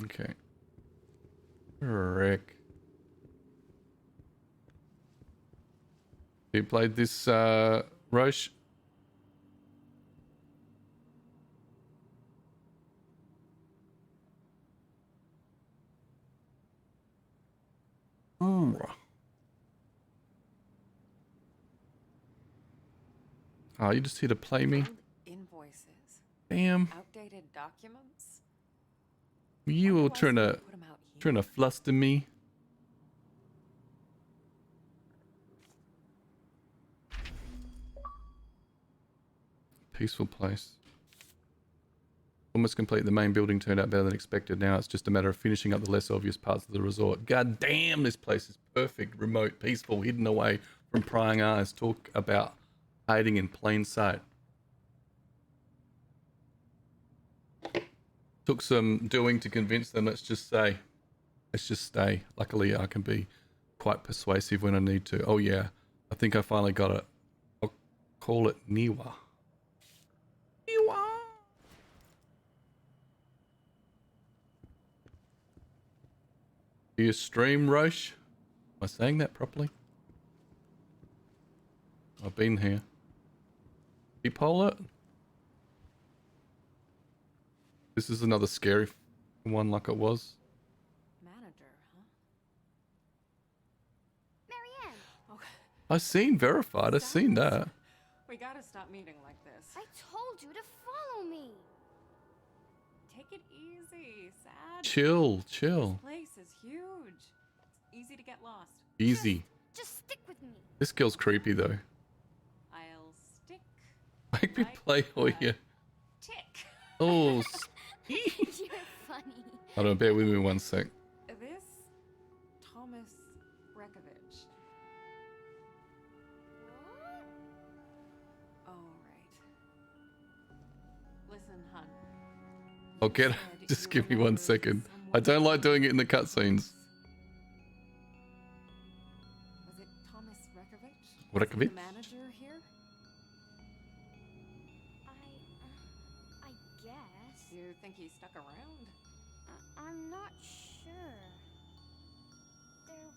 Okay. Rick. You played this, Roche? Oh, you just here to play me? Invoices. Damn. Outdated documents. You all trying to fluster me? Peaceful place. Almost complete. The main building turned out better than expected. Now it's just a matter of finishing up the less obvious parts of the resort. God damn, this place is perfect, remote, peaceful, hidden away from prying eyes. Talk about hiding in plain sight. Took some doing to convince them, let's just say. Let's just stay. Luckily, I can be quite persuasive when I need to. Oh yeah, I think I finally got it. I'll call it Niwa. Niwa! Do you stream, Roche? Am I saying that properly? I've been here. Bipolar? This is another scary one like it was. Manager, huh? Marianne. Okay. I've seen verified. I've seen that. We gotta stop meeting like this. I told you to follow me. Take it easy, Sad. Chill. This place is huge. It's easy to get lost. Easy. Just stick with me. This girl's creepy though. I'll stick. Make me play Hoya. Tick. Oh. You're funny. Hold on, bear with me 1 sec. This Thomas Rekovich. All right. Listen, hun. I'll get it. Just give me 1 second. I don't like doing it in the cutscenes. Was it Thomas Rekovich? Rekovich? The manager here? I guess. You think he stuck around? I'm not sure. There was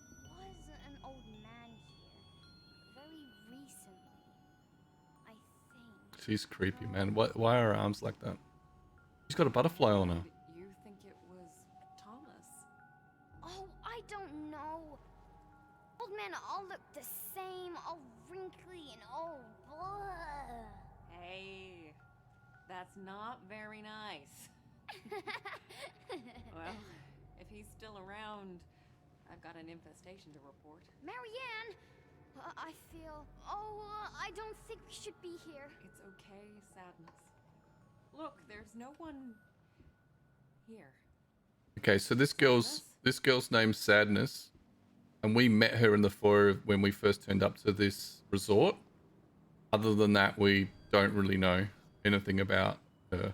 an old man here very recently, I think. She's creepy, man. Why are her arms like that? She's got a butterfly on her. You think it was Thomas? Oh, I don't know. Old men all look the same, all wrinkly and old. Blah. Hey, that's not very nice. Well, if he's still around, I've got an infestation to report. Marianne, I feel. Oh, I don't think we should be here. It's okay, Sadness. Look, there's no one here. Okay, so this girl's name's Sadness, and we met her in the foyer when we first turned up to this resort. Other than that, we don't really know anything about her.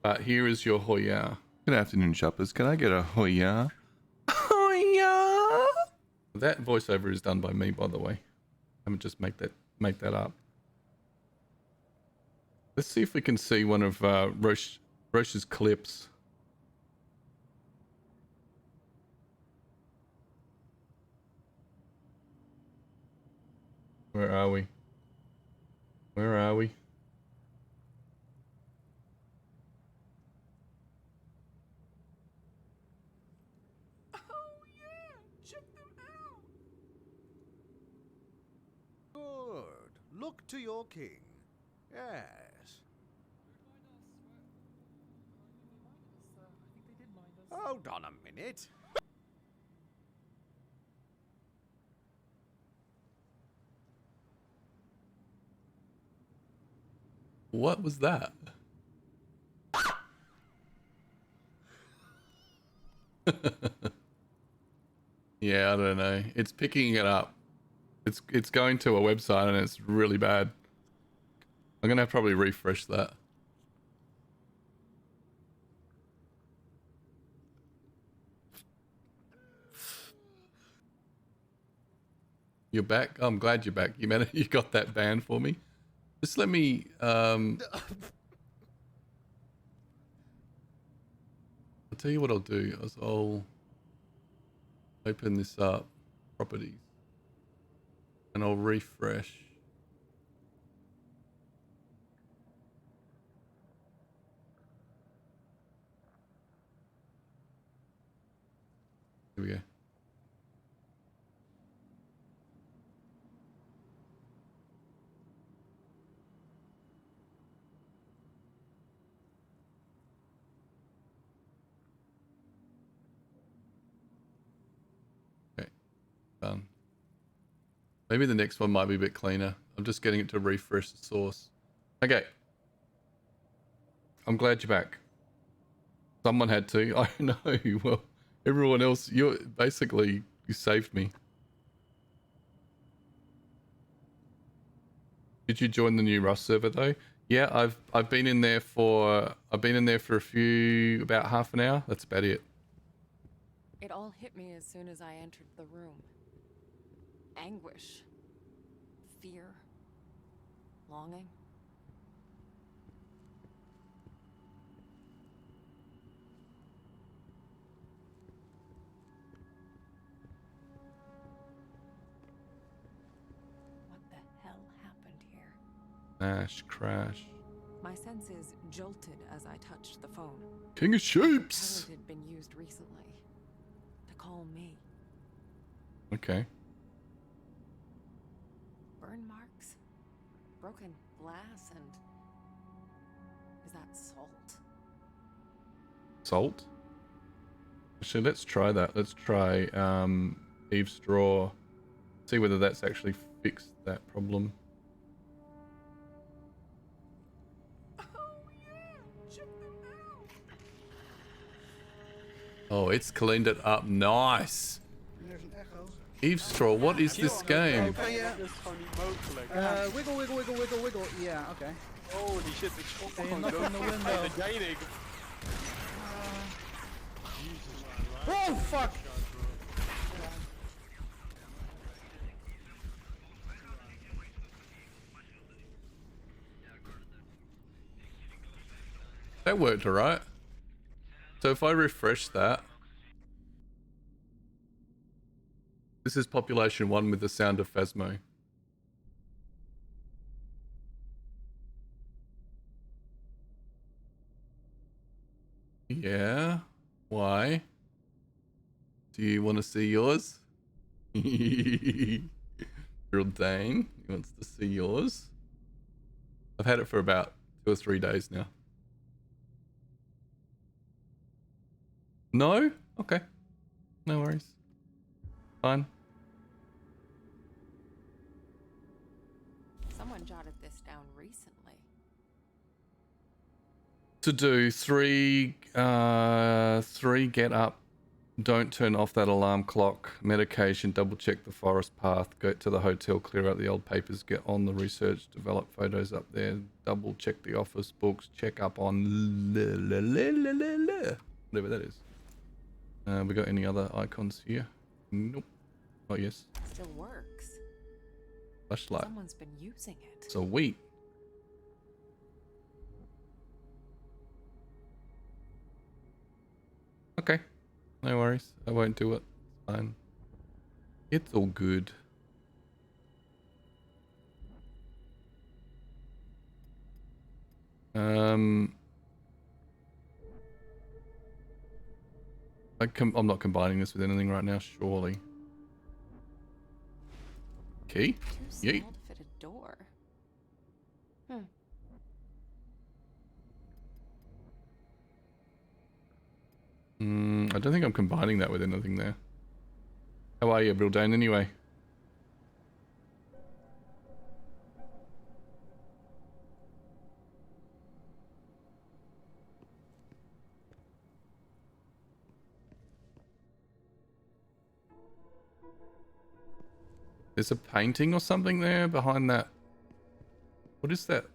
But here is your Hoya. Good afternoon, shoppers. Can I get a Hoya? Hoya! That voiceover is done by me, by the way. I'm gonna just make that up. Let's see if we can see one of Roche's clips. Where are we? Where are we? Oh yeah, check them out. Good. Look to your king. Yes. Hold on a minute. What was that? Yeah, I don't know. It's picking it up. It's going to a website and it's really bad. I'm gonna probably refresh that. You're back? Oh, I'm glad you're back. You got that band for me. Just let me I'll tell you what I'll do is I'll open this up, properties, and I'll refresh. Here we go. Done. Maybe the next one might be a bit cleaner. I'm just getting it to refresh the source. Okay. I'm glad you're back. Someone had to. I know. Well, everyone else, you saved me. Did you join the new Rust server though? Yeah, I've been in there for about half an hour. That's about it. It all hit me as soon as I entered the room. Anguish. Fear. Longing. What the hell happened here? Smash, crash. My senses jolted as I touched the phone. King of Shapes! It had been used recently to call me. Okay. Burn marks, broken glass and... Is that salt? Salt? Actually, let's try that. Let's try Eve's straw. See whether that's actually fixed that problem. Oh, it's cleaned it up. Nice. There's an echo. Eve's straw, what is this game? Oh, yeah. Wiggle, wiggle, wiggle, wiggle, wiggle. Yeah, okay. Holy shit, ik schrok me gewoon knock dood. on the window. Dat jij denkt. Oh, fuck! That worked alright. So if I refresh that, this is population 1 with the sound of Phasmo. Yeah? Why? Do you want to see yours? Real Dane, he wants to see yours. I've had it for about 2 or 3 days now. No? Okay. No worries. Fine. Someone jotted this down recently. To do 3 get up, don't turn off that alarm clock, medication, double check the forest path, go to the hotel, clear out the old papers, get on the research, develop photos up there, double check the office books, check up on whatever that is. We got any other icons here? Nope. Oh yes. Still works. Flashlight. Someone's been using it. Sweet. Okay. No worries. I won't do it. It's fine. It's all good. I'm not combining this with anything right now, surely. Key? Too small Yeet. to fit a door. I don't think I'm combining that with anything there. How are you, Bildane, anyway? There's a painting or something there behind that. What is that?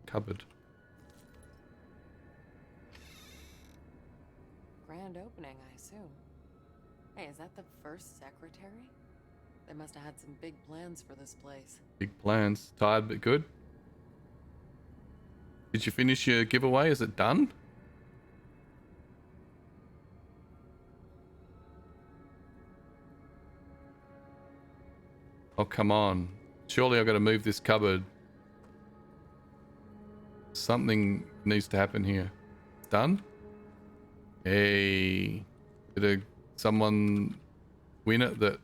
Cupboard. Grand opening, I assume. Hey, is that the first secretary? They must have had some big plans for this place. Big plans. Tired but good. Did you finish your giveaway? Is it done? Oh, come on. Surely I've got to move this cupboard. Something needs to happen here. Done? Hey. Did someone win it that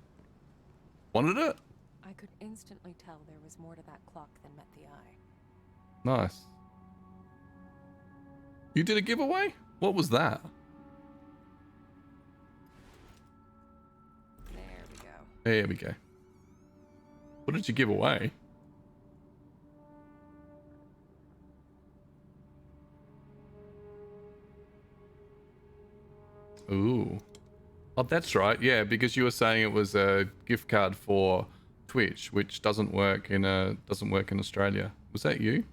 wanted it? I could instantly tell there was more to that clock than met the eye. Nice. You did a giveaway? What was that? There we go. There we go. What did you give away? Ooh. Oh, that's right. Yeah, because you were saying it was a gift card for Twitch, which doesn't work in Australia. Was that you?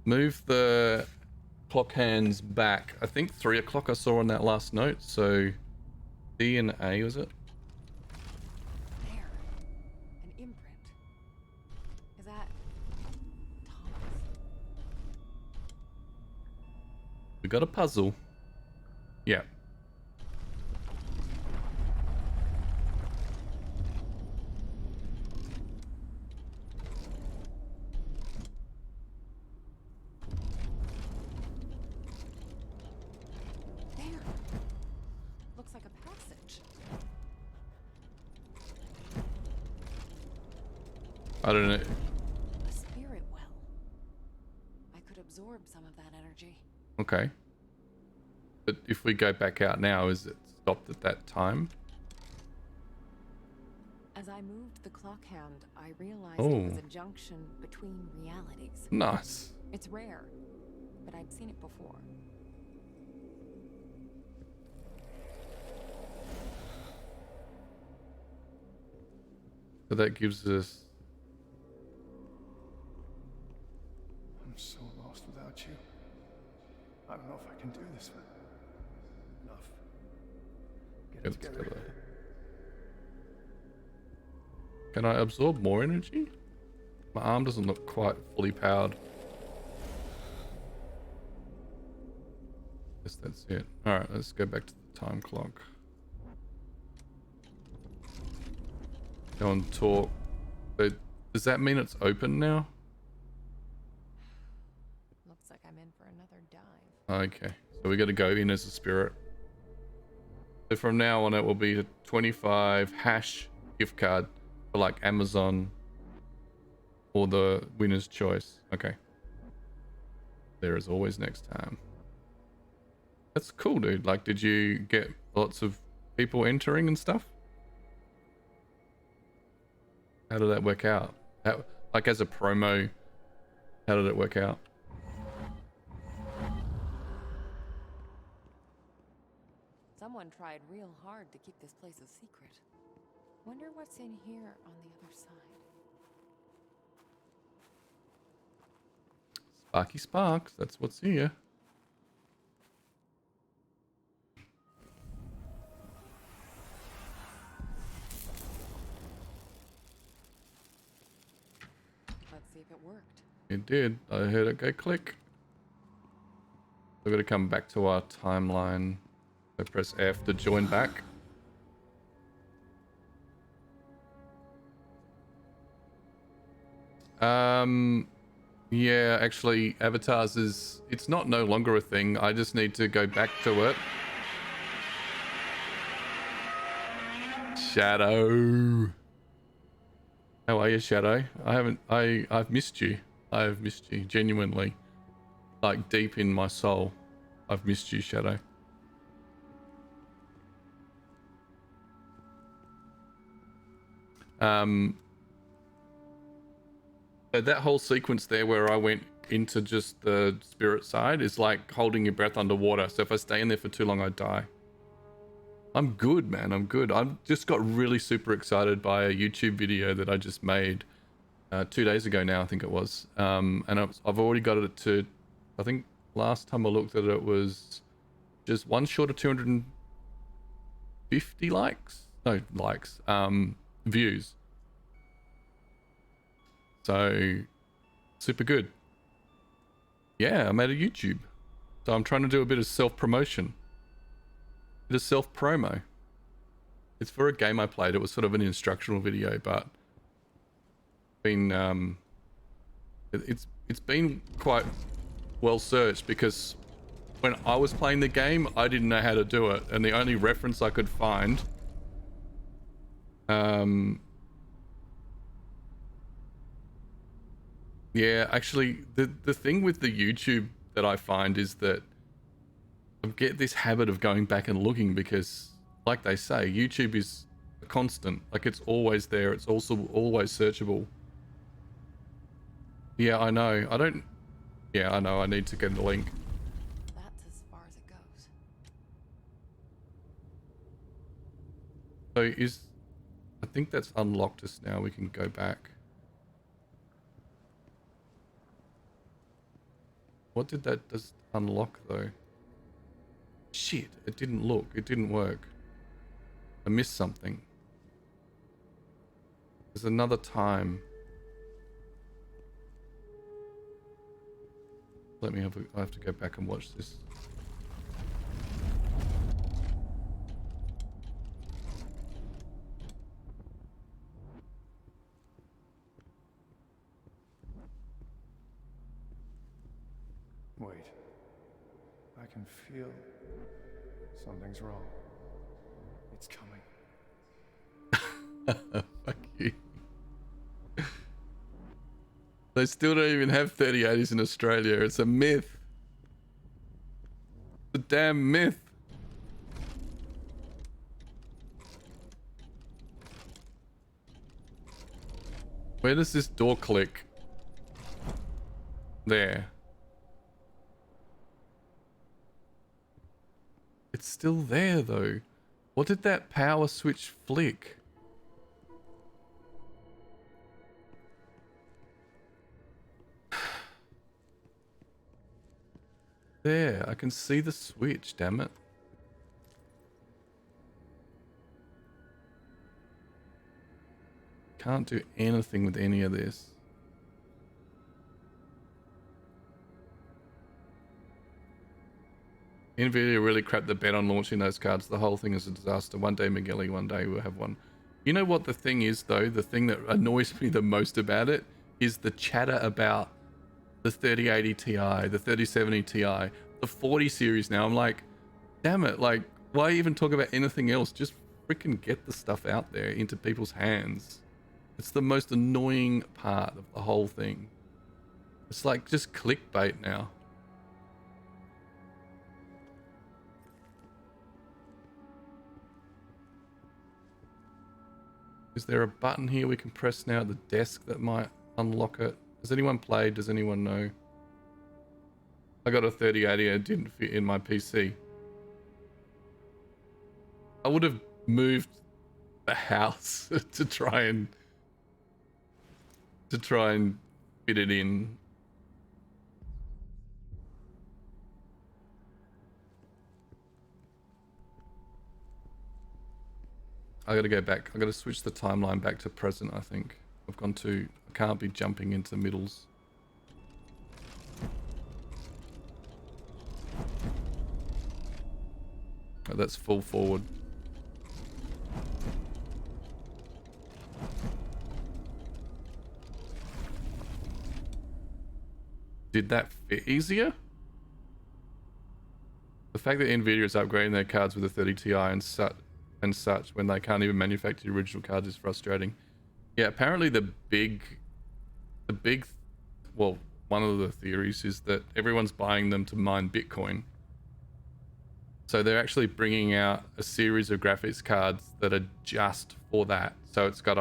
Move the clock hands back. I think 3 o'clock I saw on that last note. So D and A, was it? There. An imprint. Is that Thomas? We got a puzzle. Yeah. There. Looks like a passage. I don't know. A spirit could absorb some of that energy. Okay. But if we go back out now, is it stopped at that time? As I moved the clock hand, I realized Oh. it was a junction between realities. Nice. It's rare, but I'd seen it before. So that gives us... I'm so lost without you. I don't know if I can do this, but enough. Get it together. Can I absorb more energy? My arm doesn't look quite fully powered. Guess that's it. Alright, let's go back to the time clock. Go and talk. So, does that mean it's open now? Looks like I'm in for another dive. Okay, so we got to go in as a spirit. So from now on, it will be a 25 hash gift card for like Amazon or the winner's choice. Okay. There is always next time. That's cool, dude. Like, did you get lots of people entering and stuff? How did that work out? How, like as a promo, how did it work out? Someone tried real hard to keep this place a secret. Wonder what's in here on the other side. Sparky Sparks, that's what's here. Let's see if it worked. It did. I heard it go click. We're going to come back to our timeline. So press F to join back. Yeah, actually, avatars is... It's not no longer a thing. I just need to go back to it. Shadow. How are you, Shadow? I've missed you. I have missed you, genuinely. Like, deep in my soul. I've missed you, Shadow. So that whole sequence there where I went into just the spirit side is like holding your breath underwater. So if I stay in there for too long, I die. I'm good, man. I'm good. I've just got really super excited by a YouTube video that I just made 2 days ago now, I think it was. And I've already got it to, I think last time I looked at it, it was just one short of 250 likes. No, likes. Views. So, super good. Yeah, I made a YouTube. So I'm trying to do a bit of self-promotion. A bit of self-promo. It's for a game I played. It was sort of an instructional video, but been it's been quite well searched because when I was playing the game, I didn't know how to do it, and the only reference I could find yeah, actually, the thing with the YouTube that I find is that I get this habit of going back and looking because, like they say, YouTube is a constant. Like, it's always there. It's also always searchable. Yeah, I know. I don't... Yeah, I know. I need to get the link. That's as far as it goes. So is... I think that's unlocked us now. We can go back. What did that just unlock, though? Shit, it didn't look. It didn't work. I missed something. There's another time. Let me have a... I have to go back and watch this. Wait. I can feel something's wrong. It's coming. Fuck you. They still don't even have 3080s in Australia. It's a myth. It's a damn myth. Where does this door click? There. It's still there though. What did that power switch flick? There, I can see the switch, damn it. Can't do anything with any of this. Nvidia really crapped the bed on launching those cards. The whole thing is a disaster. One day Migueli, one day we'll have one. You know what the thing is though? The thing that annoys me the most about it is the chatter about the 3080 Ti, the 3070 Ti, the 40 series now. I'm like, damn it, like, why even talk about anything else? Just freaking get the stuff out there into people's hands. It's the most annoying part of the whole thing. It's like just clickbait now. Is there a button here we can press now at the desk that might unlock it? Has anyone played? Does anyone know? I got a 3080, it didn't fit in my PC. I would have moved the house to try and fit it in. I gotta go back. I gotta switch the timeline back to present, I think. I can't be jumping into middles. Oh, that's full forward. Did that fit easier? The fact that Nvidia is upgrading their cards with a 30 Ti and such when they can't even manufacture the original cards is frustrating. Yeah, apparently well, one of the theories is that everyone's buying them to mine Bitcoin. So they're actually bringing out a series of graphics cards that are just for that. So it's got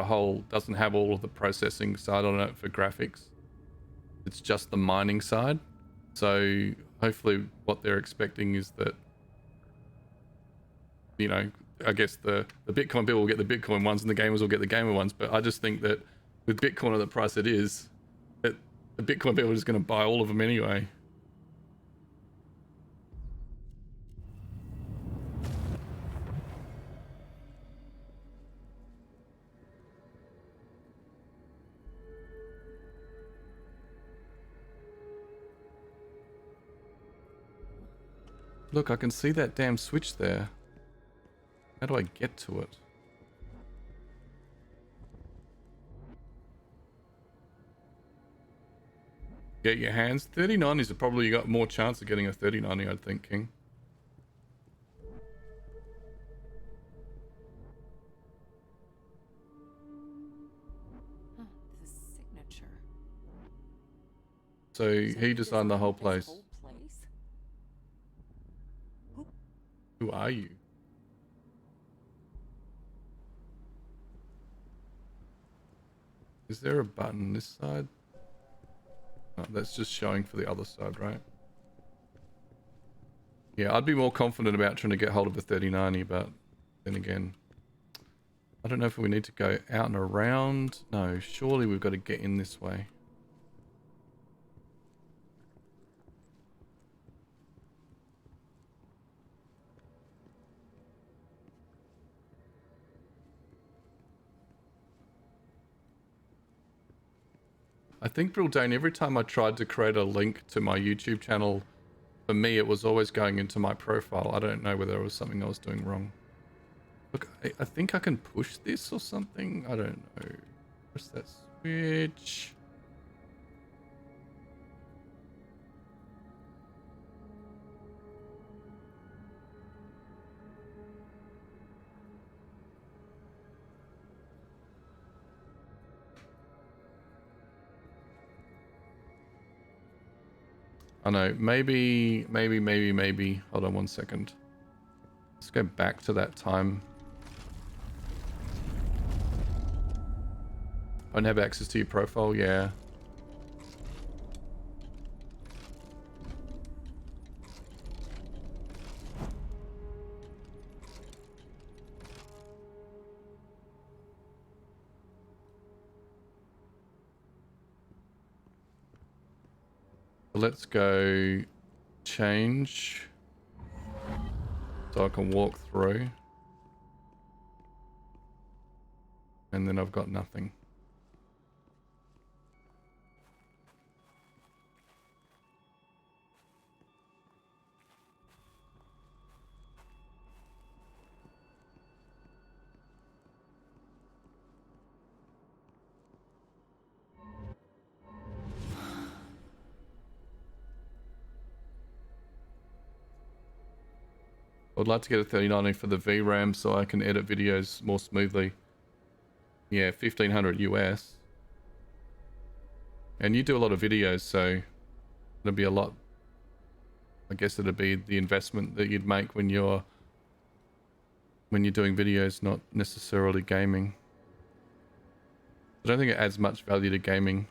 doesn't have all of the processing side on it for graphics. It's just the mining side. So hopefully what they're expecting is that, you know, I guess the Bitcoin people will get the Bitcoin ones and the gamers will get the gamer ones. But I just think that with Bitcoin at the price it is, that the Bitcoin people are just going to buy all of them anyway. Look, I can see that damn switch there. How do I get to it? Get your hands. 3090s have probably got more chance of getting a 3090, I'd think, King. Huh, the signature. So he designed the whole place. Who are you? Is there a button this side? Oh, that's just showing for the other side, right? Yeah, I'd be more confident about trying to get hold of a 3090, but then again, I don't know if we need to go out and around. No, surely we've got to get in this way. I think, Brilldane, every time I tried to create a link to my YouTube channel, for me, it was always going into my profile. I don't know whether it was something I was doing wrong. Look, I think I can push this or something. I don't know. Press that switch. I know. Maybe. Hold on 1 second. Let's go back to that time. I don't have access to your profile. Yeah. Let's go change so I can walk through, and then I've got nothing. I'd like to get a 3090 for the VRAM so I can edit videos more smoothly. Yeah, 1500 US. And you do a lot of videos, so it'll be a lot. I guess it'll be the investment that you'd make when you're doing videos, not necessarily gaming. I don't think it adds much value to gaming.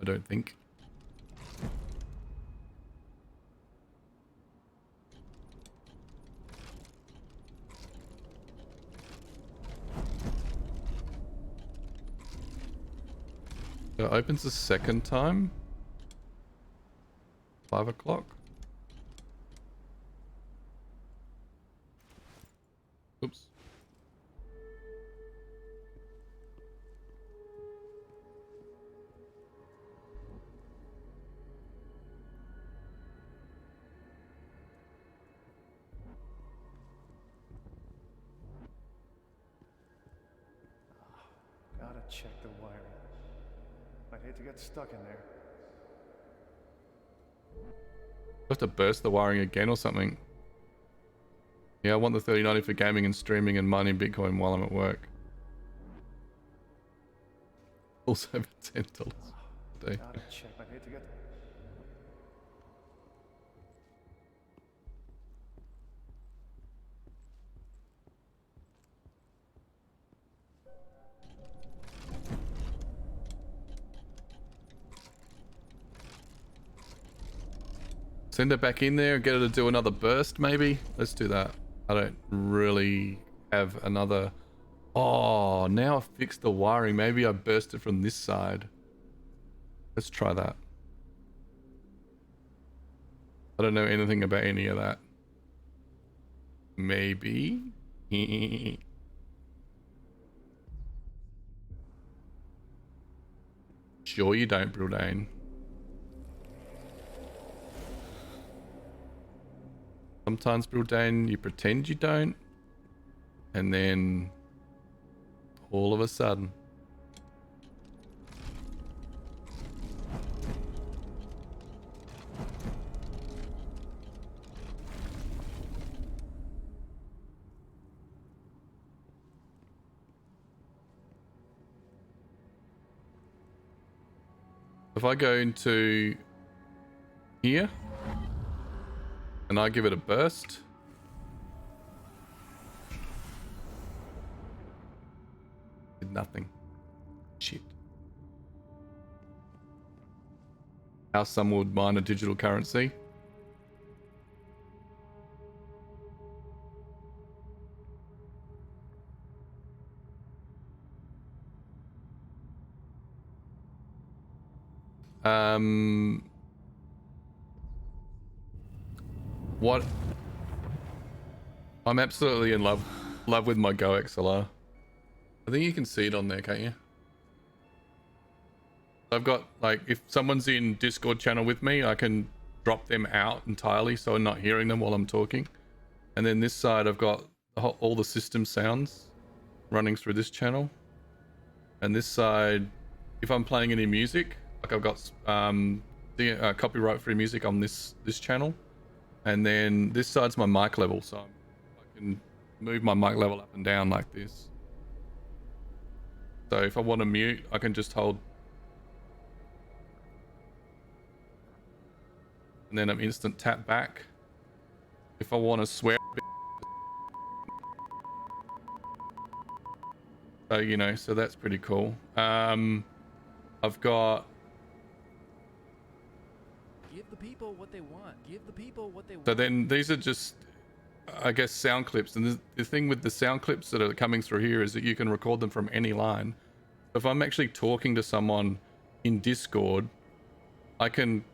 I don't think. So it opens the second time. 5 o'clock. Oops. Gotta check the wiring. I'd hate to get stuck in there. I have to burst the wiring again or something. Yeah, I want the 3090 for gaming and streaming and mining Bitcoin while I'm at work. Also for $10 a day. Gotta check. I'd hate to get. Send it back in there and get it to do another burst, maybe? Let's do that. I don't really have another... Oh, now I've fixed the wiring. Maybe I burst it from this side. Let's try that. I don't know anything about any of that. Maybe? Sure you don't, Brildane. Sometimes, Brildane, you pretend you don't, and then all of a sudden. If I go into here, and I give it a burst. Did nothing. Shit. How some would mine a digital currency. What? I'm absolutely in love with my Go XLR. I think you can see it on there, can't you? I've got, like, if someone's in Discord channel with me, I can drop them out entirely so I'm not hearing them while I'm talking. And then this side, I've got all the system sounds running through this channel. And this side, if I'm playing any music, like I've got copyright-free music on this channel. And then this side's my mic level, so I can move my mic level up and down like this. So if I want to mute, I can just hold. And then I'm instant tap back. If I want to swear. So, you know, so that's pretty cool. I've got... Give the people what they want. Give the people what they want. So then these are just, I guess, sound clips. And the thing with the sound clips that are coming through here is that you can record them from any line. If I'm actually talking to someone in Discord, I can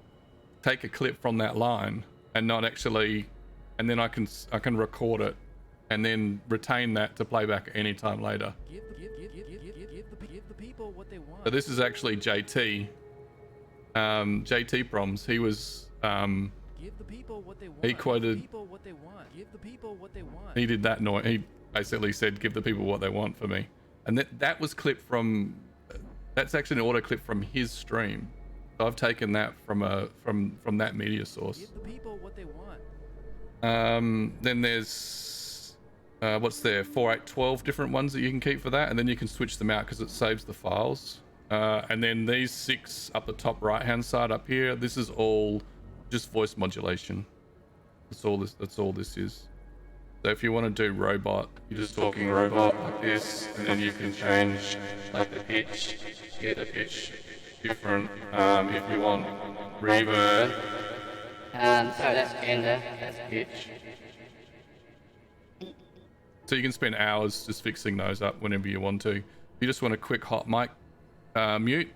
take a clip from that line and not actually, and then I can record it and then retain that to play back any time later. Give the people what they want. So this is actually JT. JT Proms. He was Give the people what they want. he quoted. Give the people what they want. Give the people what they want. He did that noise. He basically said, "Give the people what they want" for me, and that was clipped from. That's actually an auto clip from his stream. So I've taken that from that media source. Give the people what they want. Then there's what's there? 4, 8, 12 different ones that you can keep for that, and then you can switch them out because it saves the files. And then these 6 up the top right hand side up here, this is all just voice modulation. That's all this is. So if you want to do robot, you're just talking robot like this, and then you can change like the pitch, get the pitch different. If you want reverb, so that's gender, that's pitch. so you can spend hours just fixing those up whenever you want to. If you just want a quick hot mic mute,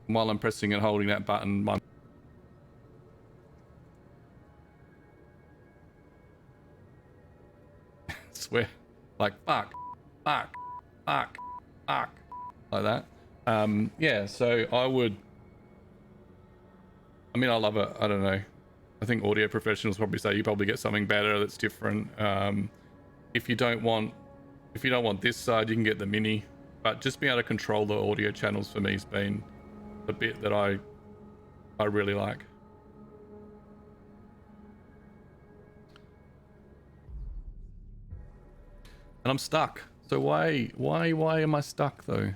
while I'm pressing and holding that button, my swear like fuck like that. Yeah, so I mean, I love it. I don't know, I think audio professionals probably say you probably get something better that's different. If you don't want this side, you can get the mini, but just being able to control the audio channels for me has been the bit that I really like. And I'm stuck. So why am I stuck though?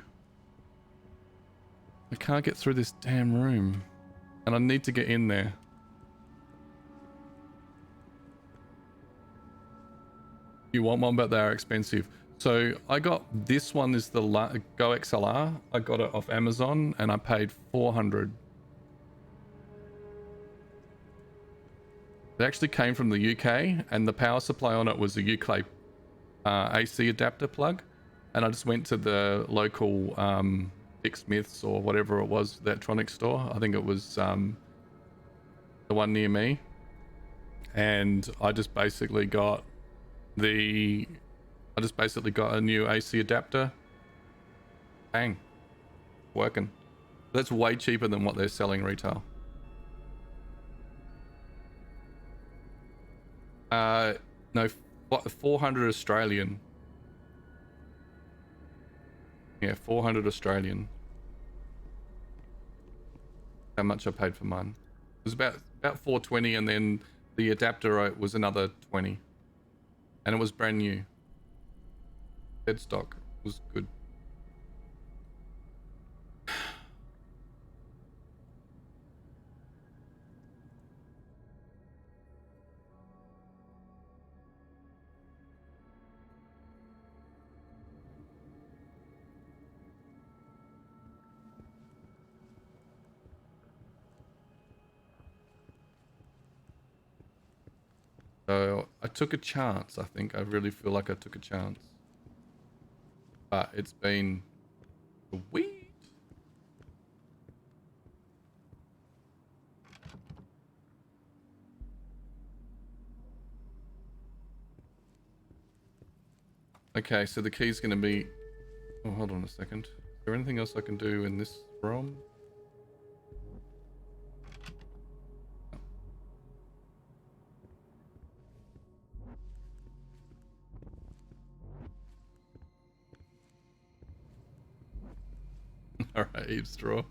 I can't get through this damn room. And I need to get in there. You want one, but they are expensive. So I got this one, is the Go XLR. I got it off Amazon and I paid $400. It actually came from the UK and the power supply on it was a Uclay AC adapter plug. And I just went to the local Dick Smith's or whatever it was, the electronics store. I think it was the one near me. And I just basically got a new AC adapter. Bang. Working. That's way cheaper than what they're selling retail. No, 400 Australian. Yeah, 400 Australian. How much I paid for mine. It was about 420, and then the adapter was another 20. And it was brand new. Dead stock. It was good. So I took a chance. I think I really feel like I took a chance, but it's been weird. Okay, so the key's going to be. Oh, hold on a second. Is there anything else I can do in this room? Alright, eavesdrop.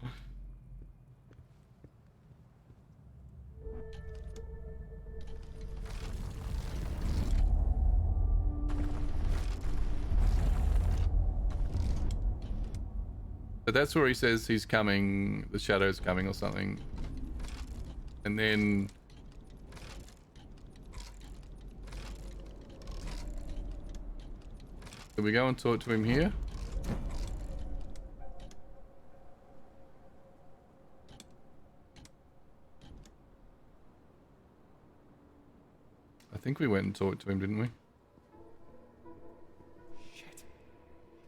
So that's where he says he's coming, the shadow's coming or something. And then... do we go and talk to him here? I think we went and talked to him, didn't we? Shit.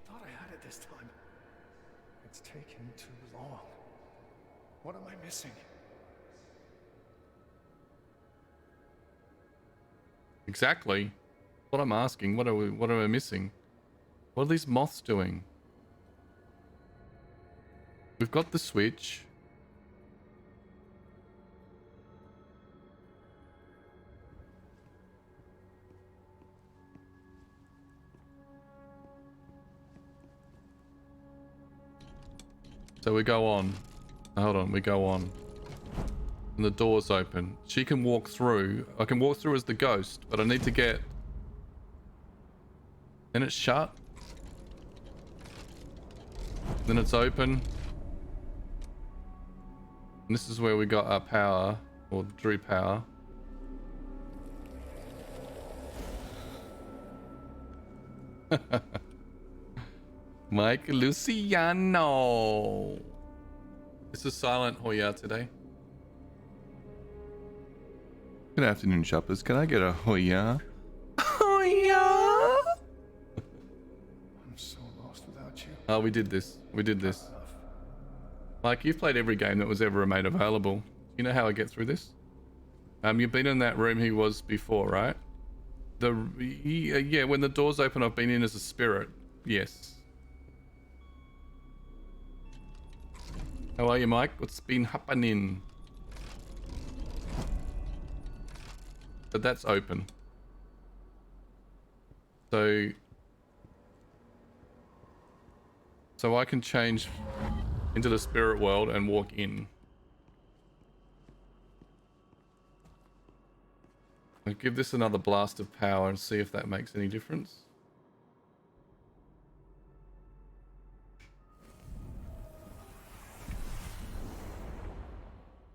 Thought I had it this time. It's taken too long. What am I missing? Exactly. What I'm asking. What am I missing? What are these moths doing? We've got the switch. So we go on. Hold on, we go on. And the door's open. She can walk through. I can walk through as the ghost, but I need to get... then it's shut. Then it's open. And this is where we got our power, or Drew power. Mike Luciano. This is Silent Hoya today. Good afternoon, shoppers. Can I get a Hoya? Hoya! I'm so lost without you. Oh, we did this. We did this. Mike, you've played every game that was ever made available. You know how I get through this? You've been in that room he was before, right? Yeah, when the doors open, I've been in as a spirit. Yes. How are you, Mike? What's been happening? But that's open. So I can change into the spirit world and walk in. I'll give this another blast of power and see if that makes any difference.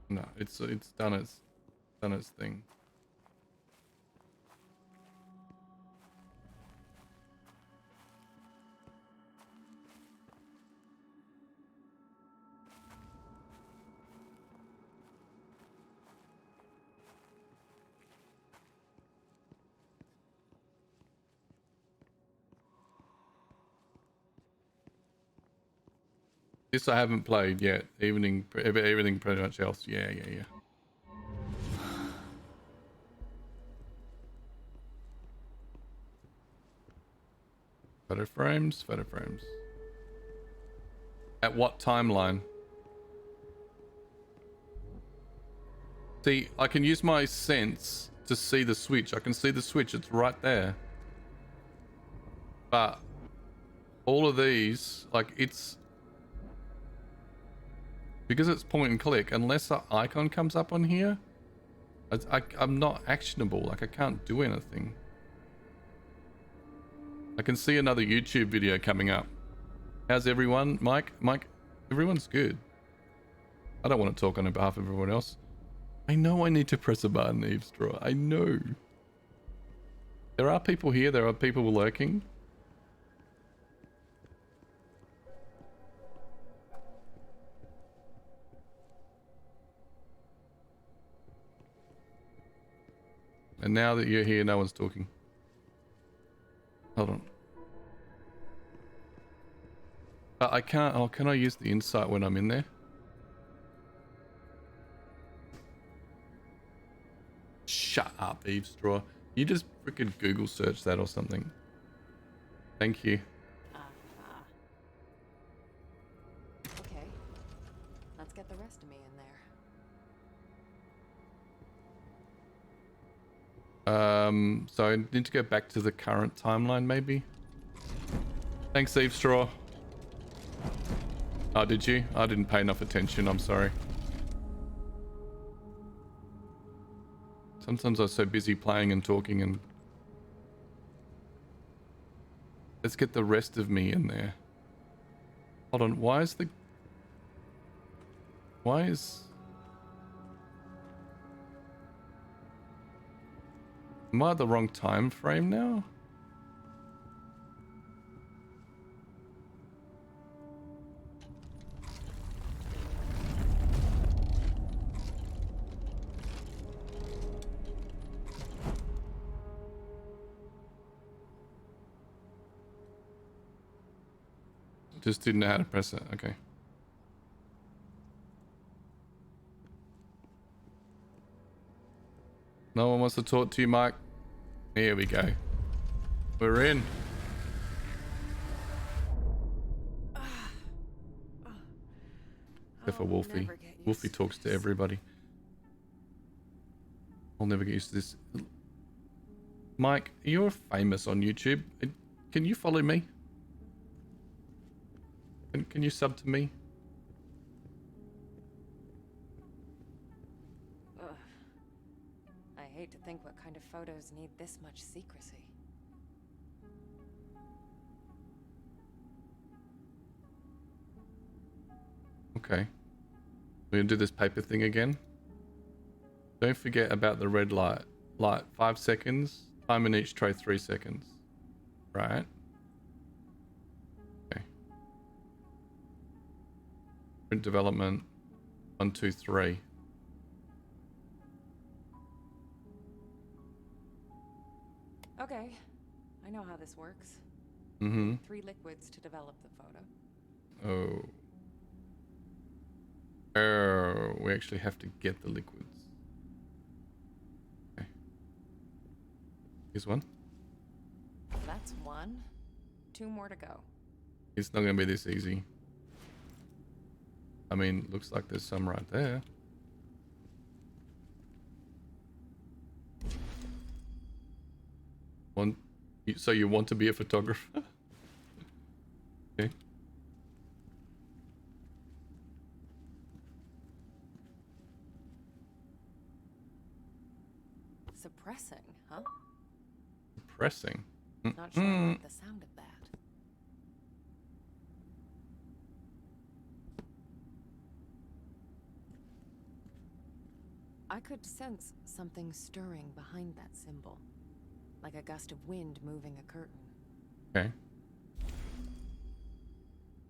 No, it's done its thing. This I haven't played yet. Everything pretty much else. Yeah. Photo frames. At what timeline? See, I can use my sense to see the switch. I can see the switch. It's right there. But all of these, like, it's... because it's point and click, unless an icon comes up on here, I'm not actionable. Like, I can't do anything. I can see another YouTube video coming up. How's everyone? Mike, everyone's good. I don't want to talk on behalf of everyone else. I know I need to press a button, eavesdrop. I know. There are people here. There are people lurking. And now that you're here, no one's talking. Hold on. I can't... oh, can I use the insight when I'm in there? Shut up, eavesdrop. You just freaking Google search that or something. Thank you. Okay. Let's get the rest of me in there. So I need to go back to the current timeline, maybe? Thanks, eavesdrop. Oh, did you? I didn't pay enough attention. I'm sorry. Sometimes I was so busy playing and talking and... let's get the rest of me in there. Hold on, why is... Am I at the wrong time frame now? Just didn't know how to press it. Okay. No one wants to talk to you, Mike. Here we go. We're in. Except for Wolfie. Wolfie talks to everybody. I'll never get used to this. Mike, you're famous on YouTube. Can you follow me? Can you sub to me? Ugh. I hate to think what kind of photos need this much secrecy. Okay. We're gonna do this paper thing again. Don't forget about the red light. Light 5 seconds. Time in each tray 3 seconds. Right. Okay. Print development 1, 2, 3. Okay, I know how this works. Mm-hmm. 3 liquids to develop the photo. Oh. Oh, we actually have to get the liquids. Okay. Here's one. That's 1. 2 more to go. It's not gonna be this easy. I mean, looks like there's some right there. So you want to be a photographer? Okay. Suppressing, huh? Pressing. Not sure I like the sound of that. I could sense something stirring behind that symbol. Like a gust of wind moving a curtain. Okay.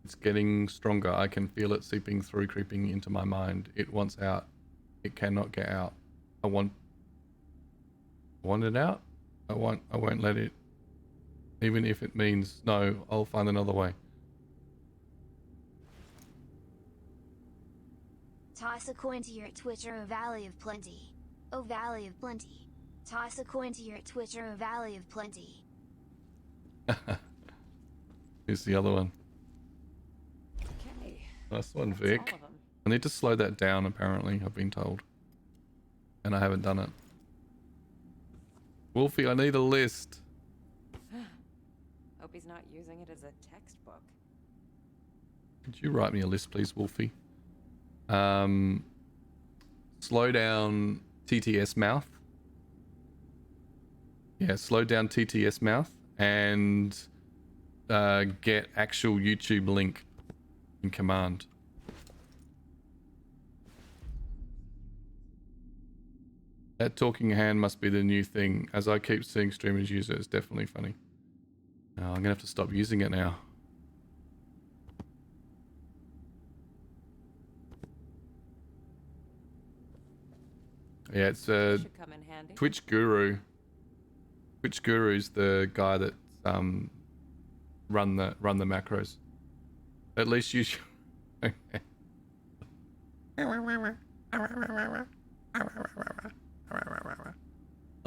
It's getting stronger. I can feel it seeping through, creeping into my mind. It wants out. It cannot get out. I want it out. I won't let it. Even if it means no, I'll find another way. Toss a coin to your Twitter, O Valley of Plenty. O Valley of Plenty. Toss a coin to your Twitter, O Valley of Plenty. Here's the other one. Okay. Nice one, That's Vic. all of them. I need to slow that down, apparently, I've been told. And I haven't done it. Wolfie, I need a list. Hope he's not using it as a textbook. Could you write me a list, please, Wolfie? Slow down TTS mouth. Yeah, slow down TTS mouth and get actual YouTube link in command. That talking hand must be the new thing. As I keep seeing streamers use it, it's definitely funny. Oh, I'm gonna have to stop using it now. Yeah, it's Should come in handy. Twitch Guru. Twitch Guru's the guy that run the macros. At least you should. Like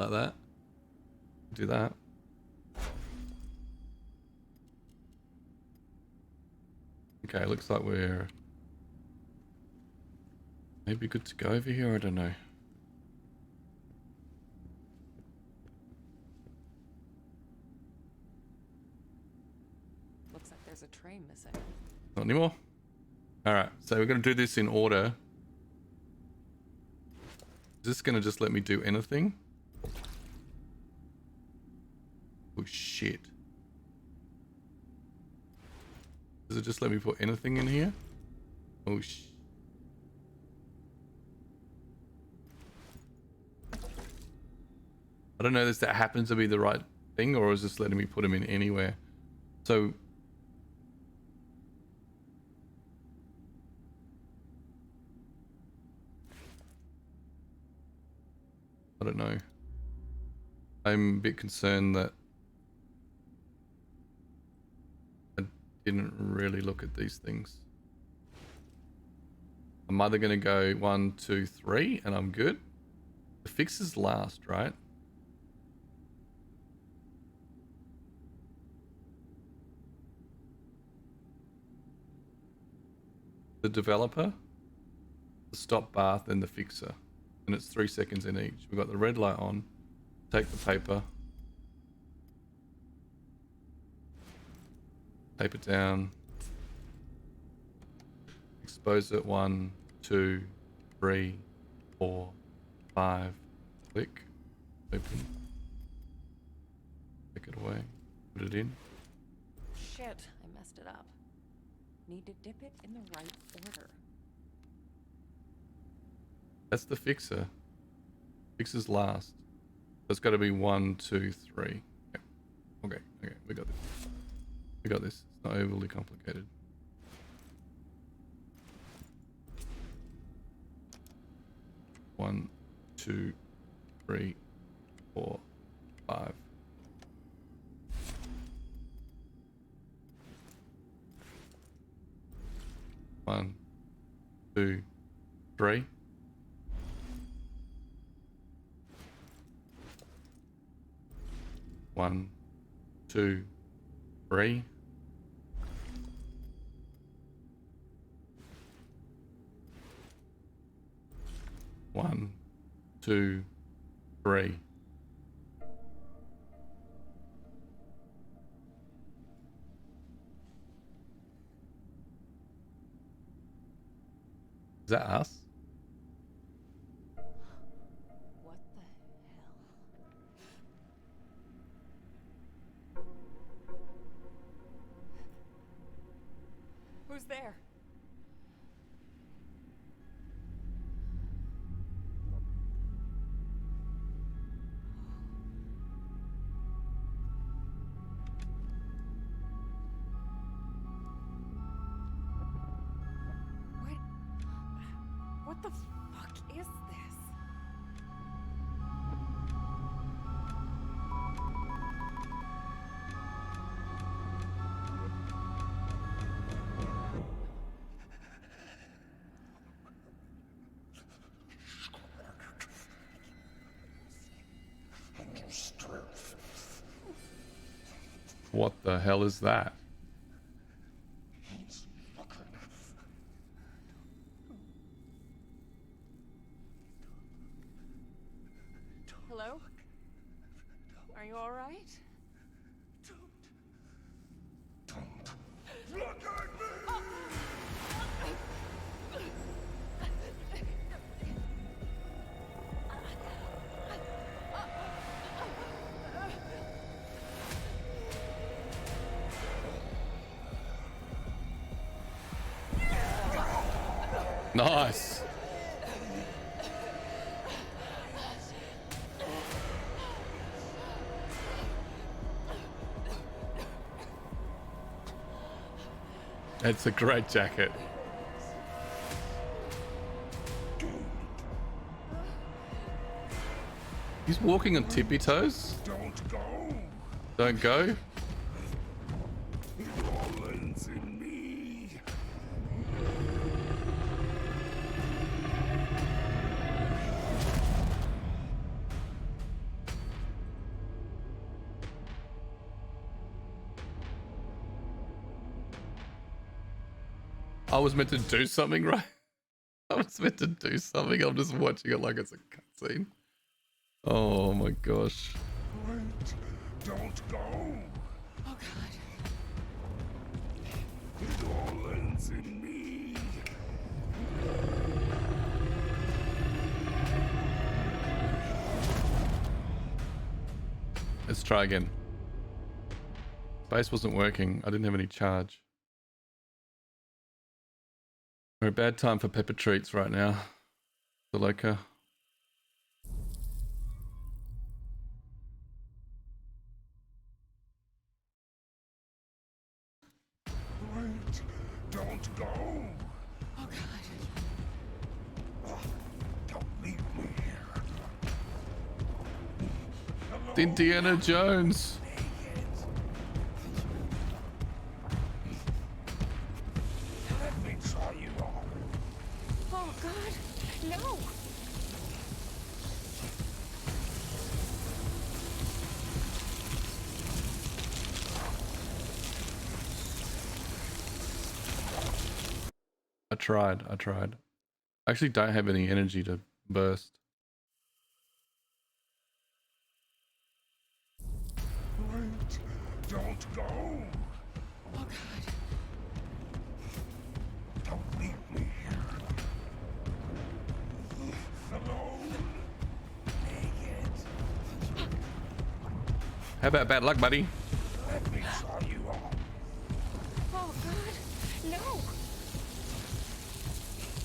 that. Do that. Okay, looks like we're maybe good to go over here. I don't know. Looks like there's a tray missing. Not anymore. Alright, so we're going to do this in order. Is this going to just let me do anything? Oh shit. Is Does it just let me put anything in here? Oh I don't know if that happens to be the right thing, or is this letting me put them in anywhere? So I don't know. I'm a bit concerned that I didn't really look at these things. I'm either going to go 1, 2, 3 and I'm good. The fix is last, right? The developer, the stop bath, and the fixer. And it's 3 seconds in each. We've got the red light on. Take the paper. Tape it down. Expose it. 1, 2, 3, 4, 5. Click. Open. Take it away. Put it in. Shit, I messed it up. Need to dip it in the right order. That's the fixer. Fixer's last. So it's got to be 1, 2, 3. Yeah. Okay, we got this. We got this. It's not overly complicated. One, 2, 3, 4, 5. One, 2, 3. One, 2, 3. One, 2, 3. Is that us? What the hell? Who's there? What the fuck is this? What the hell is that? Hello? Are you all right? Nice. It's a great jacket. He's walking on tippy toes. Don't go. Don't go. It all ends in me. I was meant to do something, right? I was meant to do something. I'm just watching it like it's a cutscene. Oh my gosh. Wait. Don't go. Oh god. It all ends in me. Let's try again. Base wasn't working. I didn't have any charge. We're a bad time for pepper treats right now. The Loca. Wait, don't go. Oh God. Don't leave me here. It's Indiana Jones. Let me try you on. Oh God. No. I tried. I actually don't have any energy to burst. Wait, don't go. Oh God. Don't leave me here. Alone. Naked. How about bad luck, buddy? Let me try you on. Oh God. No.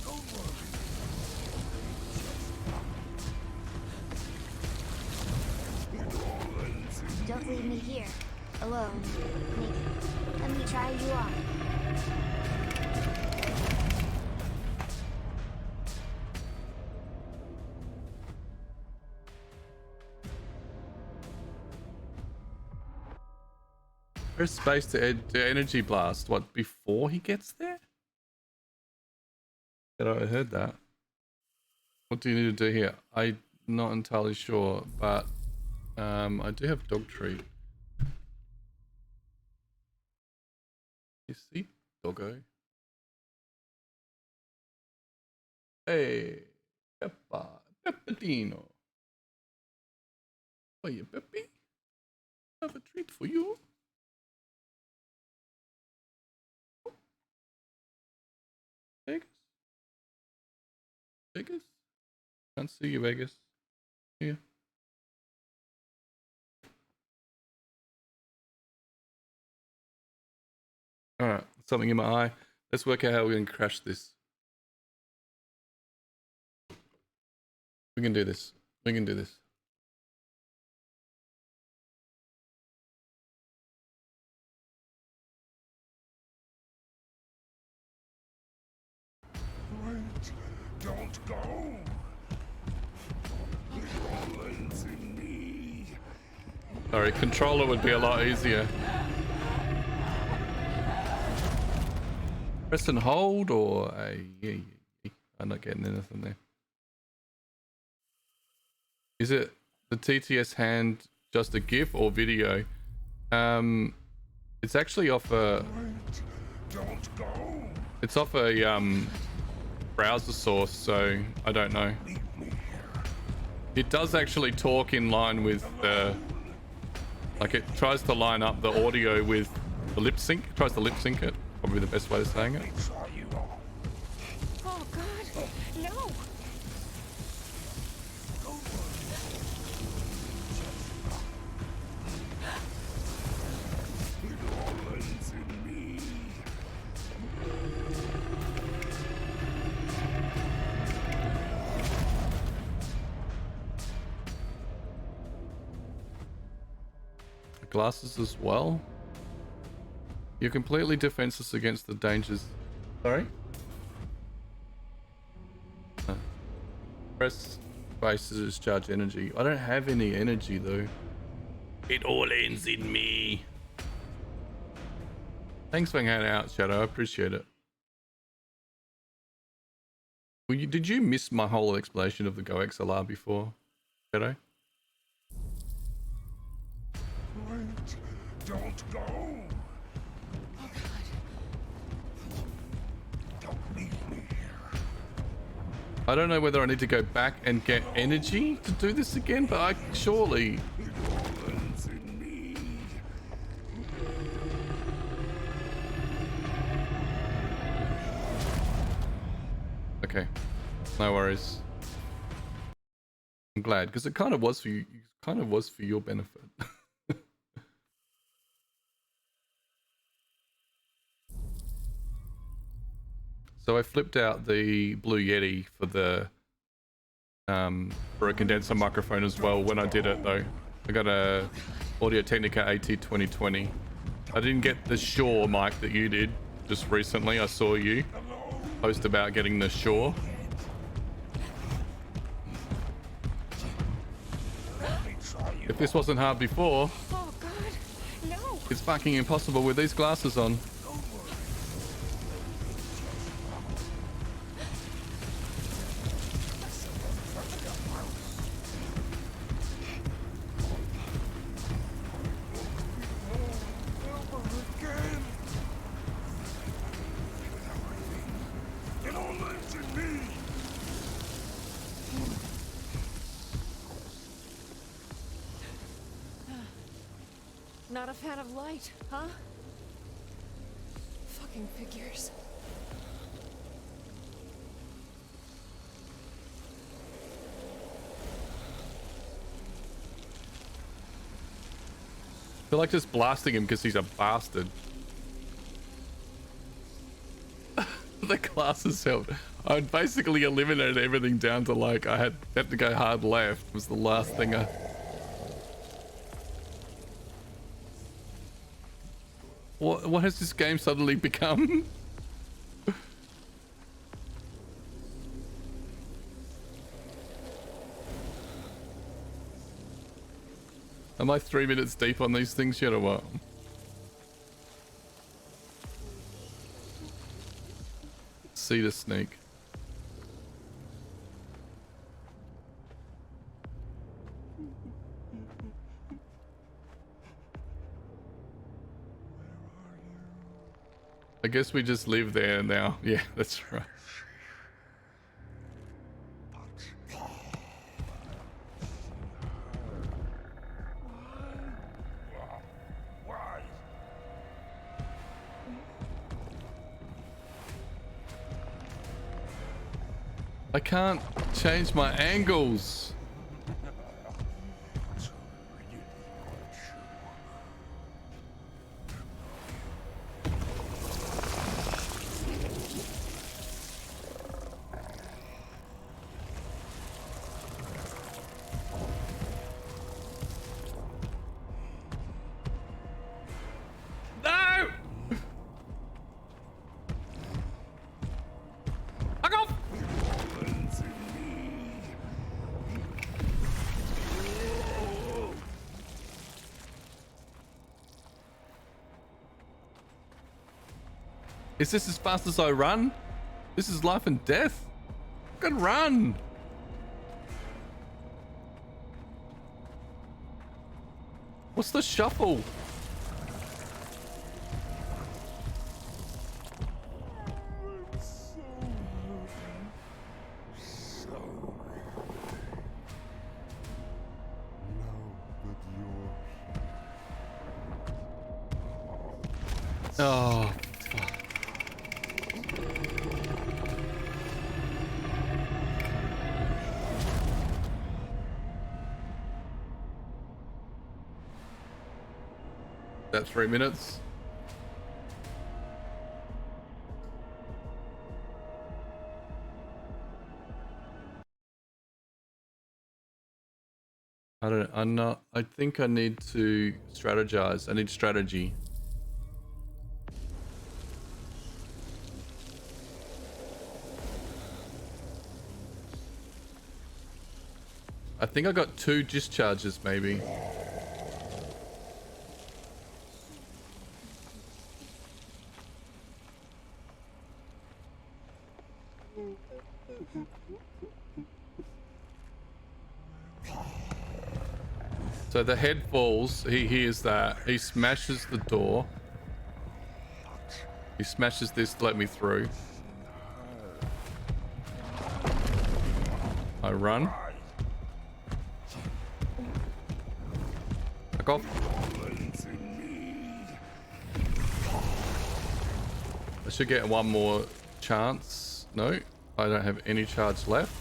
Don't worry. It all ends in Don't leave me here, alone, naked. Let me try you on. Press space to energy blast. What, before he gets there? I heard that. What do you need to do here? I'm not entirely sure, but I do have dog treat. You see, doggo. Hey, Peppa, Pepperdino. Oh, yeah, Peppy. I have a treat for you. Vegas? Vegas? Can't see you, Vegas. Here. Alright, something in my eye. Let's work out how we're going to crash this. We can do this. We can do this. Wait, don't go. It all ends in me. Sorry, controller would be a lot easier. Press and hold, or yeah, I'm not getting anything there. Is it the TTS hand just a GIF or video? It's actually off a. Wait, don't go. It's off a browser source, so I don't know. It does actually talk in line with like it tries to line up the audio with the lip sync. It tries to lip sync it. Probably the best way of saying it. Oh God. No. It all ends in me. Glasses as well. You're completely defenseless against the dangers. Sorry? Press space to discharge energy. I don't have any energy though. It all ends in me. Thanks for hanging out, Shadow. I appreciate it. Did you miss my whole explanation of the Go XLR before, Shadow? Wait, don't go. Oh God. Don't leave me here. I don't know whether I need to go back and get energy to do this again, but I surely. It all ends in me. Okay, no worries. I'm glad because it kind of was for you. It kind of was for your benefit. So I flipped out the Blue Yeti for the for a condenser microphone as well when I did it though. I got a Audio-Technica AT 2020. I didn't get the Shure mic that you did just recently. I saw you post about getting the Shure. If this wasn't hard before, Oh God, no! it's fucking impossible with these glasses on. It all lives in me. Not a fan of light, huh? Fucking figures. I feel like just blasting him because he's a bastard. The glasses helped. I basically eliminated everything down to like I had to go hard left was the last thing I... What has this game suddenly become? Am I 3 minutes deep on these things yet or what? See the snake. I guess we just live there now. Yeah, that's right. Why? I can't change my angles. No! Fuck off! Is this as fast as I run? This is life and death. I can run. What's the shuffle? Oh, fuck. That 3 minutes. I think I need to strategize. I need strategy. I think I got 2 discharges maybe. So the head falls, he hears that, he smashes the door. He smashes this to let me through. I run. Back off. I should get one more chance. No, I don't have any charge left.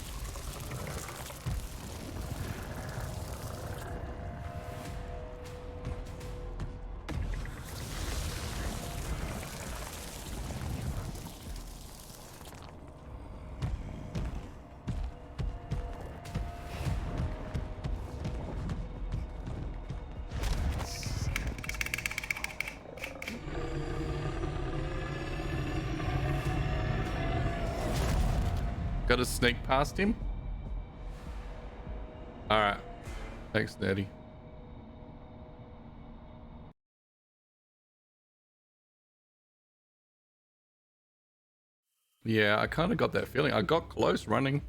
Gotta sneak past him. Alright. Thanks, Nerdy. Yeah, I kind of got that feeling. I got close running.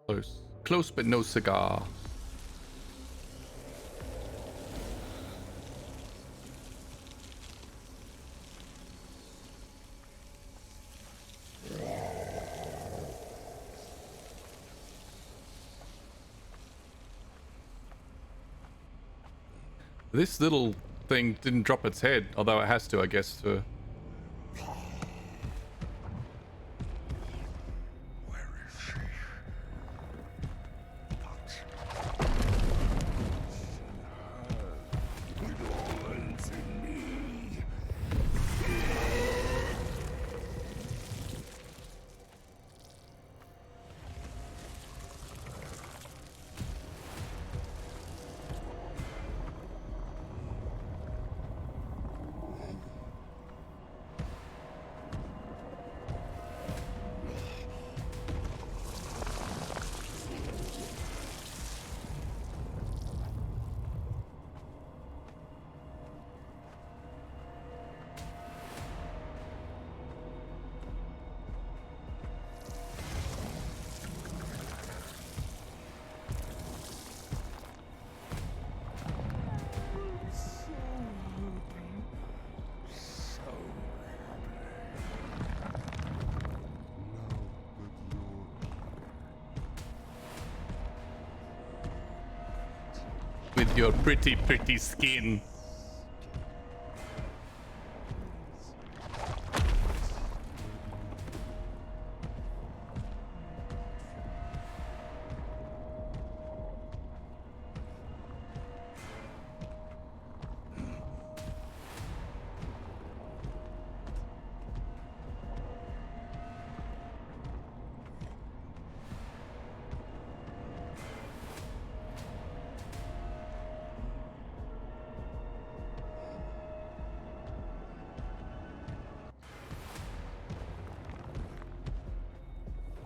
Close. Close, but no cigar. This little thing didn't drop its head, although it has to, I guess, to... With your pretty, pretty skin.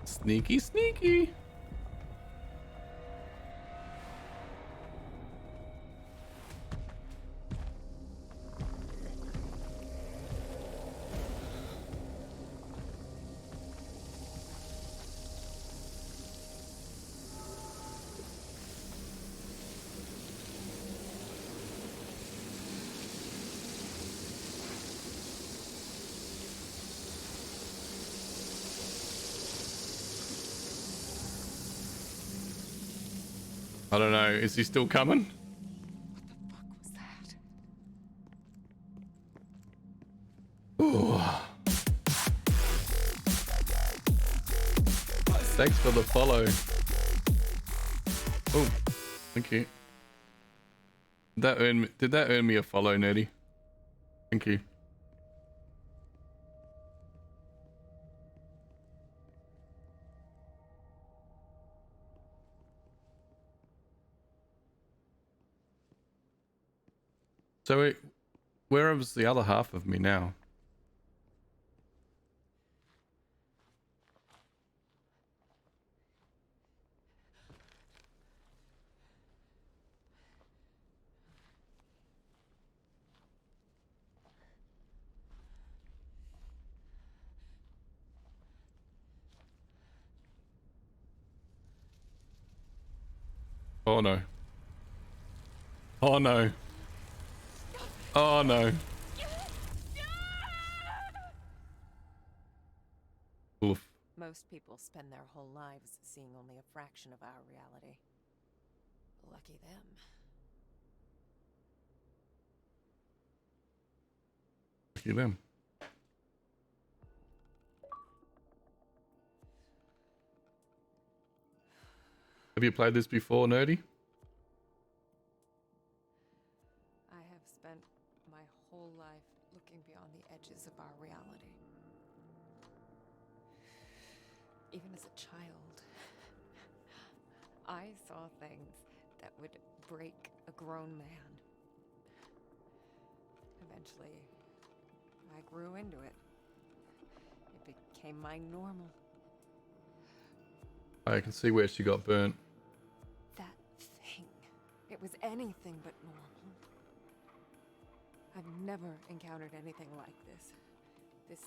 Sneaky, sneaky. I don't know. Is he still coming? Ooh. Thanks for the follow. Oh, thank you. Did that earn me a follow, Nerdy? Thank you. So where is the other half of me now? Oh no. Oh no. Oh no. Oof. Most people spend their whole lives seeing only a fraction of our reality. Lucky them. Lucky them. Have you played this before, Nerdy? I have spent my whole life looking beyond the edges of our reality. Even as a child, I saw things that would break a grown man. Eventually, I grew into it. It became my normal. I can see where she got burnt. That thing. It was anything but normal. I've never encountered anything like this. This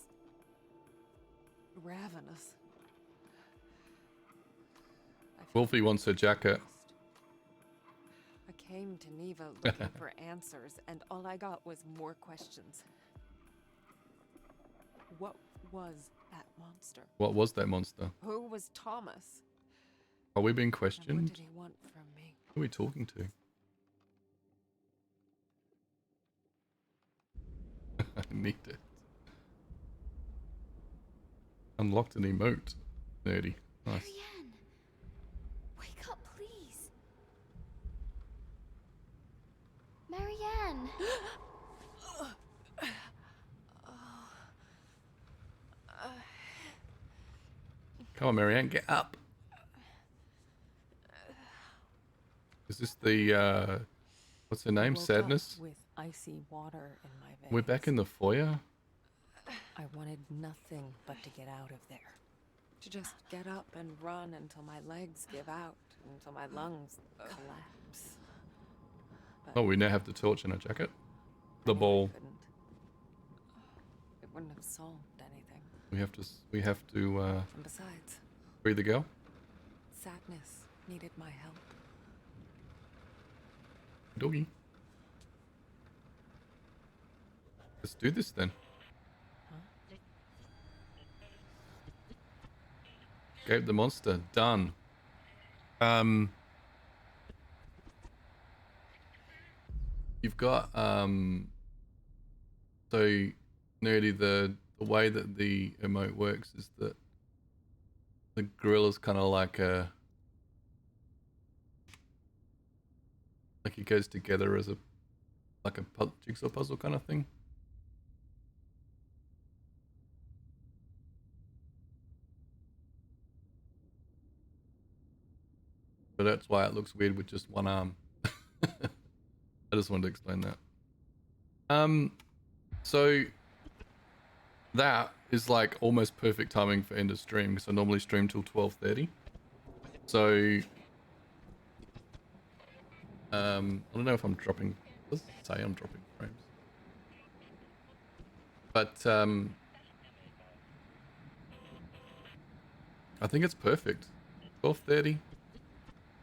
ravenous. Wolfie wants her jacket. I came to Neva looking for answers, and all I got was more questions. What was that monster? What was that monster? Who was Thomas? Are we being And questioned? what did he want from me? Who are we talking to? I need it. Unlocked an emote. Nerdy. Nice. Marianne, wake up, please. Marianne. Come on, Marianne, get up. Is this the, what's her name? I woke up Sadness? with icy water in my veins. We're back in the foyer? I wanted nothing but to get out of there. To just get up and run until my legs give out, until my lungs collapse. But Oh, we now have the torch in our jacket. The ball. it wouldn't have solved anything. We have to, And besides, free the girl. Sadness needed my help. Doggy. Let's do this then. Escape the monster. Done. You've got so Nerdy, the way that the emote works is that the gorilla's kind of like it goes together as a jigsaw puzzle kind of thing. So that's why it looks weird with just one arm. I just wanted to explain that. So that is like almost perfect timing for end of stream because I normally stream till 12:30. So I don't know if I'm dropping. Let's say I'm dropping frames. But I think it's perfect. 12:30.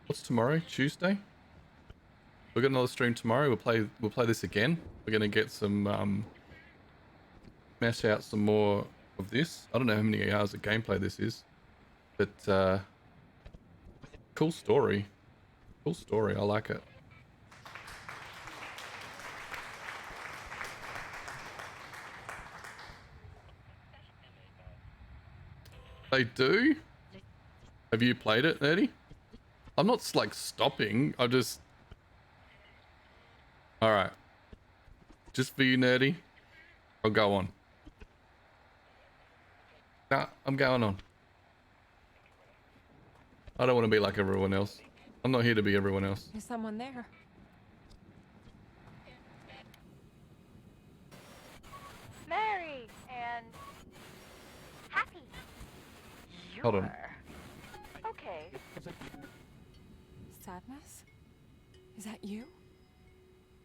What's tomorrow? Tuesday? We've got another stream tomorrow. We'll play this again. We're gonna get some smash out some more of this. I don't know how many hours of gameplay this is, but cool story. Cool story. I like it. They do? Have you played it, Nerdy? I'm not like stopping. I just. All right. Just for you, Nerdy. I'll go on. Nah, I'm going on. I don't want to be like everyone else. I'm not here to be everyone else. Is someone there? Mary and happy. Hold on. Okay. Sadness? Is that you?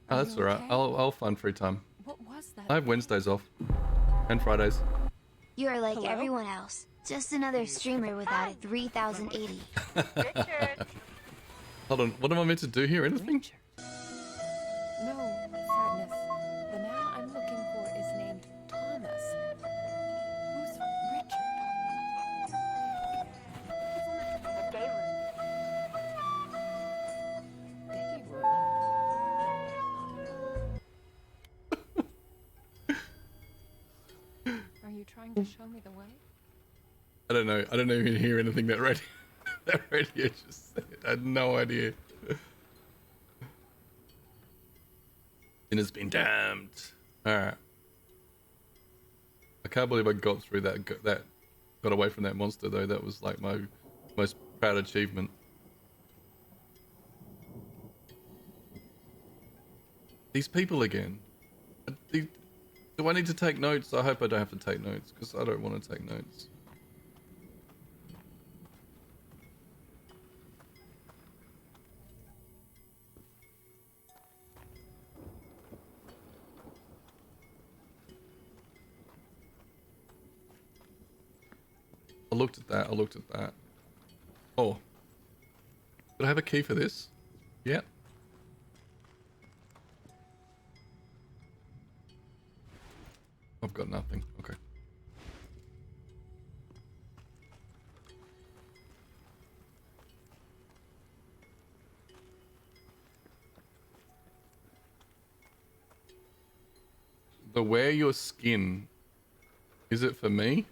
Oh, that's alright. I'll find free time. What was that? I have Wednesdays off. And Fridays. You are like Hello? everyone else. Just another streamer without a 3080. Hold on. What am I meant to do here? Anything? No, Sadness. The man I'm looking for is named Thomas. Who's Richard? The day room. Are you trying to show me the way? I don't know. I don't even hear anything that radio, that radio just said. I had no idea. Sin has been damned. Alright. I can't believe I got through that, got away from that monster though. That was like my most proud achievement. These people again. Do I need to take notes? I hope I don't have to take notes because I don't want to take notes. I looked at that. I looked at that. Oh. Did I have a key for this? Yeah. I've got nothing. Okay. The wear your skin. Is it for me?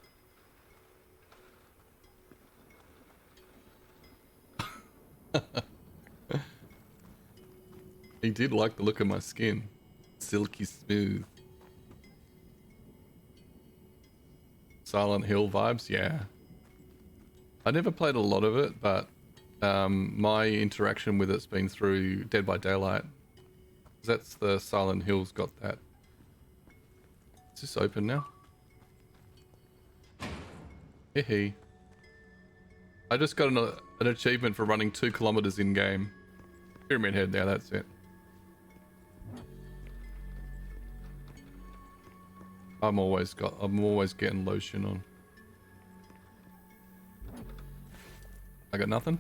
He did like the look of my skin. Silky smooth. Silent Hill vibes, yeah. I never played a lot of it, but my interaction with it's been through Dead by Daylight. That's the Silent Hill's got that. Is this open now? Hee. I just got an achievement for running 2 kilometers in game. Pyramid Head now, that's it. I'm always getting lotion on. I got nothing.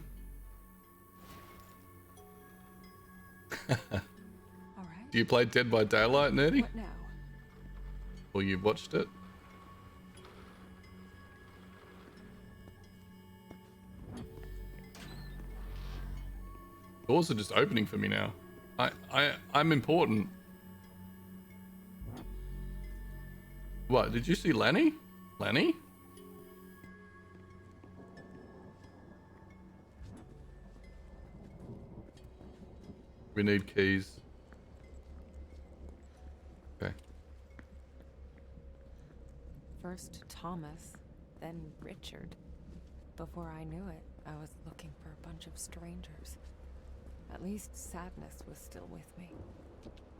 All right. Do you play Dead by Daylight, Nerdy? What now? Or you've watched it? Doors are just opening for me now. I'm important. What, did you see Lanny? Lanny? We need keys. Okay. First Thomas, then Richard. Before I knew it, I was looking for a bunch of strangers. At least sadness was still with me,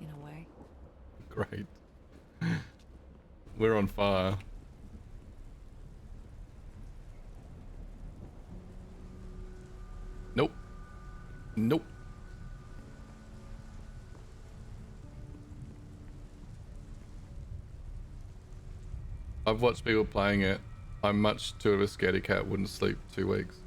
in a way. Great. We're on fire. Nope. Nope. I've watched people playing it. I'm much too of a scaredy cat, wouldn't sleep 2 weeks.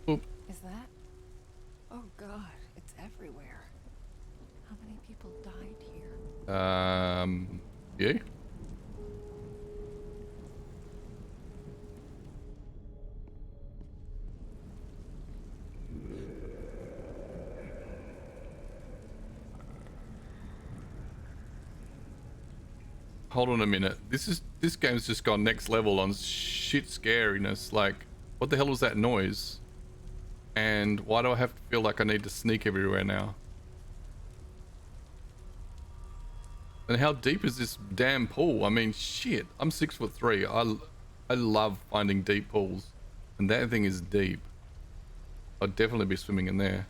Oop. Is that? Oh God, it's everywhere. How many people died here? Yeah. Hold on a minute. This game's just gone next level on shit scariness. Like, what the hell was that noise? And why do I have to feel like I need to sneak everywhere now? And how deep is this damn pool? I mean, shit. I'm 6'3". I love finding deep pools, and that thing is deep. I'd definitely be swimming in there.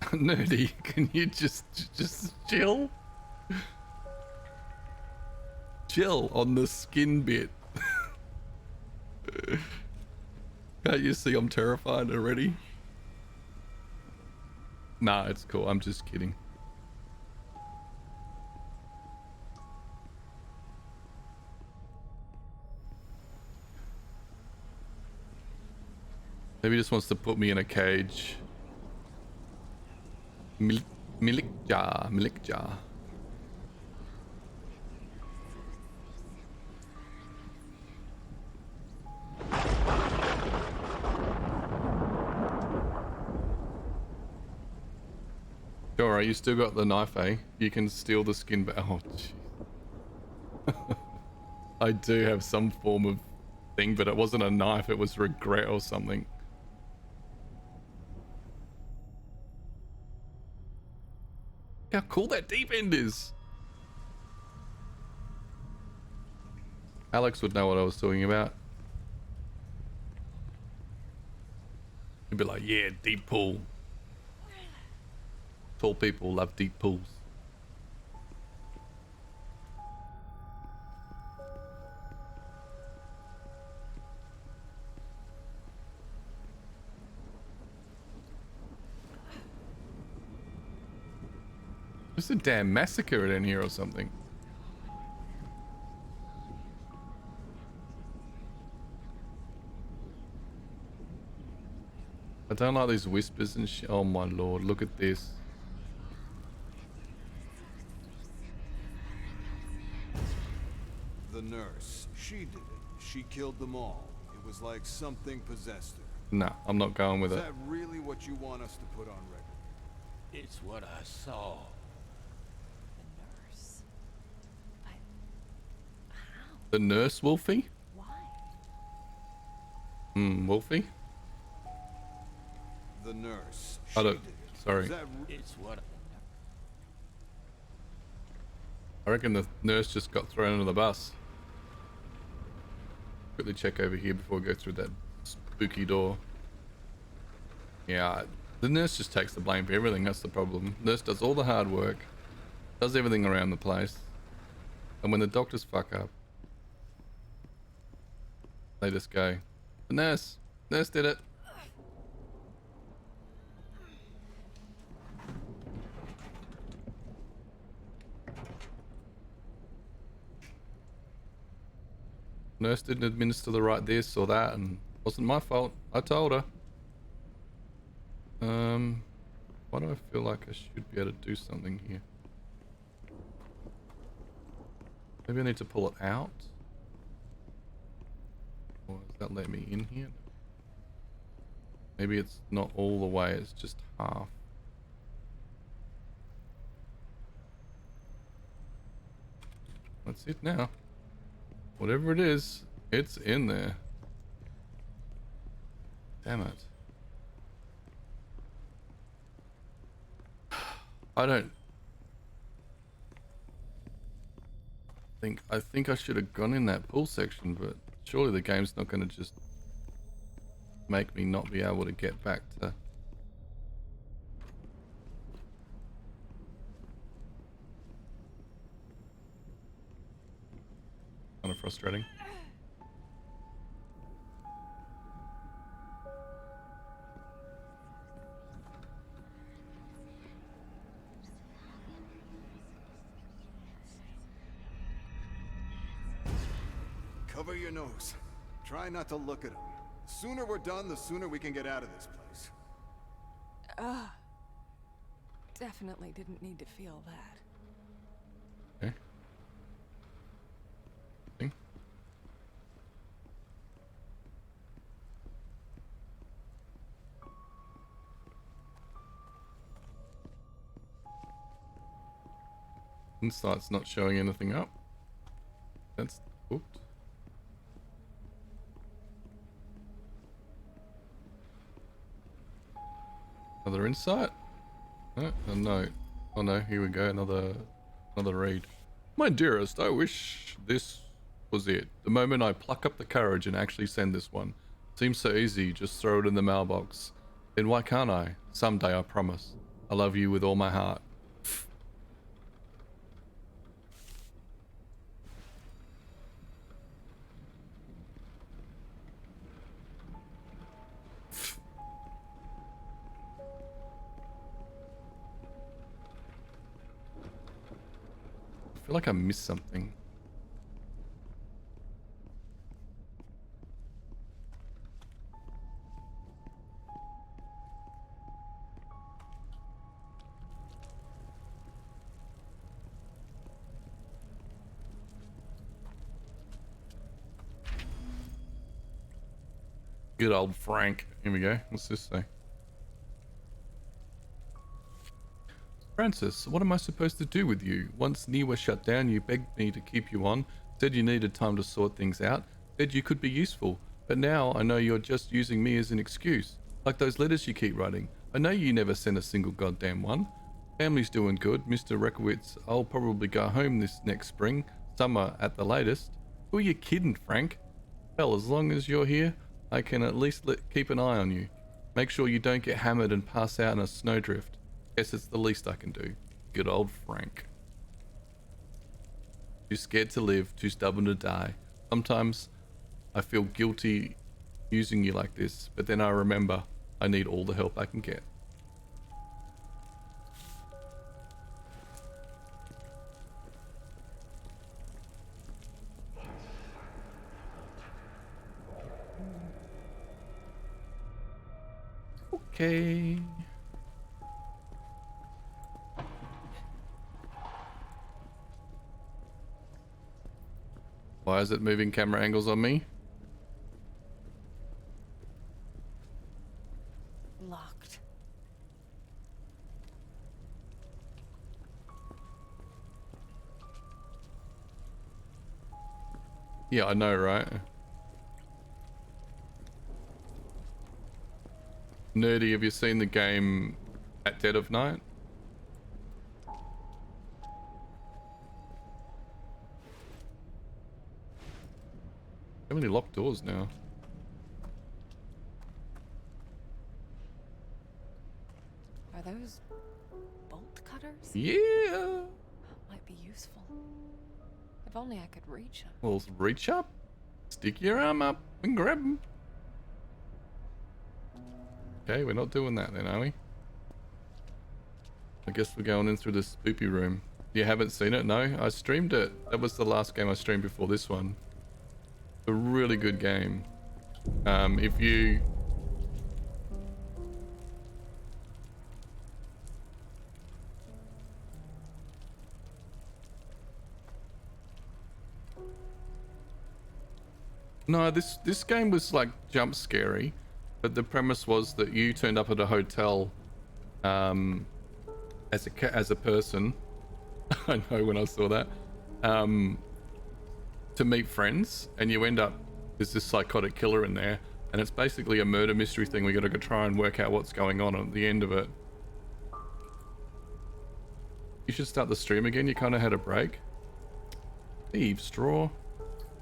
Nerdy, can you just chill? Chill on the skin bit. Can't you see I'm terrified already? Nah, it's cool. I'm just kidding. Maybe he just wants to put me in a cage. Milik jar. Alright, you still got the knife, eh? You can steal the skin back. Oh, jeez. I do have some form of thing, but it wasn't a knife, it was regret or something. How cool that deep end is. Alex would know what I was talking about. You'd be like, yeah, deep pool. Tall people love deep pools. There's a damn massacre in here or something. I don't like these whispers and shit. Oh my lord, look at this. The nurse, she did it. She killed them all. It was like something possessed her. Nah, I'm not going with Is it. that really what you want us to put on record? It's what I saw. The nurse, Wolfie? Why? Wolfie? The nurse, I she don't. did it. Sorry. Is that It's what I reckon the nurse just got thrown under the bus. Quickly check over here before we go through that spooky door. Yeah, the nurse just takes the blame for everything. That's the problem. Nurse does all the hard work, does everything around the place, and when the doctors fuck up, they just go, the nurse did it. Nurse didn't administer the right this or that, and it wasn't my fault. I told her. Why do I feel like I should be able to do something here? Maybe I need to pull it out? Or does that let me in here? Maybe it's not all the way, it's just half. That's it now. Whatever it is, it's in there. Damn it. I think I should have gone in that pool section, but surely the game's not going to just make me not be able to get back to... Kind of frustrating. Cover your nose. Try not to look at them. The sooner we're done, the sooner we can get out of this place. Definitely didn't need to feel that. Okay. Thing. Insight's not showing anything up. That's booked. Another insight? No, a note. Oh no, here we go, another read. My dearest, I wish this was it. The moment I pluck up the courage and actually send this one. Seems so easy, just throw it in the mailbox. Then why can't I? Someday, I promise. I love you with all my heart. I feel like I missed something. Good old Frank. Here we go. What's this say? Francis, what am I supposed to do with you? Once Niwa shut down, you begged me to keep you on, said you needed time to sort things out, said you could be useful. But now I know you're just using me as an excuse. Like those letters you keep writing. I know you never sent a single goddamn one. Family's doing good, Mr. Rekowitz. I'll probably go home this next spring, summer at the latest. Who are you kidding, Frank? Well, as long as you're here, I can at least keep an eye on you. Make sure you don't get hammered and pass out in a snowdrift. Guess it's the least I can do. Good old Frank. Too scared to live, too stubborn to die. Sometimes I feel guilty using you like this, but then I remember I need all the help I can get. Okay. Why is it moving camera angles on me? Locked. Yeah, I know, right? Nerdy, have you seen the game At Dead of Night? How many locked doors now? Are those bolt cutters? Yeah. Might be useful. If only I could reach them. Well, reach up, stick your arm up, and grab them. Okay, we're not doing that then, are we? I guess we're going in through the spoopy room. You haven't seen it? No? I streamed it. That was the last game I streamed before this one. A really good game. If you... No, this game was like jump scary, but the premise was that you turned up at a hotel as a person. I know when I saw that. To meet friends, and you end up, there's this psychotic killer in there, and it's basically a murder mystery thing. We gotta go try and work out what's going on at the end of it. You should start the stream again. You kind of had a break. Eve straw.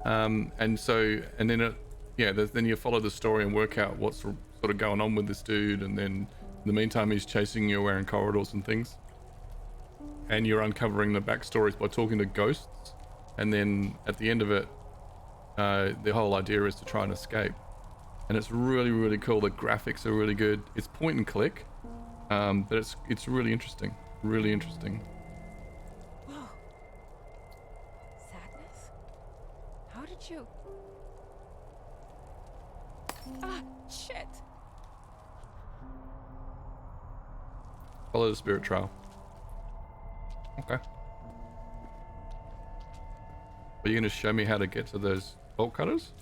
And then it, yeah, then you follow the story and work out what's sort of going on with this dude, and then in the meantime he's chasing you around corridors and things, and you're uncovering the backstories by talking to ghosts, and then at the end of it, the whole idea is to try and escape, and it's really, really cool. The graphics are really good. It's point and click, but it's really interesting, really interesting. Whoa. Sadness? How did you... Ah, shit. Follow the spirit trail. Okay. Are you going to show me how to get to those bolt cutters?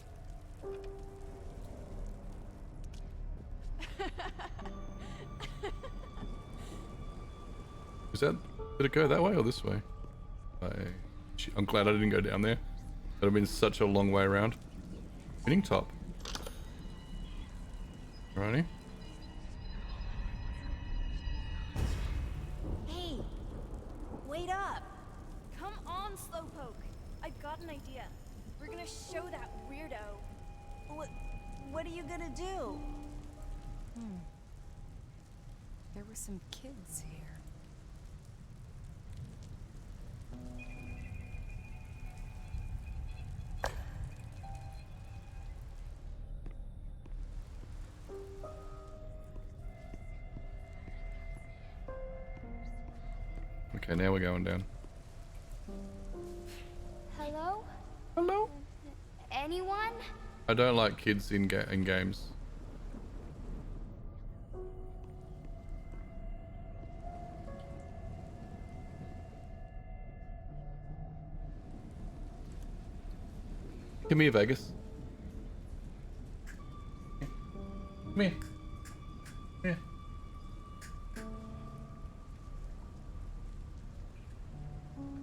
Did it go that way or this way? I'm glad I didn't go down there. That would have been such a long way around. Spinning top. Alrighty. Hey, wait up! Come on, Slowpoke. I've got an idea. We're gonna show that weirdo. What are you gonna do? There were some kids here. Okay, now we're going down. Hello? Hello? Anyone? I don't like kids in games. Come here, Vegas. Come here. Come here.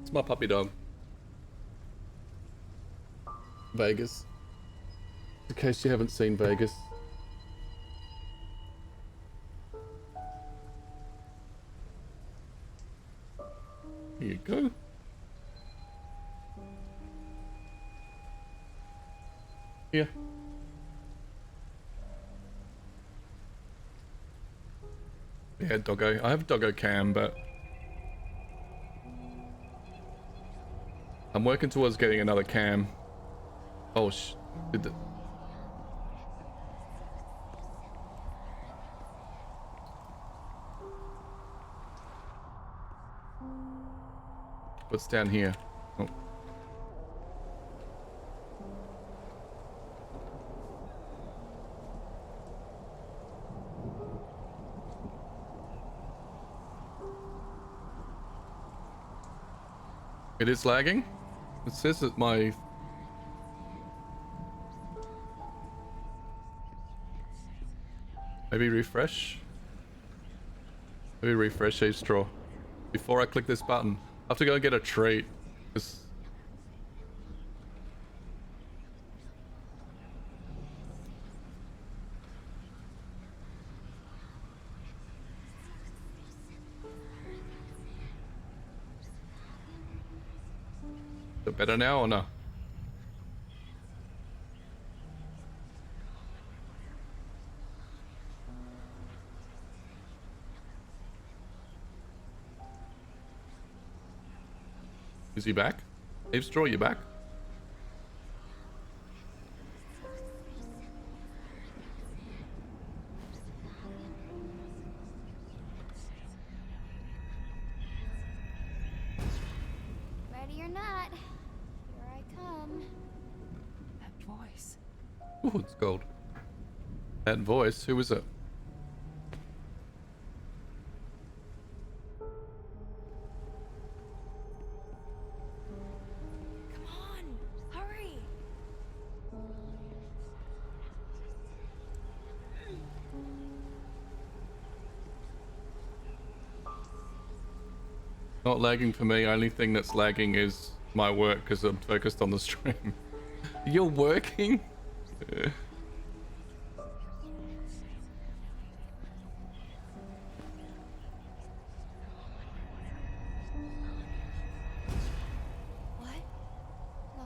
It's my puppy dog. Vegas. In case you haven't seen Vegas. Here you go. Here. Yeah, doggo. I have a doggo cam, but I'm working towards getting another cam. Oh, did the... What's down here? Oh. It is lagging? It says that my... Maybe refresh? Maybe refresh a straw. Before I click this button. I have to go and get a treat. This... Is it better now or no? Is he back? Dave Straw, you back? Ready or not, here I come. That voice. Ooh, it's gold. That voice, who is it? Come on, hurry. Not lagging for me. Only thing that's lagging is my work because I'm focused on the stream. You're working? What? No,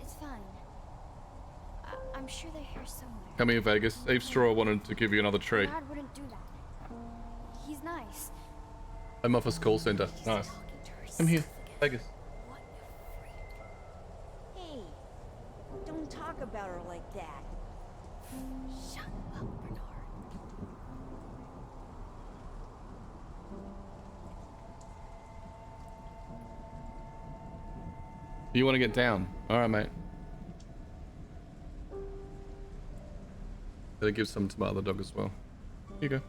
it's fine. I'm sure they're here somewhere. Come here, Vegas. Dave Straw wanted to give you another treat. Dad wouldn't do that. He's nice. Home office call center. Nice. Come here, Vegas. Hey, don't talk about her like that. Shut up, Bernard. You want to get down? All right, mate. Better give some to my other dog as well. Here you go.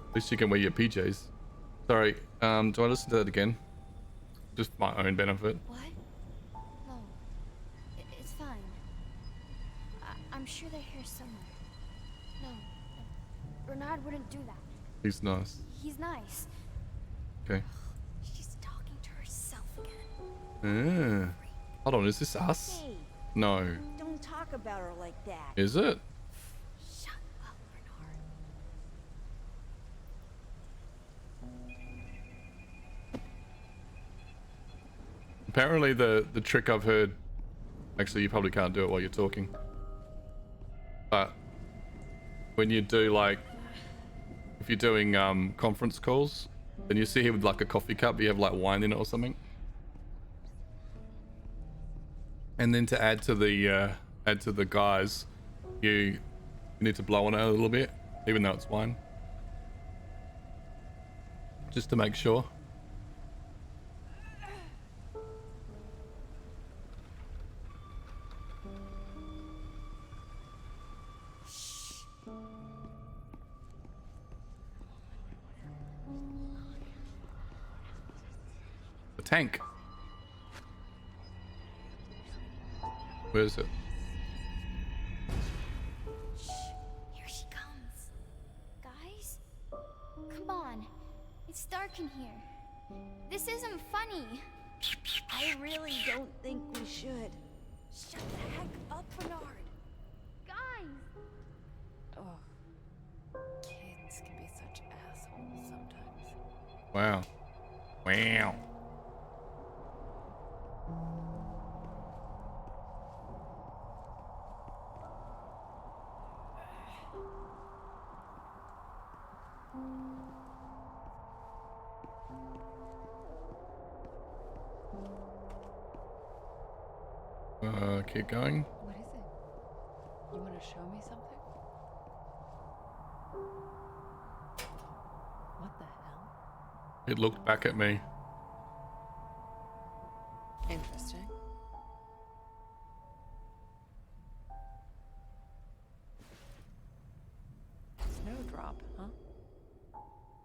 At least you can wear your PJs. Sorry, do I listen to that again? Just for my own benefit. What? No, it's fine. I'm sure they're here somewhere. No, Bernard wouldn't do that. He's nice. He's nice. Okay. She's talking to herself again. Hold on, is this us? Hey, No. don't talk about her like that. Is it? Shut up, Bernard. Apparently the trick I've heard... Actually, you probably can't do it while you're talking. But when you do like... If you're doing conference calls, then you see here with like a coffee cup, you have like wine in it or something. And then to add to the guys, you need to blow on it a little bit, even though it's wine. Just to make sure. The tank. Where is it? Here she comes. Guys? Come on. It's dark in here. This isn't funny. I really don't think we should. Shut the heck up, Bernard. Guys! Oh, kids can be such assholes sometimes. Wow. Wow. Keep going. What is it? You want to show me something? What the hell? It looked back at me. Interesting. Snowdrop, huh?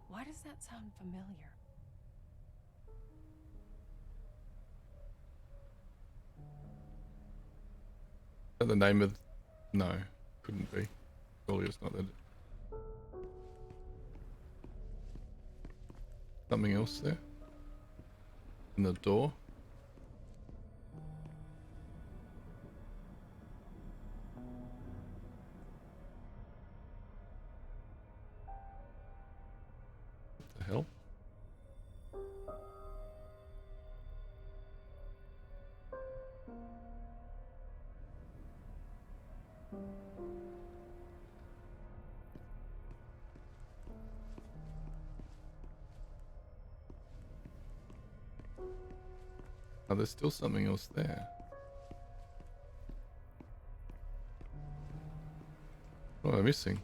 Why does that sound familiar? Is that the name of... No, couldn't be. Surely it's not that. Something else there? In the door? What the hell? Oh, there's still something else there. What am I missing?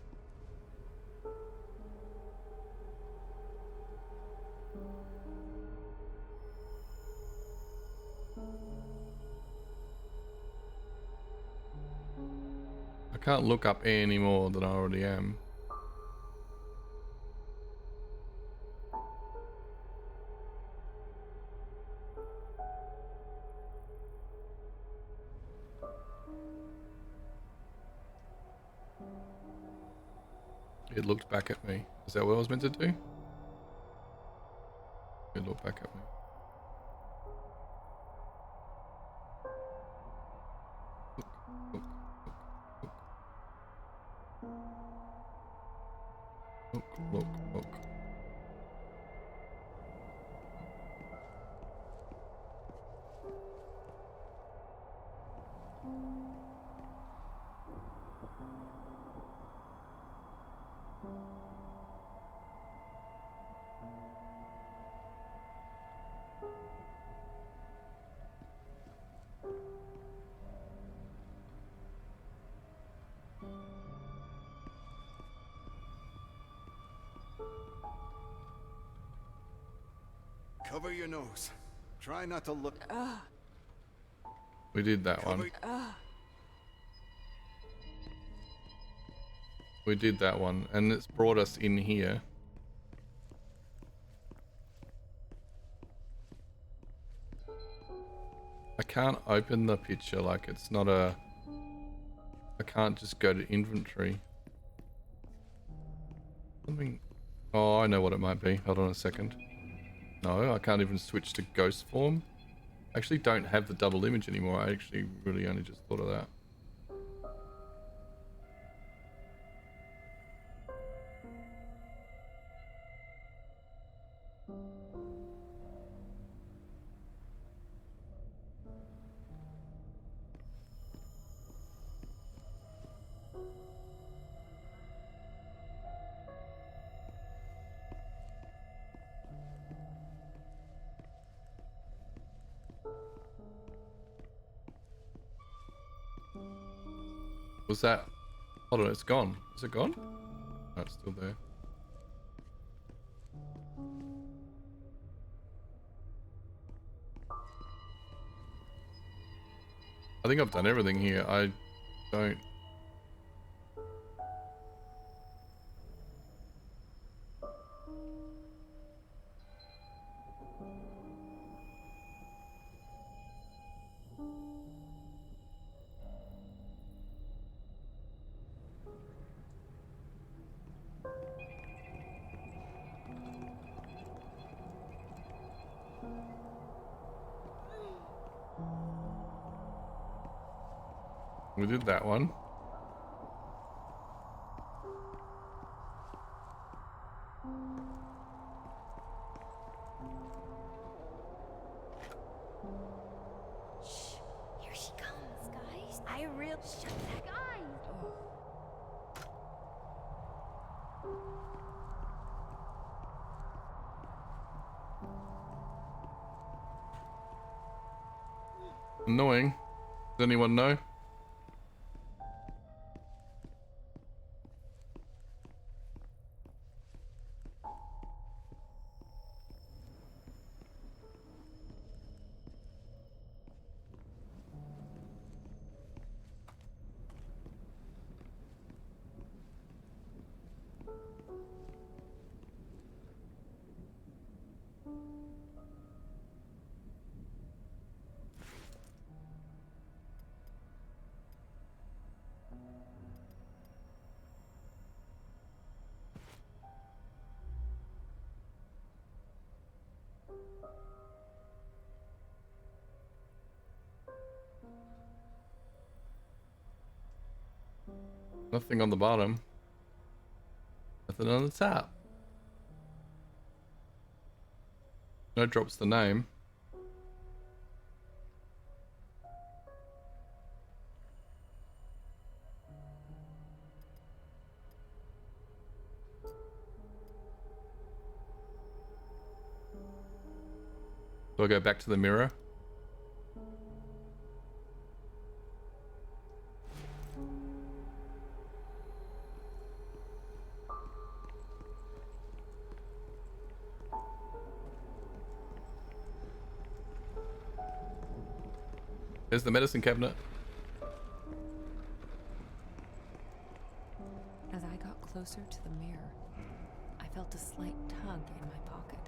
I can't look up any more than I already am. It looked back at me. Is that what I was meant to do? It looked back at me. Look. Cover your nose. Try not to look. We did that one. We did that one, and it's brought us in here. I can't open the picture, like it's not a... I can't just go to inventory. Something... Oh, I know what it might be. Hold on a second. No, I can't even switch to ghost form. I actually don't have the double image anymore. I actually really only just thought of that. Was that... Hold on, it's gone. Is it gone? No, it's still there. I think I've done everything here. I don't... We did that one. Here she comes, guys. I really shut that guy. Annoying. Does anyone know? Nothing on the bottom. Nothing on the top. No drops the name. Do I go back to the mirror? There's the medicine cabinet. As I got closer to the mirror, I felt a slight tug in my pocket.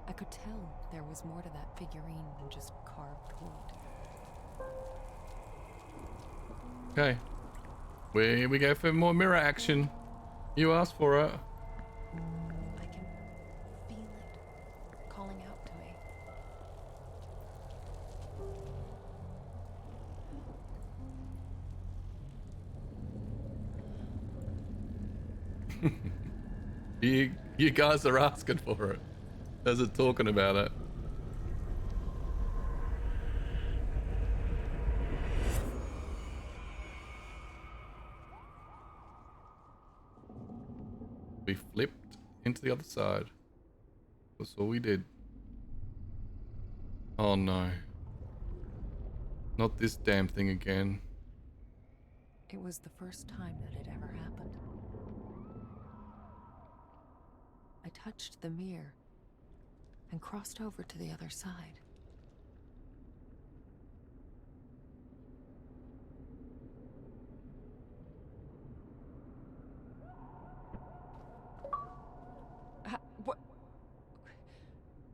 I could tell there was more to that figurine than just carved wood. Okay. We go for more mirror action. You asked for it. I can feel it calling out to me. You guys are asking for it. As it talking about it. We flipped into the other side. That's all we did. Oh no. Not this damn thing again. It was the first time that it ever happened. I touched the mirror and crossed over to the other side.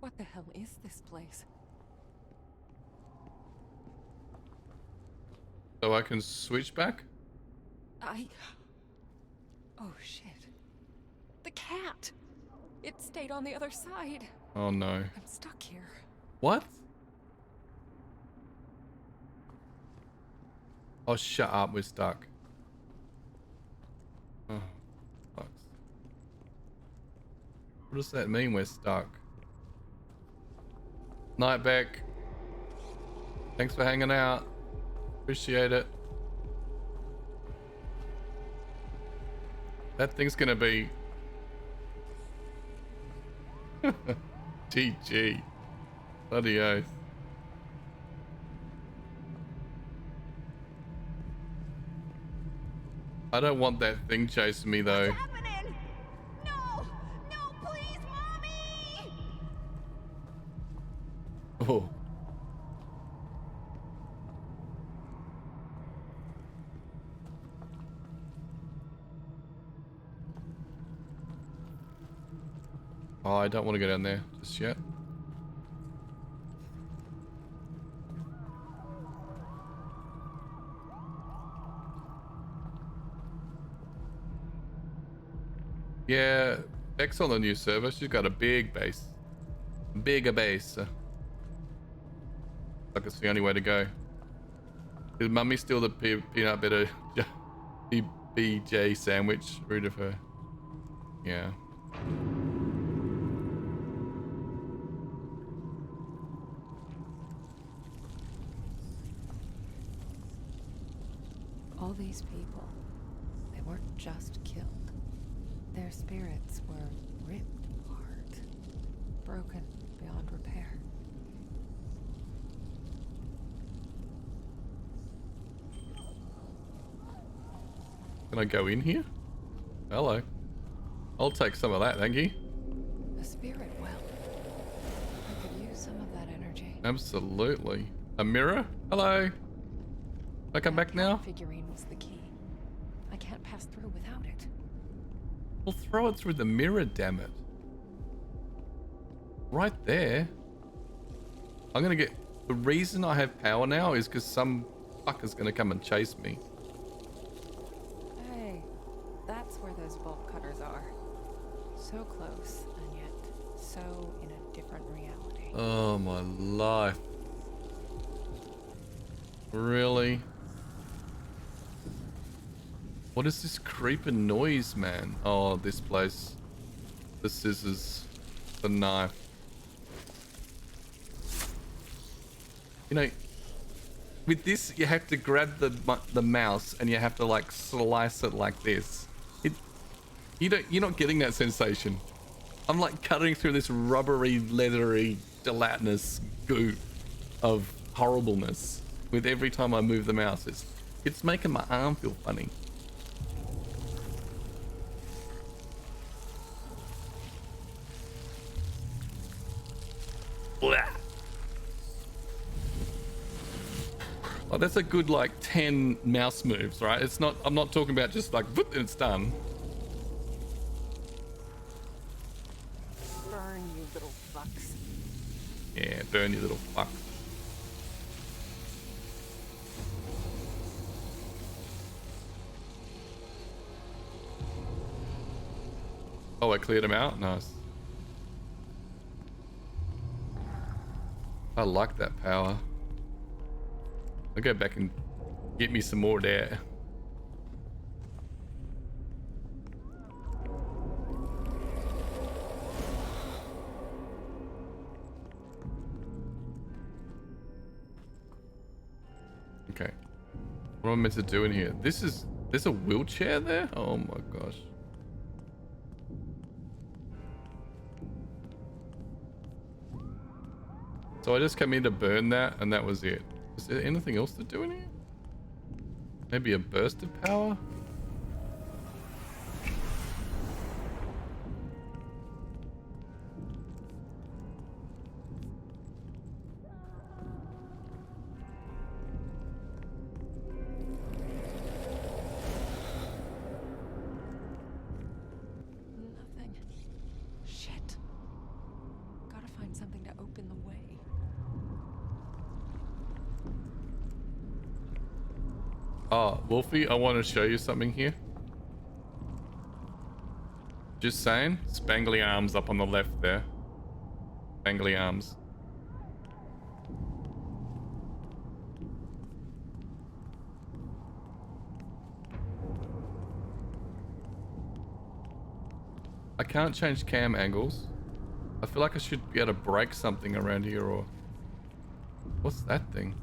What the hell is this place? So I can switch back? Oh shit. The cat! It stayed on the other side. Oh no. I'm stuck here. What? Oh, shut up, we're stuck. Oh, fuck. What does that mean, we're stuck? Night Beck. Thanks for hanging out. Appreciate it. That thing's gonna be... GG. Bloody oath. I don't want that thing chasing me though. No! No, please, Mommy! Oh. Oh, I don't want to go down there just yet. Yeah, Beck's on the new server. She's got a big base. Bigger base. Like it's the only way to go. Is Mummy still the peanut butter BJ sandwich? Rude of her. Yeah. All these people, they weren't just killed. Their spirits were ripped apart, broken beyond repair. Can I go in here? Hello. I'll take some of that, thank you. A spirit well. I could use some of that energy. Absolutely. A mirror? Hello. Can I come back now? Figurine was the key. I can't pass through without it. Well, throw it through the mirror, damn it. Right there. I'm gonna get... The reason I have power now is because some fucker's gonna come and chase me. Hey, that's where those bolt cutters are. So close, and yet so in a different reality. Oh my life. Really? What is this creeping noise, man? Oh, this place. The scissors. The knife. You know, with this, you have to grab the mouse and you have to like slice it like this. You're not getting that sensation. I'm like cutting through this rubbery, leathery, gelatinous goo of horribleness with every time I move the mouse. It's making my arm feel funny. Blah. Oh, that's a good like 10 mouse moves, right? It's not, I'm not talking about just like whoop, and it's done. Burn, you little fucks. Yeah, burn you little fuck. Oh, I cleared him out? Nice. I like that power. I'll go back and get me some more there. Okay. What am I meant to do in here? There's a wheelchair there? Oh my gosh. So I just came in to burn that and that was it. Is there anything else to do in here? Maybe a burst of power? Nothing. Shit. Gotta find something to open the way. Oh, Wolfie, I want to show you something here. Just saying, spangly arms up on the left there. Spangly arms. I can't change cam angles. I feel like I should be able to break something around here or... What's that thing?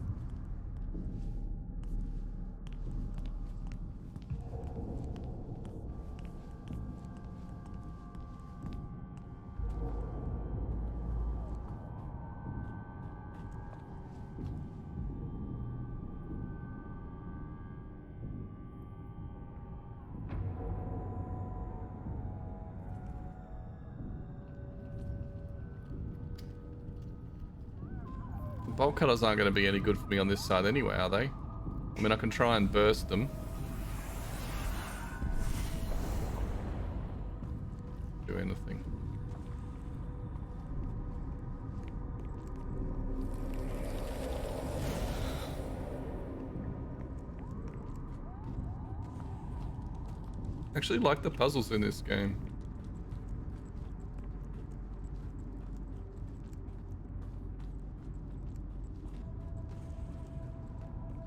Bolt cutters aren't going to be any good for me on this side anyway, are they? I mean, I can try and burst them. Do anything. I actually like the puzzles in this game.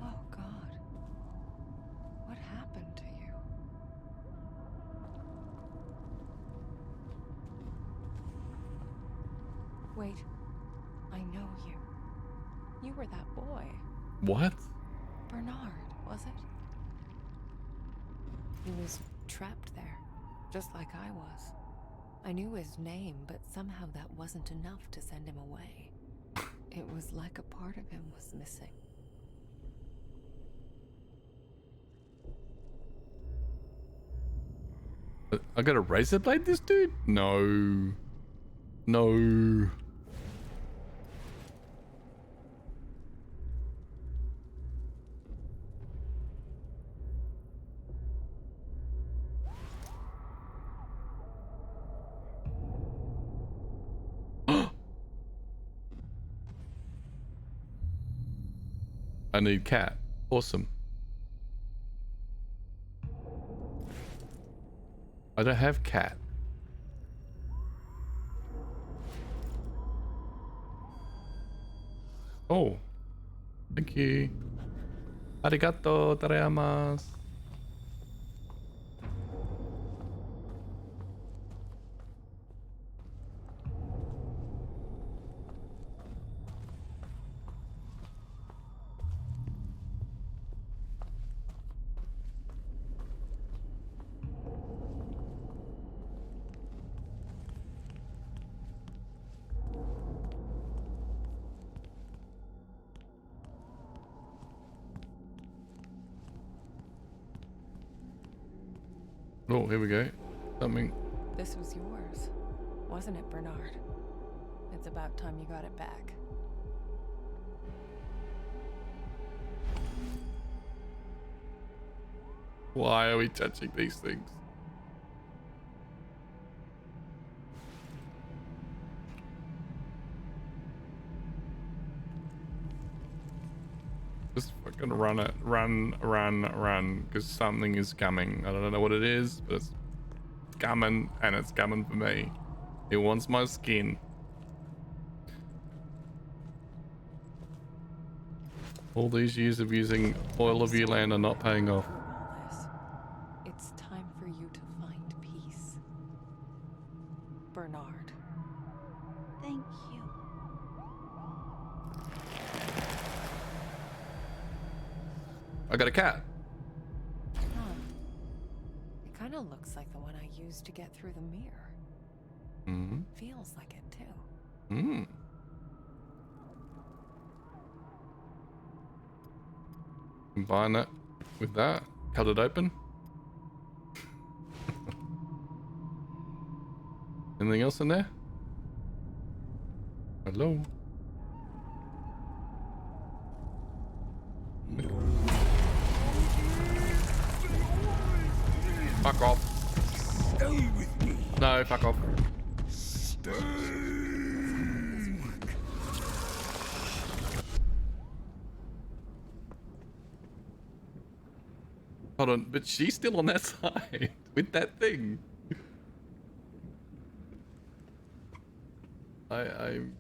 Oh God. What happened to you? Wait. I know you. You were that boy. What? Bernard, was it? He was trapped there, just like I was. I knew his name, but somehow that wasn't enough to send him away. It was like a part of him was missing. I gotta razor blade this dude? No. No. I need cat. Awesome. I don't have cat. Oh. Thank you. Arigato tarayamasu. Oh, here we go. Something. This was yours, wasn't it, Bernard? It's about time you got it back. Why are we touching these things? Just fucking run it. Run. Because something is coming. I don't know what it is, but it's coming, and it's coming for me. It wants my skin. All these years of using oil of Ulan are not paying off. It's time for you to find peace. Bernard. Thank you. I got a cat. Huh. It kind of looks like the one I used to get through the mirror. Mm-hmm. Feels like it too. Mm. Combine that with that. Cut it open. Anything else in there? Hello? Fuck off. Stay with me. No, fuck off. Stay. Hold on, but she's still on that side with that thing. I'm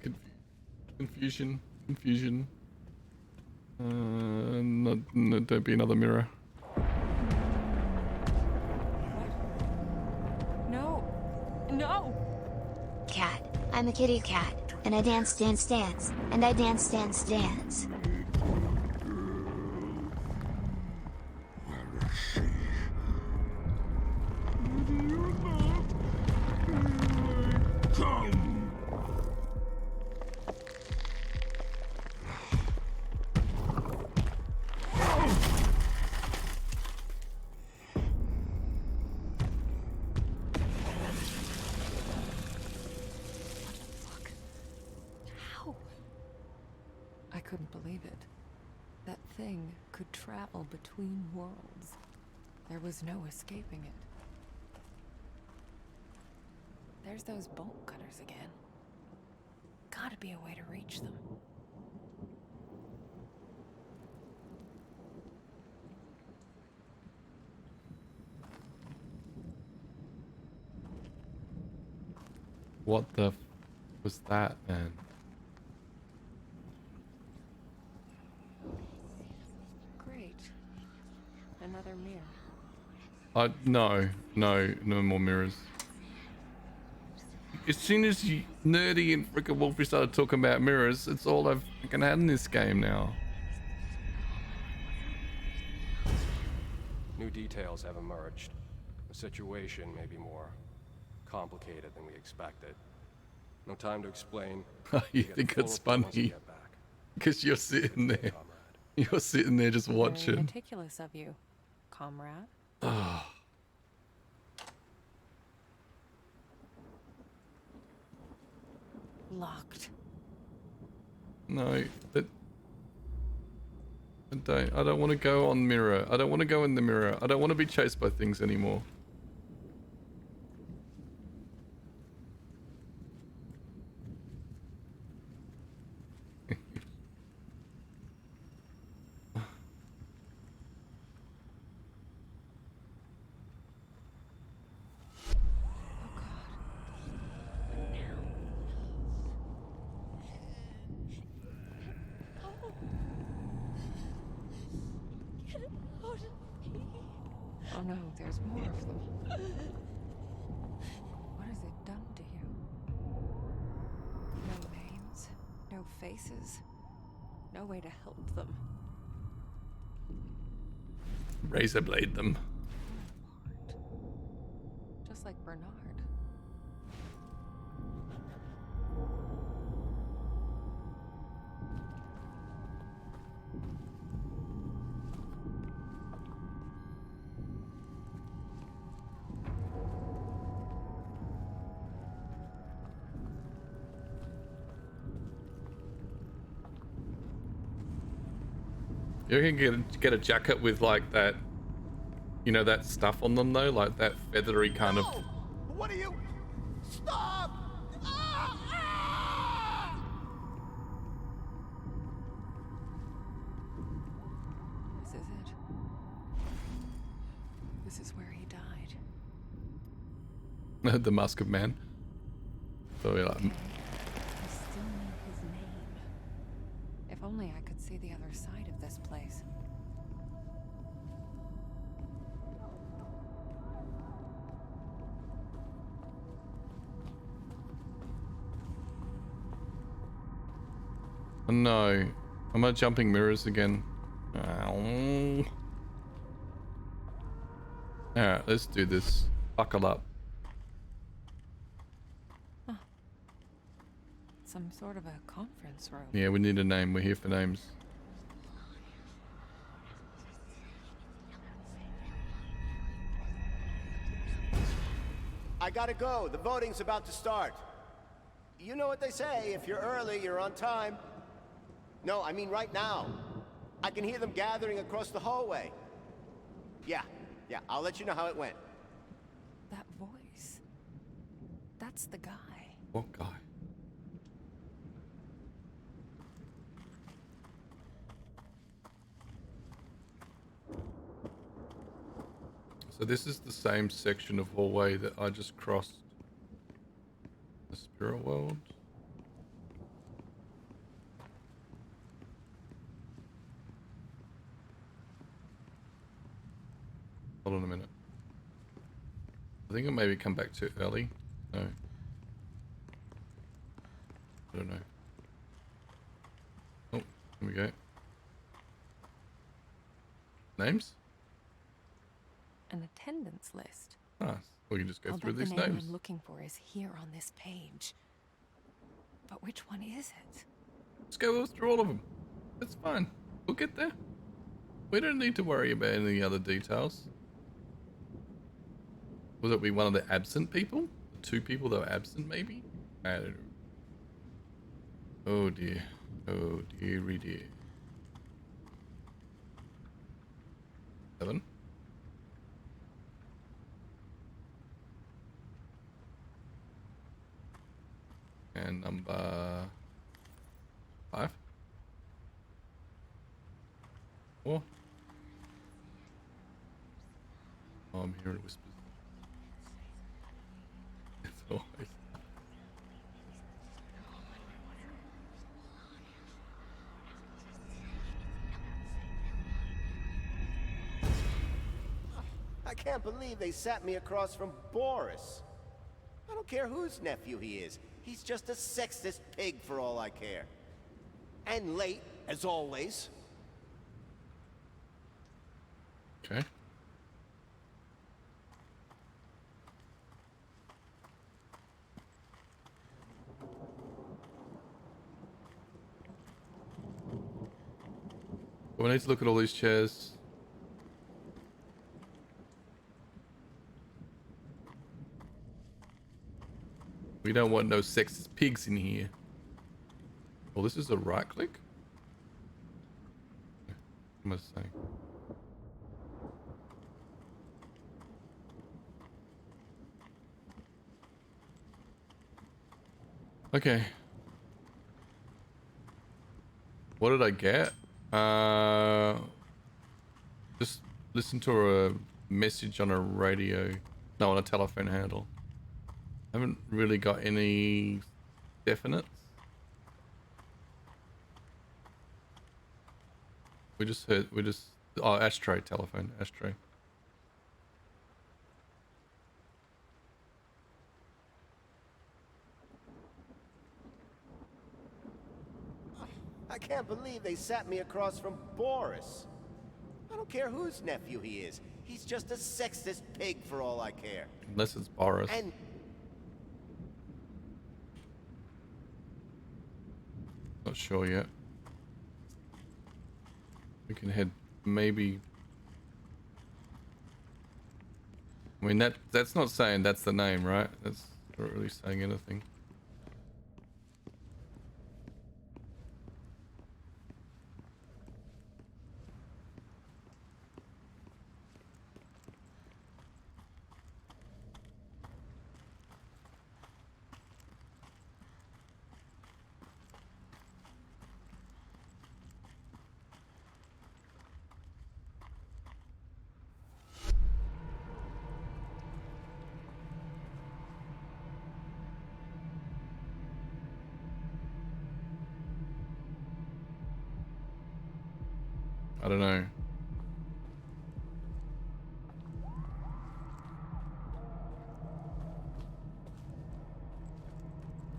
confusion. No, don't be another mirror. No. No. Cat. I'm a kitty cat, and I dance, and I dance. I couldn't believe it. That thing could travel between worlds. There was no escaping it. There's those bolt cutters again. Gotta be a way to reach them. What the was that, man? Great. Another mirror. No more mirrors. As soon as you nerdy and frickin' Wolfie started talking about mirrors, it's all I've fucking had in this game now. New details have emerged. The situation may be more complicated than we expected. No time to explain. You think it's funny? Because you're sitting there. You're sitting there just Very watching. meticulous of you, comrade. Locked. No, but I don't want to go on mirror. I don't want to go in the mirror. I don't want to be chased by things anymore. Oh no, there's more of them. What has it done to you? No names, no faces, no way to help them. Razor blade them. Just like Bernard. You can get a jacket with like that, you know, that stuff on them though, like that feathery kind of. What are you? Stop! This is it. This is where he died. The Mask of Man. So we're like, I still need his name. If only I could see the other side of this place. oh no, am I jumping mirrors again? Alright, let's do this. Buckle up. Some sort of a conference room. Yeah, we need a name. We're here for names. I gotta go. The voting's about to start. You know what they say, if you're early, you're on time. No, I mean right now. I can hear them gathering across the hallway. Yeah, I'll let you know how it went. That voice. That's the guy. What guy? So this is the same section of hallway that I just crossed. The spirit world. Hold on a minute. I think I maybe come back too early. No. I don't know. Oh, here we go. Names? An attendance list. Ah, we can just go I'll through bet these the name names. I'm looking for is here on this page. But which one is it? Let's go through all of them. It's fine. We'll get there. We don't need to worry about any other details. Will it be one of the absent people? The two people that were absent, maybe? I don't know. Oh dear. Oh dearie dear. 7. And number 5. 4. Oh, I'm hearing whispers. It's always. I can't believe they sat me across from Boris. I don't care whose nephew he is. He's just a sexist pig for all I care. And late, as always. Okay. Well, we need to look at all these chairs. We don't want no sexist pigs in here. Well, this is a right click? What am I saying? Okay. What did I get? Just listen to a message on a radio. No, on a telephone handle. Haven't really got any definites. Oh, ashtray, telephone, ashtray. I can't believe they sat me across from Boris. I don't care whose nephew he is. He's just a sexist pig for all I care. Unless it's Boris. And Not sure yet. We can head maybe. I mean that's not saying that's the name, right? That's not really saying anything. I don't know.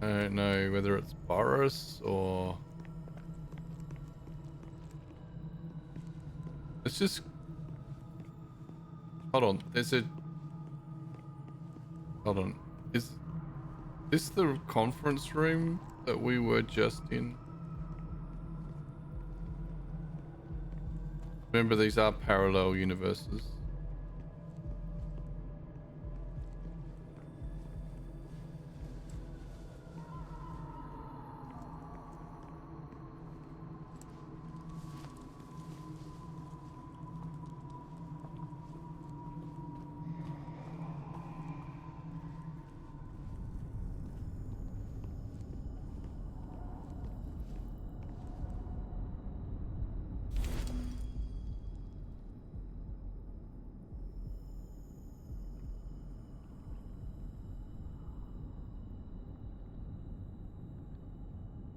I don't know whether it's Boris or... Let's just... Hold on, there's a... Hold on. Is this the conference room that we were just in? Remember, these are parallel universes.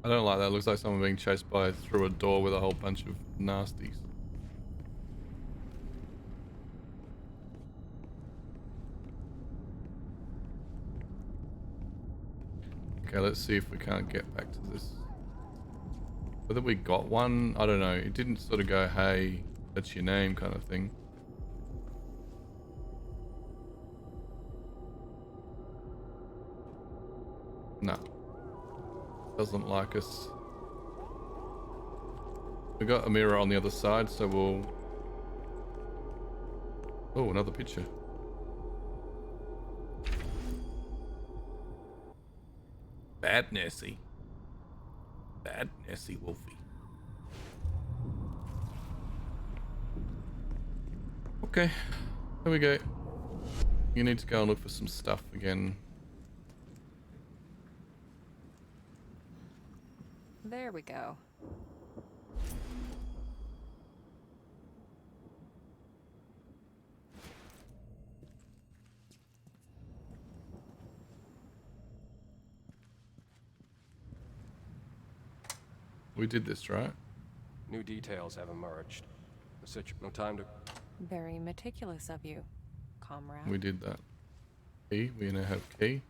I don't like that. It looks like someone being chased through a door with a whole bunch of nasties. Okay, let's see if we can't get back to this. Whether we got one, I don't know. It didn't sort of go, hey, that's your name kind of thing. No. Doesn't like us. We got a mirror on the other side, so we'll... Oh, another picture. Bad Nessie. Bad Nessie Wolfie. Okay, there we go. You need to go and look for some stuff again. There we go. We did this, right? New details have emerged. No time to... Very meticulous of you, comrade. We did that. Key, we now have key.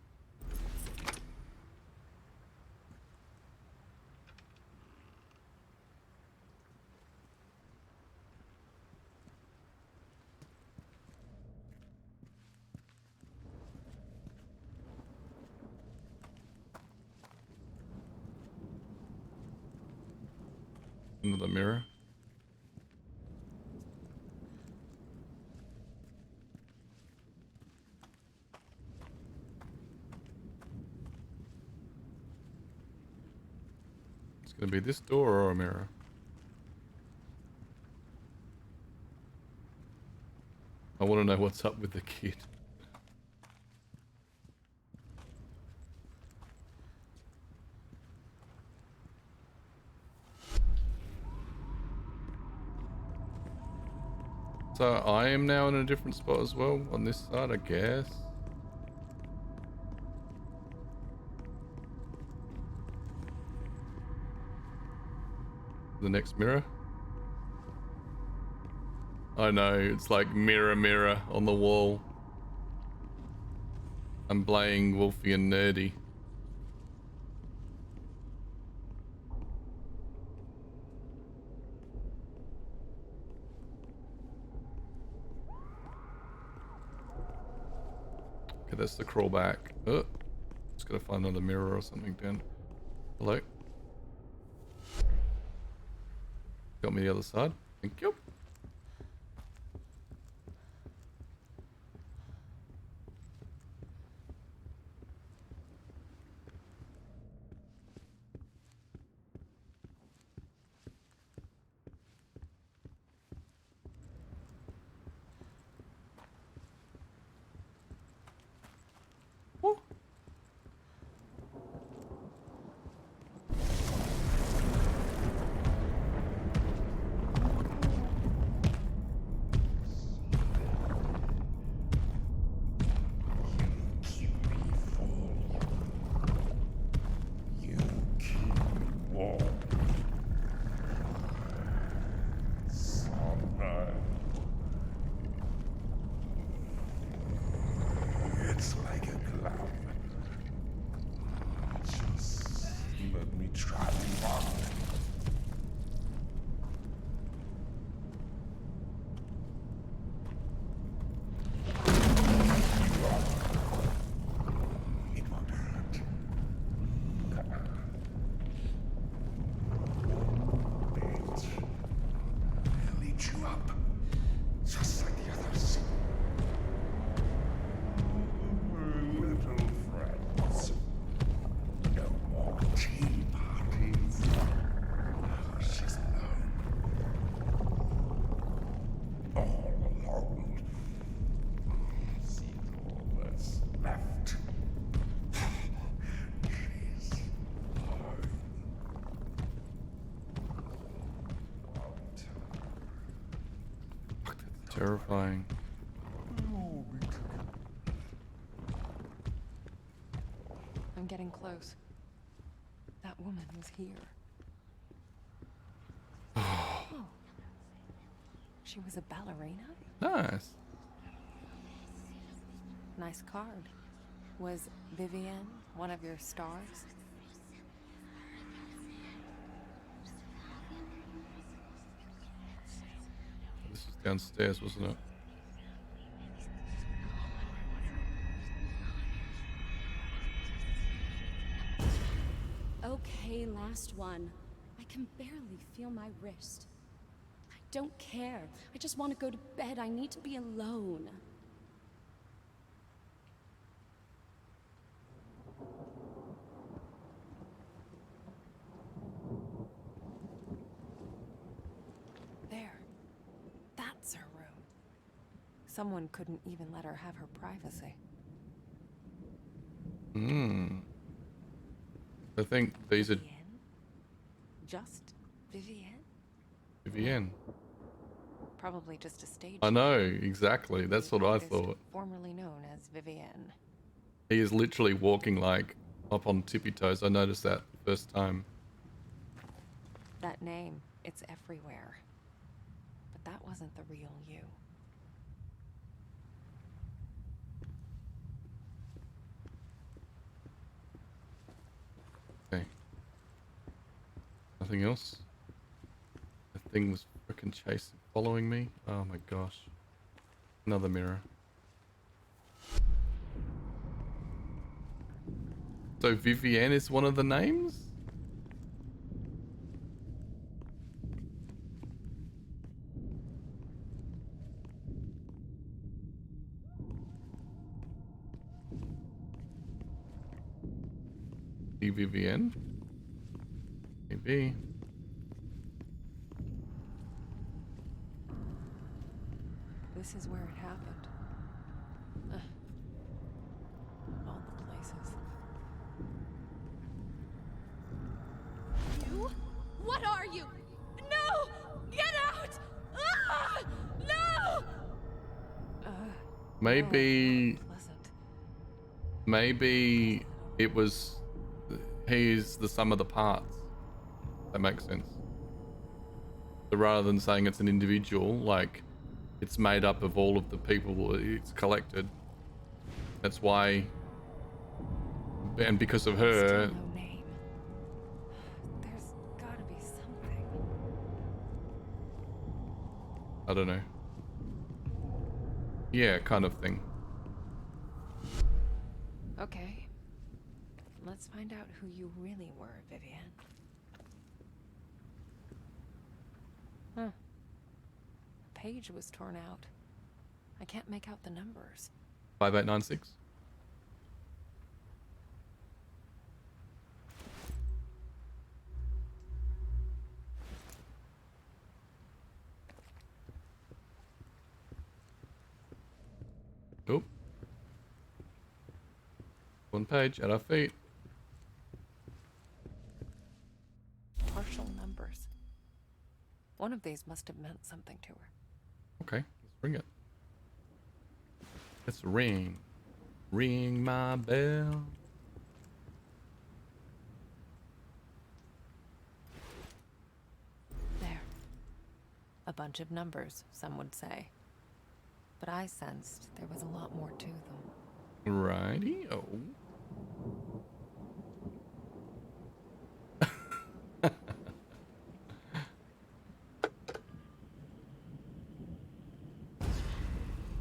Another mirror. gonna be this door or a mirror. I want to know what's up with the kid. So I am now in a different spot as well on this side, I guess. The next mirror. I know, it's like mirror, mirror on the wall. I'm playing Wolfie and Nerdy. Okay, that's the crawl back. Oh, just gotta find another mirror or something down. Hello? Got me the other side. Thank you. It's like a cloud. Just let me try you on. It won't hurt. Wait. I'll lead you up. Just like the others. Little friends. No more tea parties. She's alone. All alone. See all that's left. She's alone. Terrifying. I'm getting close. That woman was here. Oh. She was a ballerina? Nice. Nice card. Was Vivienne one of your stars? This is downstairs, wasn't it? Okay, last one. I can barely feel my wrist. I don't care. I just want to go to bed. I need to be alone. There. That's her room. Someone couldn't even let her have her privacy. Hmm. I think these are Just Vivienne? Vivienne. Probably just a stage. I know, exactly. That's what I Artist thought. Formerly known as Vivienne. He is literally walking like up on tippy toes. I noticed that the first time. That name, it's everywhere. But that wasn't the real you. Okay. Nothing else? The thing was freaking chasing, following me. Oh my gosh. Another mirror. So Vivienne is one of the names? Vivienne? Okay, be. This is where it happened. All the places. You? What are you? No! Get out! Ah! No! Maybe. Maybe it was. He's the sum of the parts. That makes sense. So rather than saying it's an individual, like it's made up of all of the people it's collected. That's why. And because of her. Still no name. There's gotta be something. I don't know. Yeah, kind of thing. Okay. Let's find out who you really were, Vivian. Huh. Page was torn out. I can't make out the numbers. 5896. Oh. One page at our feet. Partial numbers. One of these must have meant something to her. Okay, let's ring it. Let's ring. Ring my bell. There. A bunch of numbers, some would say. But I sensed there was a lot more to them. Righty-o.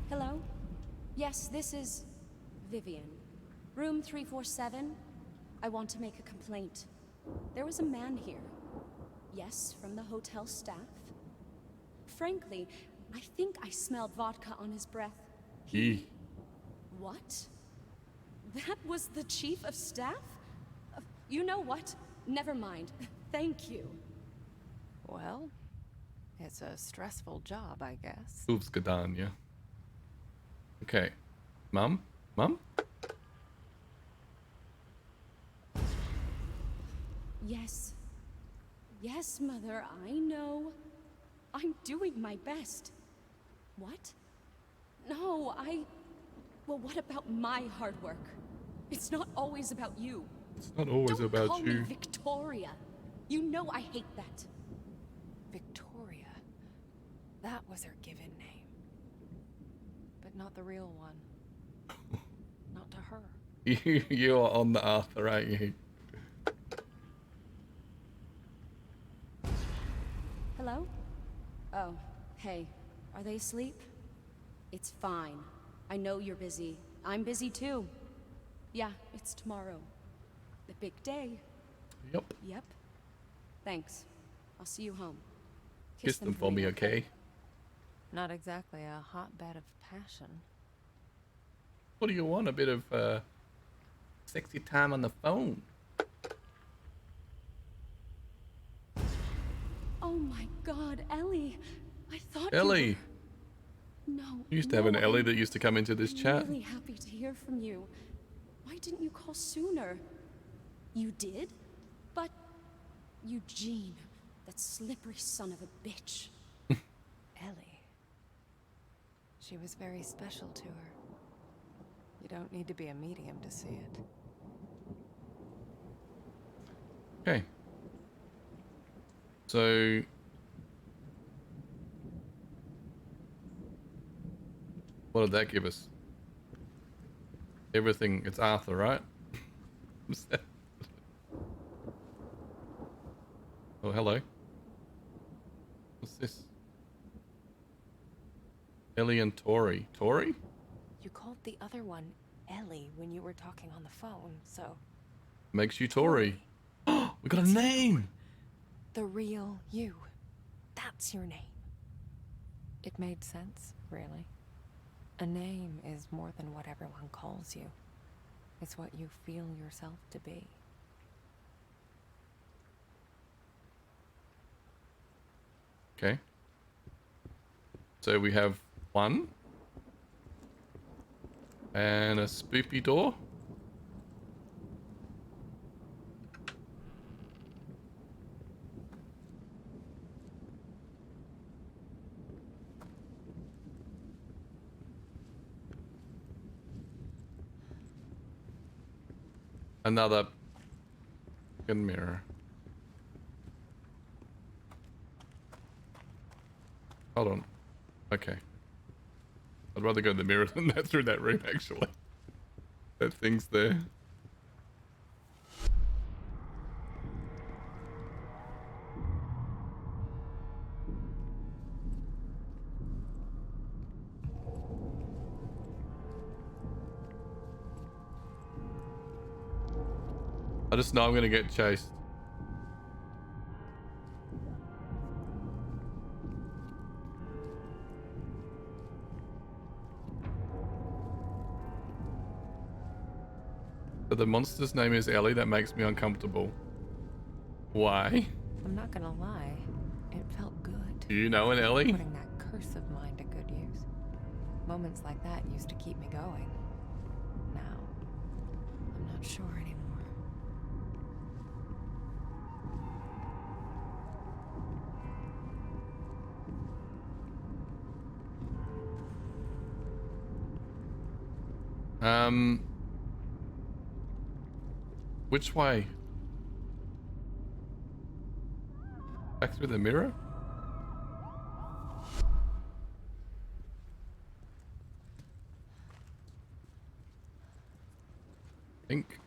Hello? Yes, this is Vivian. Room 347. I want to make a complaint. There was a man here. Yes, from the hotel staff. Frankly, I think I smelled vodka on his breath. What? That was the chief of staff? You know what? Never mind. Thank you. Well, it's a stressful job, I guess. Oops, Gadanya. Okay. Mum? Mum? Yes. Yes, Mother, I know. I'm doing my best. What? No, Well, what about my hard work? It's not always about you. It's not always Don't about call you. me Victoria. You know I hate that. Victoria. That was her given name. But not the real one. Not to her. You are on the Arthur, aren't you? Hello? Oh, hey. Are they asleep? It's fine. I know you're busy. I'm busy too. Yeah, it's tomorrow. The big day. Yep. Yep. Thanks. I'll see you home. Kiss them for me, okay? Not exactly a hotbed of passion. What do you want? A bit of sexy time on the phone? Oh my God, Ellie! I thought Ellie! You were... No. You used to have an Ellie I'm that used to come into this chat. Really happy to hear from you. Why didn't you call sooner? You did? But Eugene, that slippery son of a bitch. Ellie. She was very special to her. You don't need to be a medium to see it. Okay. So... what did that give us? Everything. It's Arthur, right? Oh, hello. What's this? Ellie and Tori. Tori? You called the other one Ellie when you were talking on the phone, so... Makes you Tori. We got a name! The real you. That's your name. It made sense, really. A name is more than what everyone calls you. It's what you feel yourself to be. Okay. So we have one. And a spoopy door. Another fucking mirror. Hold on. Okay. I'd rather go to the mirror than that through that room, actually. That thing's there. I just know I'm gonna get chased. But the monster's name is Ellie. That makes me uncomfortable. Why? I'm not gonna lie, it felt good. Do you know an Ellie? Putting that curse of mine to good use. Moments like that used to keep me going. Now, I'm not sure anymore. Which way? Back through the mirror? Think.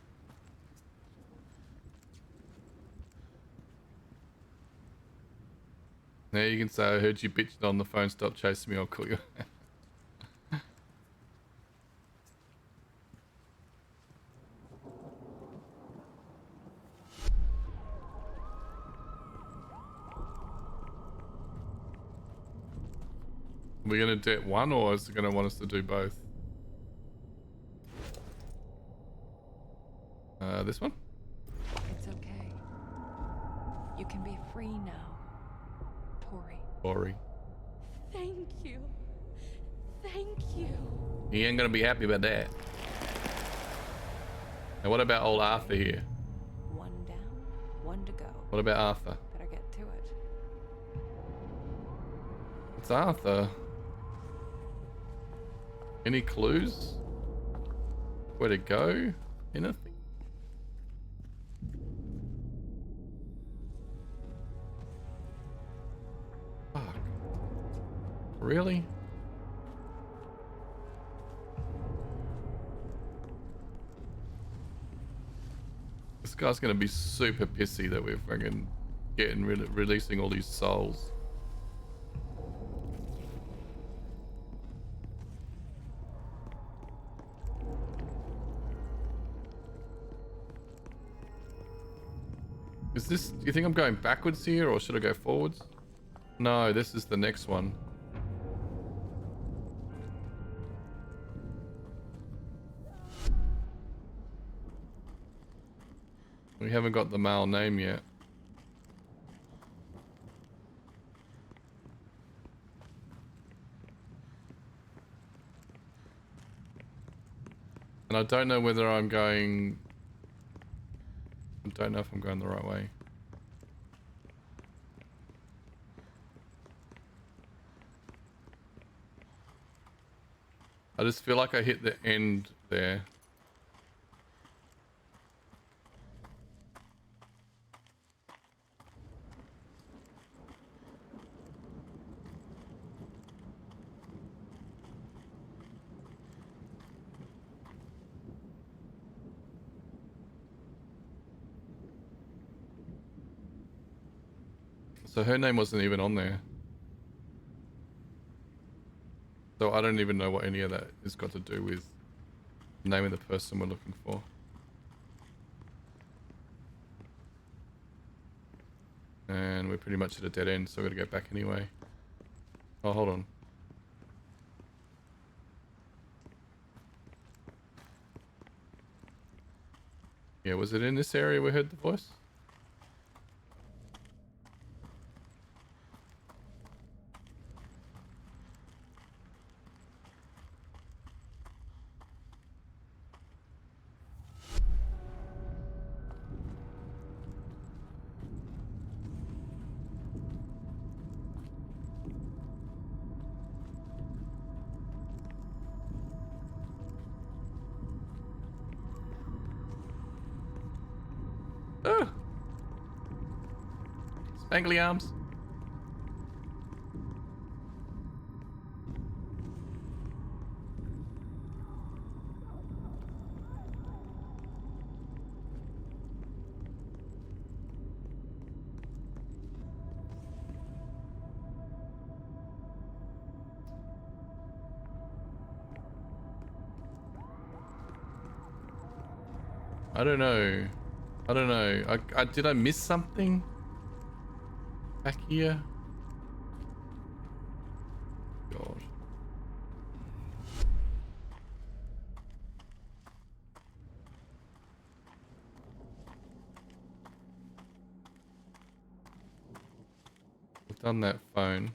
Now you can say, I heard you bitching on the phone, stop chasing me, I'll call you. Are we gonna do one, or is it gonna want us to do both? This one? It's okay. You can be free now, Tori. Tori. Thank you. Thank you. He ain't gonna be happy about that. Now what about old Arthur here? One down, one to go. What about Arthur? Better get to it. It's Arthur. Any clues? Where to go? Anything? Fuck. Really? This guy's gonna be super pissy that we're fucking releasing all these souls. Is this, do you think I'm going backwards here, or should I go forwards? No, this is the next one. We haven't got the male name yet. And I don't know whether I'm going... I don't know if I'm going the right way. I just feel like I hit the end there. So her name wasn't even on there. So I don't even know what any of that has got to do with the name of the person we're looking for. And we're pretty much at a dead end, so we're gonna go back anyway. Oh, hold on. Yeah, was it in this area we heard the voice? Oh. Spangly arms. I don't know. I don't know. Did I miss something back here? God. I've done that phone.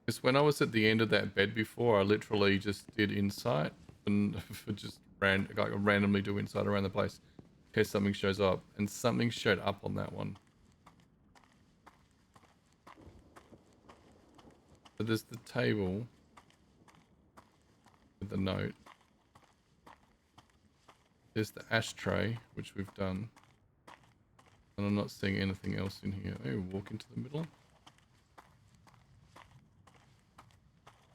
Because when I was at the end of that bed before, I literally just did insight and just randomly do insight around the place in case something shows up, and something showed up on that one. So there's the table with the note. There's the ashtray, which we've done. And I'm not seeing anything else in here. Oh, walk into the middle.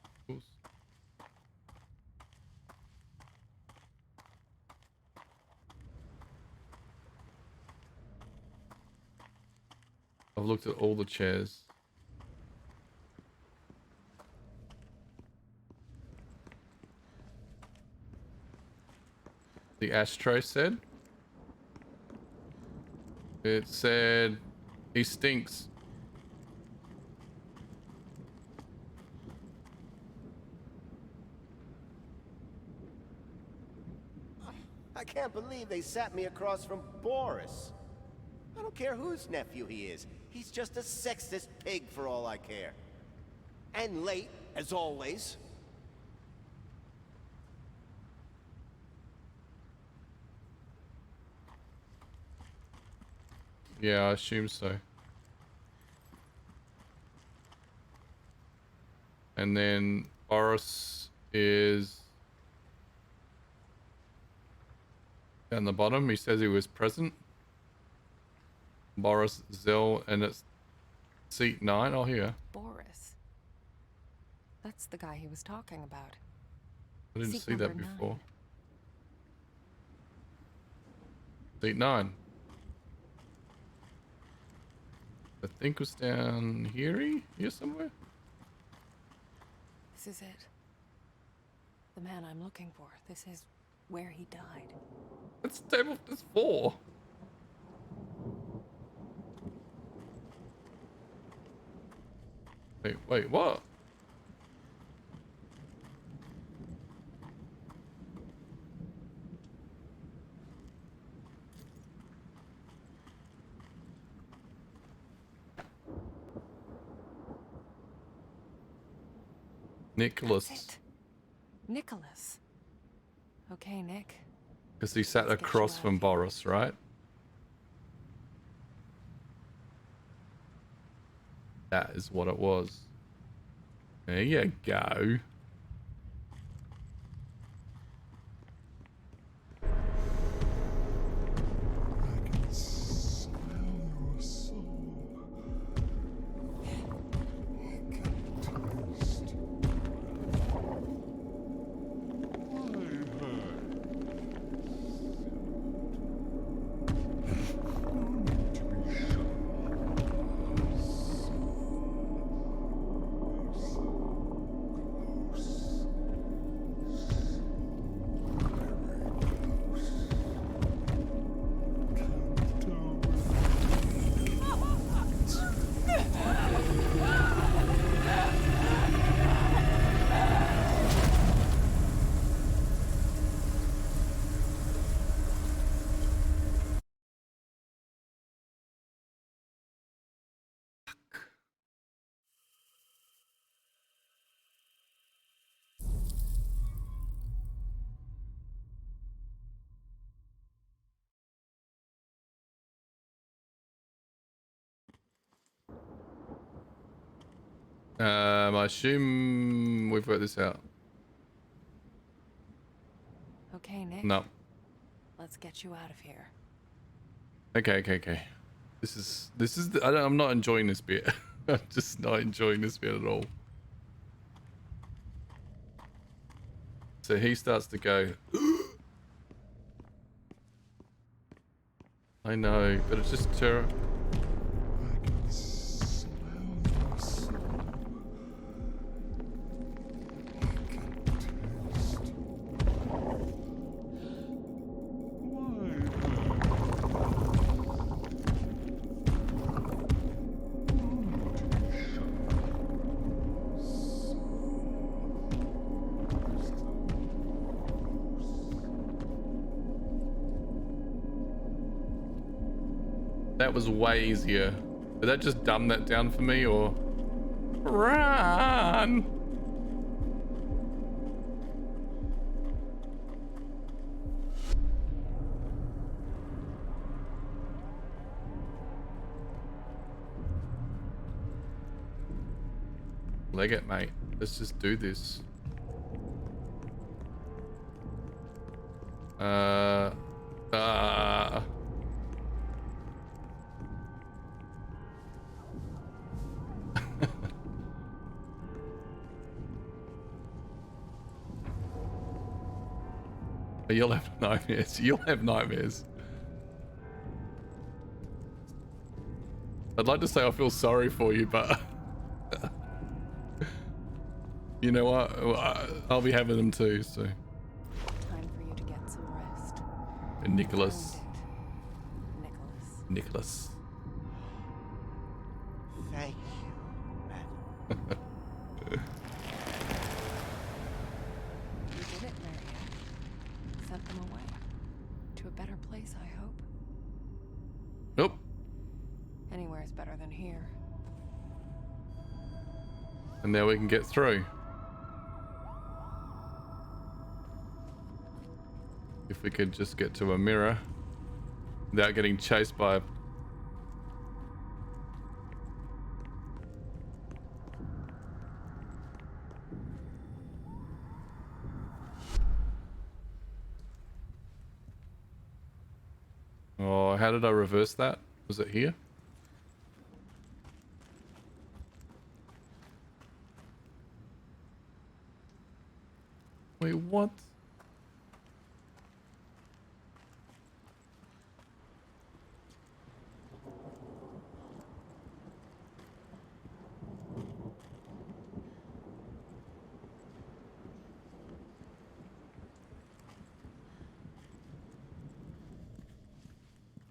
Of course. I've looked at all the chairs. The ashtray said? It said he stinks. I can't believe they sat me across from Boris. I don't care whose nephew he is. He's just a sexist pig for all I care. And late, as always. Yeah, I assume so. And then Boris is down the bottom. He says he was present. Boris, Zell, and it's seat 9. Oh, here. Boris. That's the guy he was talking about. I didn't Seat see that number before. 9. Seat 9. I think it was down here somewhere. This is it. The man I'm looking for. This is where he died. That's table. That's 4. Wait, what? Nicholas. That's it. Nicholas. Okay, Nick. Because he sat across from Boris, right? That is what it was. There you go. I can smell your soul. I can taste. I assume we've worked this out. Okay, Nick. No. Let's get you out of here. Okay. This is I'm not enjoying this bit. I'm just not enjoying this bit at all. So he starts to go. I know, but it's just terror. That was way easier. Did that just dumb that down for me, or run? Leg it, mate. Let's just do this. You'll have nightmares. You'll have nightmares. I'd like to say I feel sorry for you, but you know what? I'll be having them too, so. Time for you to get some rest. And Nicholas. Nicholas. Thank you, madam. You did it, Marianne. Sent them away. To a better place, I hope. Nope. Anywhere is better than here. And now we can get through. If we could just get to a mirror without getting chased by... Oh, how did I reverse that? Was it here? Wait, what?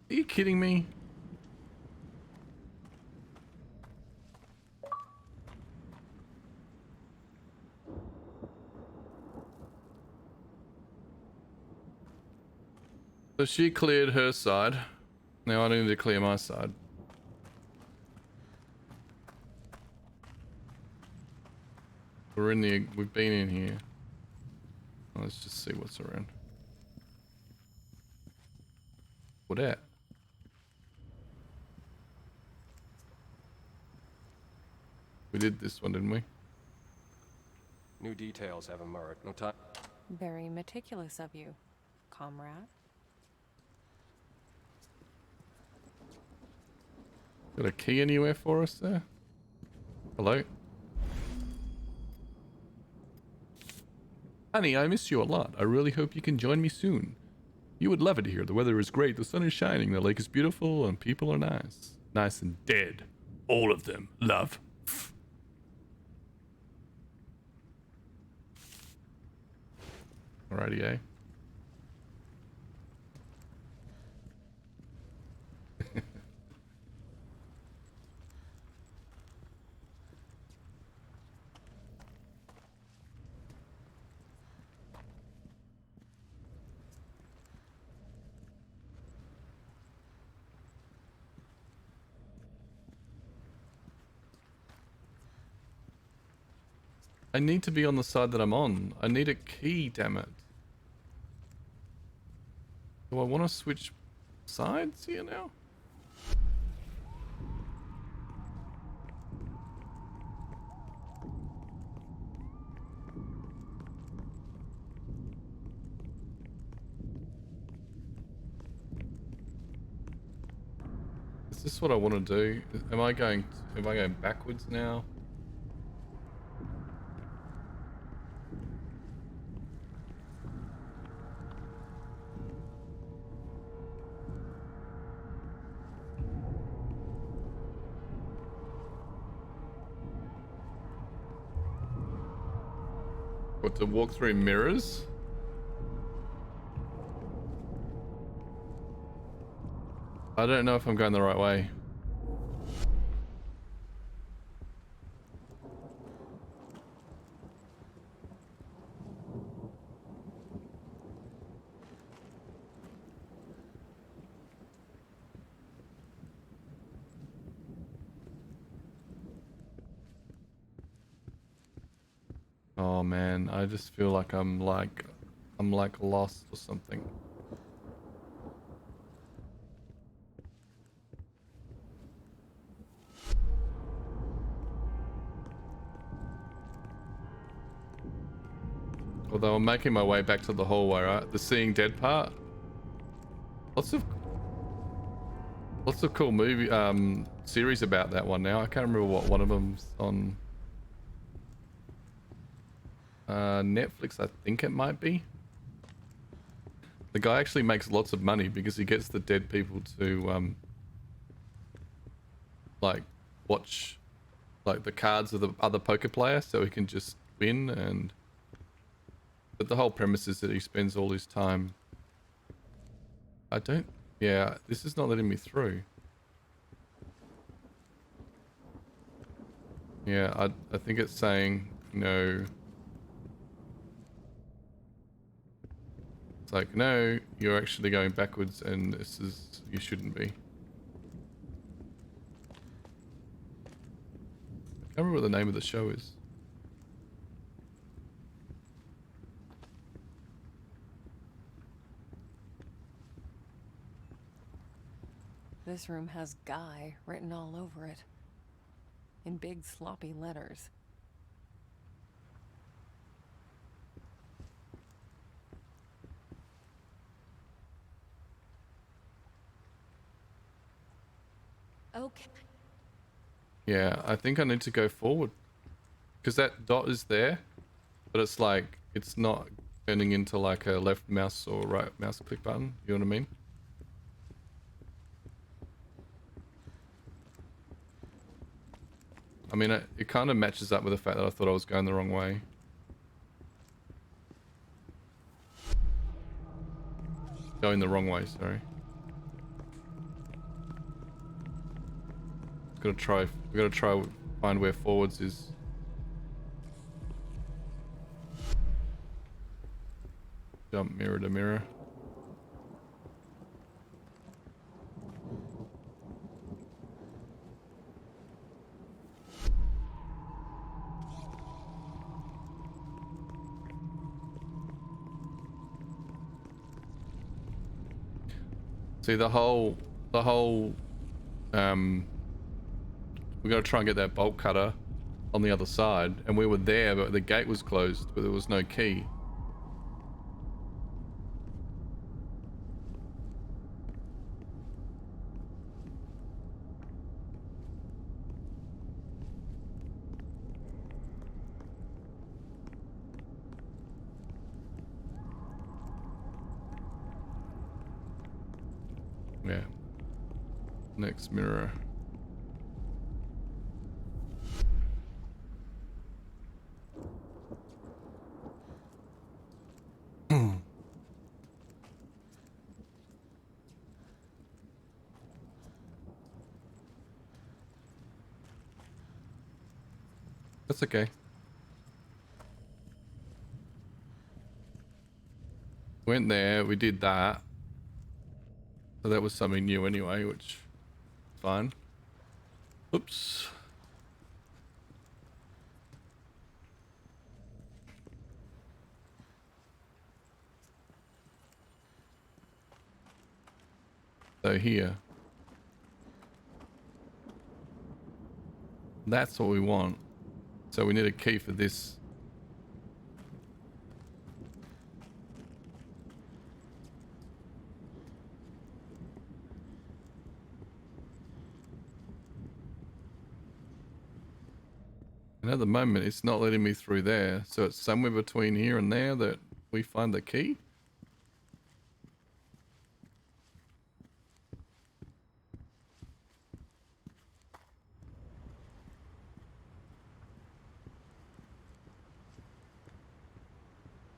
Are you kidding me? So she cleared her side. Now I need to clear my side. We've been in here. Let's just see what's around. What at? We did this one, didn't we? New details have emerged. No time. Very meticulous of you, comrade. Got a key anywhere for us there? Hello? Honey, I miss you a lot. I really hope you can join me soon. You would love it here. The weather is great, the sun is shining, the lake is beautiful, and people are nice. Nice and dead. All of them. Love. Alrighty, eh? I need to be on the side that I'm on. I need a key, damn it. Do I want to switch sides here now? this what I want to do? Am I going backwards now? What, to walk through mirrors? I don't know if I'm going the right way. Oh man, I just feel like I'm like lost or something. Although I'm making my way back to the hallway, right? The seeing dead part. Lots of cool movie series about that one now. I can't remember what one of them's on. Netflix, I think it might be. The guy actually makes lots of money because he gets the dead people to like watch like the cards of the other poker player so he can just win. And but the whole premise is that he spends all his time. Yeah, this is not letting me through. Yeah, I think it's saying no. It's like, no, you're actually going backwards and this is, you shouldn't be. I can't remember what the name of the show is. This room has Guy written all over it. In big sloppy letters. Okay. Yeah, I think I need to go forward. Because that dot is there, but it's like, it's not turning into like a left mouse or right mouse click button. You know what I mean? I mean, it kind of matches up with the fact that I thought I was going the wrong way. Going the wrong way, sorry. We gotta try find where forwards is. Jump mirror to mirror. See we gotta try and get that bolt cutter on the other side, and we were there, but the gate was closed, but there was no key. Yeah. Next mirror. That's okay. Went there, we did that. So that was something new anyway, which is fine. Oops. So here. That's what we want. So we need a key for this. And at the moment, it's not letting me through there. So it's somewhere between here and there that we find the key.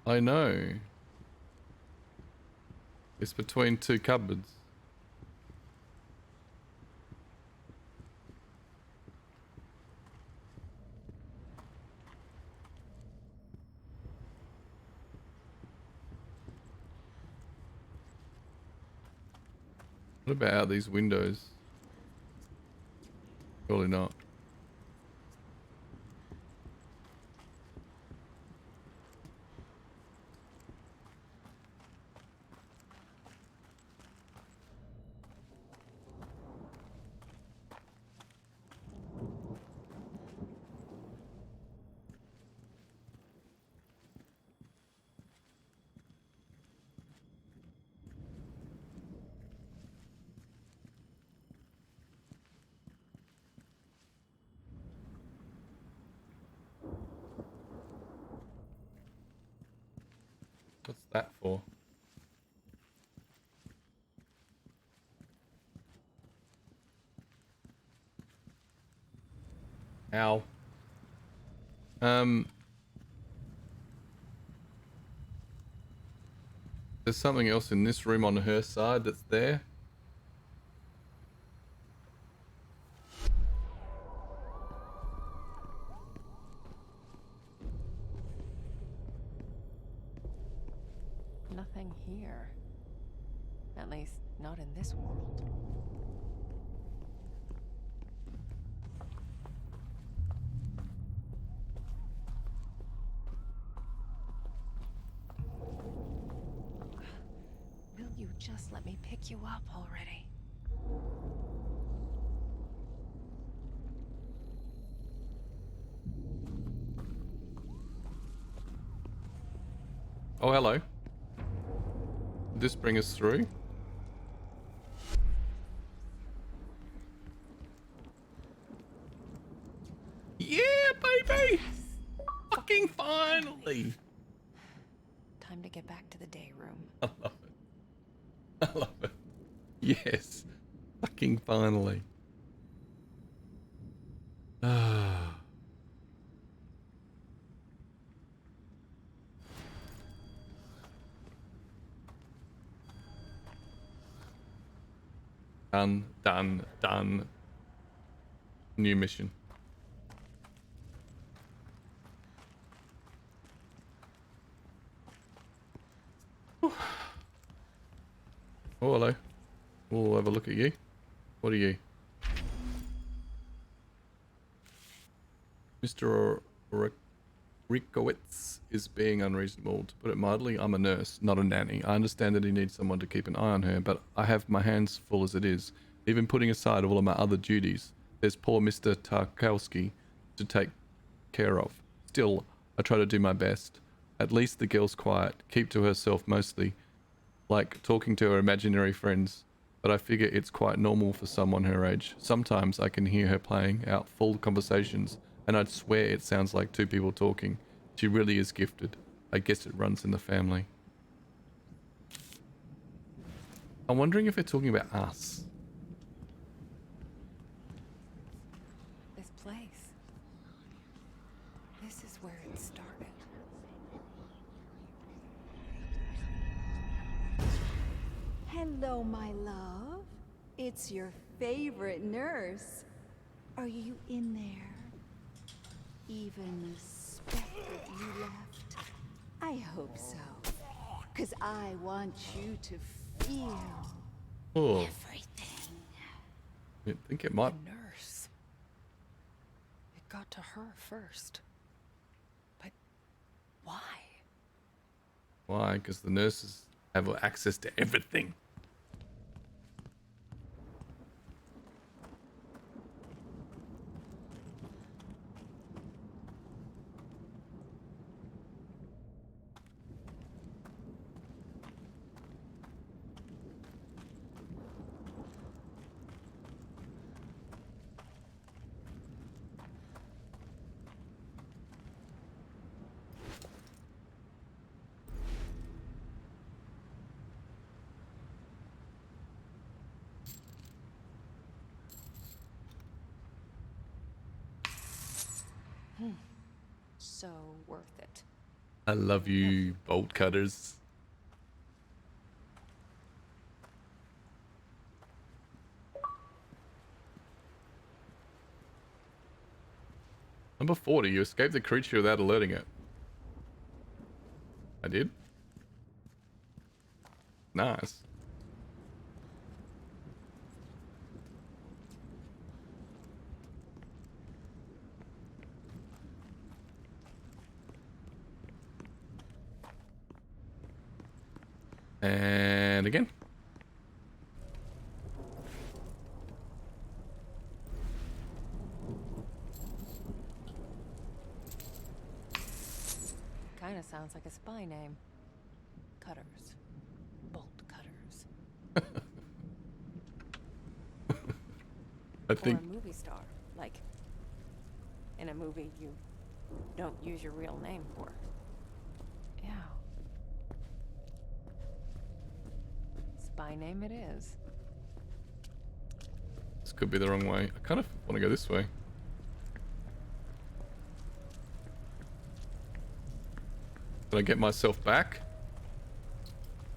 I know. It's between two cupboards. What about out these windows? Surely not. What's that for? Ow. There's something else in this room on her side that's there. Nothing here. At least, not in this world. Will you just let me pick you up already? Oh, hello. Did this bring us through? Yeah, baby! Fucking finally! Time to get back to the day room. I love it. I love it. Yes. Fucking finally. Ah. Done, done, done. New mission. Oh, hello. We'll have a look at you. What are you? Mr. Rikowitz is being unreasonable. To put it mildly, I'm a nurse, not a nanny. I understand that he needs someone to keep an eye on her, but I have my hands full as it is. Even putting aside all of my other duties, there's poor Mr. Tarkowski to take care of. Still, I try to do my best. At least the girl's quiet, keep to herself mostly, like talking to her imaginary friends. But I figure it's quite normal for someone her age. Sometimes I can hear her playing out full conversations, and I'd swear it sounds like two people talking. She really is gifted. I guess it runs in the family. I'm wondering if they're talking about us. This place. This is where it started. Hello, my love. It's your favorite nurse. Are you in there? Even suspected you left? I hope so. 'Cause I want you to feel Oh. everything. I think it might. The nurse. It got to her first. But why? Why? Because the nurses have access to everything. so worth it. I love you, bolt cutters. Number 40, you escaped the creature without alerting it. I did? Nice. And again. Kinda sounds like a spy name. Cutters. Bolt cutters. I think. Or a movie star. Like, in a movie you don't use your real name for. Yeah. Spy name it is. This could be the wrong way. I kind of want to go this way. Did I get myself back?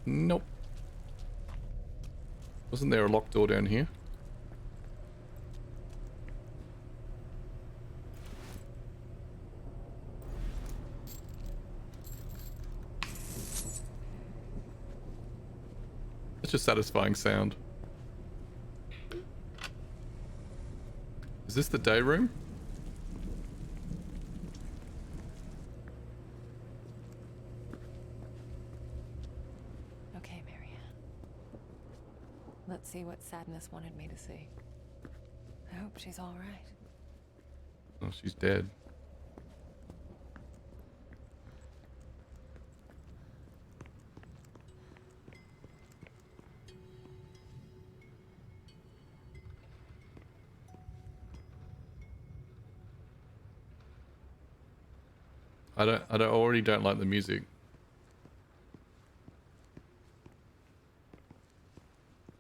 Nope. Wasn't there a locked door down here? Such a satisfying sound. Is this the day room? Okay, Marianne. Let's see what Sadness wanted me to see. I hope she's all right. Oh, she's dead. I already don't like the music.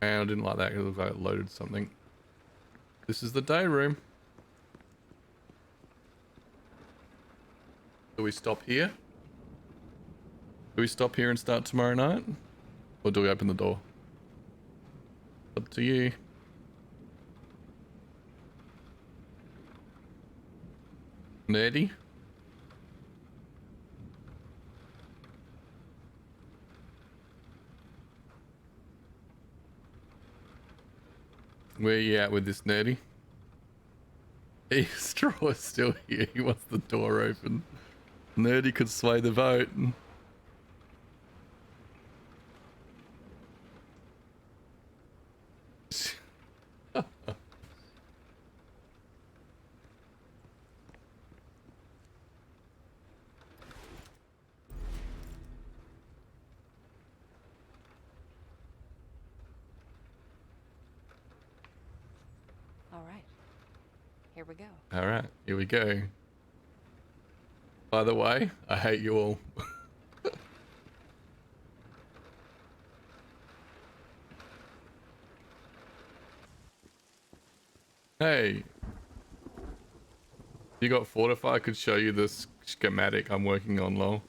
And I didn't like that because it looked like it loaded something. This is the day room. Do we stop here? Do we stop here and start tomorrow night? Or do we open the door? Up to you. Nerdy? Where you at with this, Nerdy? Hey, Straw is still here. He wants the door open. Nerdy could sway the vote. All right. Here we go. All right, here we go. By the way, I hate you all. Hey. You got Fortify? I could show you this schematic I'm working on, lol.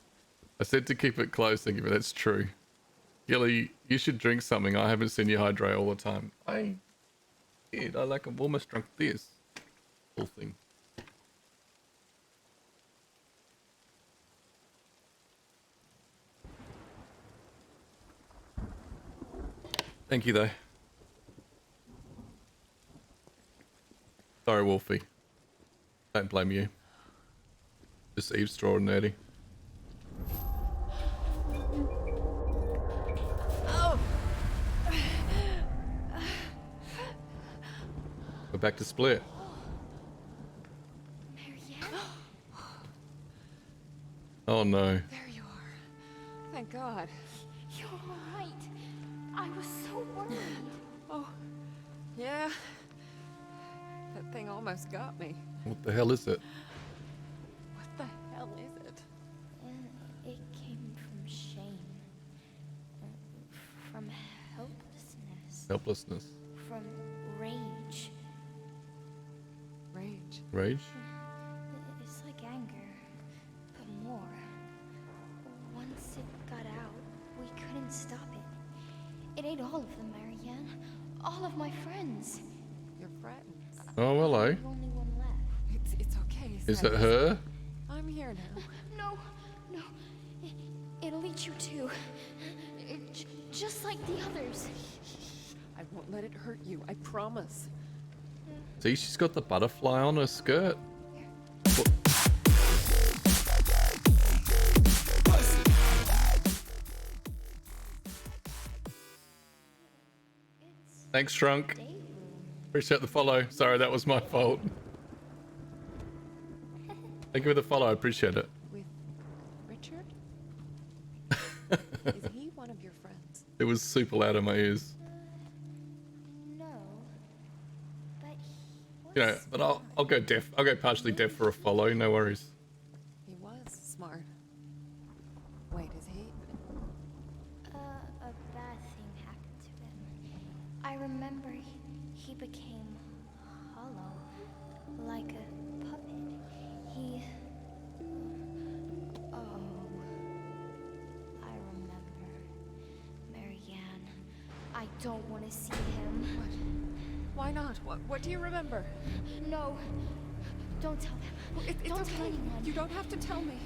I said to keep it close, thank you, but that's true. Gilly, you should drink something. I haven't seen you hydrate all the time. I did. I've almost drunk this whole thing. Thank you, though. Sorry, Wolfie. Don't blame you. Just extraordinary. Oh! We're back to Split. Marianne? Oh no. There you are. Thank God. You're all right. I was so worried. Oh, yeah. That thing almost got me. What the hell is it? What the hell is it? It came from shame. From helplessness. Helplessness. From rage. Rage. Rage? It's like anger. It ate all of them, Marianne. All of my friends. Your friends? Oh, hello. I'm the only one left. It's okay, Is it Sadness. her? I'm here now. No, no. It'll eat you too. Just like the others. I won't let it hurt you, I promise. See, she's got the butterfly on her skirt. Thanks, Shrunk. Appreciate the follow. Sorry, that was my fault. Thank you for the follow. I appreciate it. With Richard? Is he one of your friends? It was super loud in my ears. No. But You know, but I'll go deaf. I'll go partially deaf for a follow. No worries. He was smart. Wait, is he? a bad thing happened to him. I remember he became hollow, like a puppet. He... Oh... I remember. Marianne, I don't want to see him. What? Why not? What do you remember? No. Don't tell them. It's Don't okay. tell anyone. You don't have to tell me.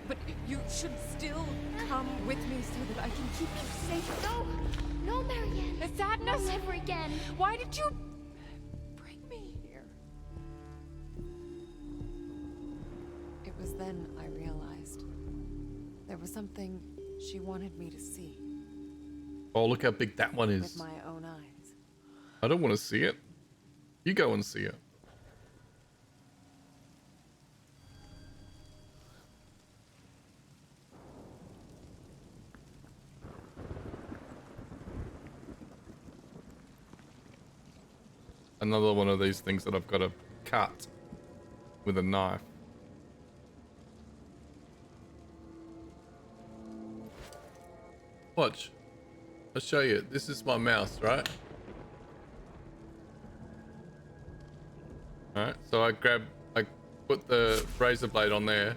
But you should still come with me so that I can keep you safe. No! No, Marianne! The sadness! No, never again! Why did you bring me here? It was then I realized there was something she wanted me to see. Oh, look how big that one is. With my own eyes. I don't want to see it. You go and see it. Another one of these things that I've got to cut with a knife. Watch. I'll show you. This is my mouse, right? Alright, so I put the razor blade on there.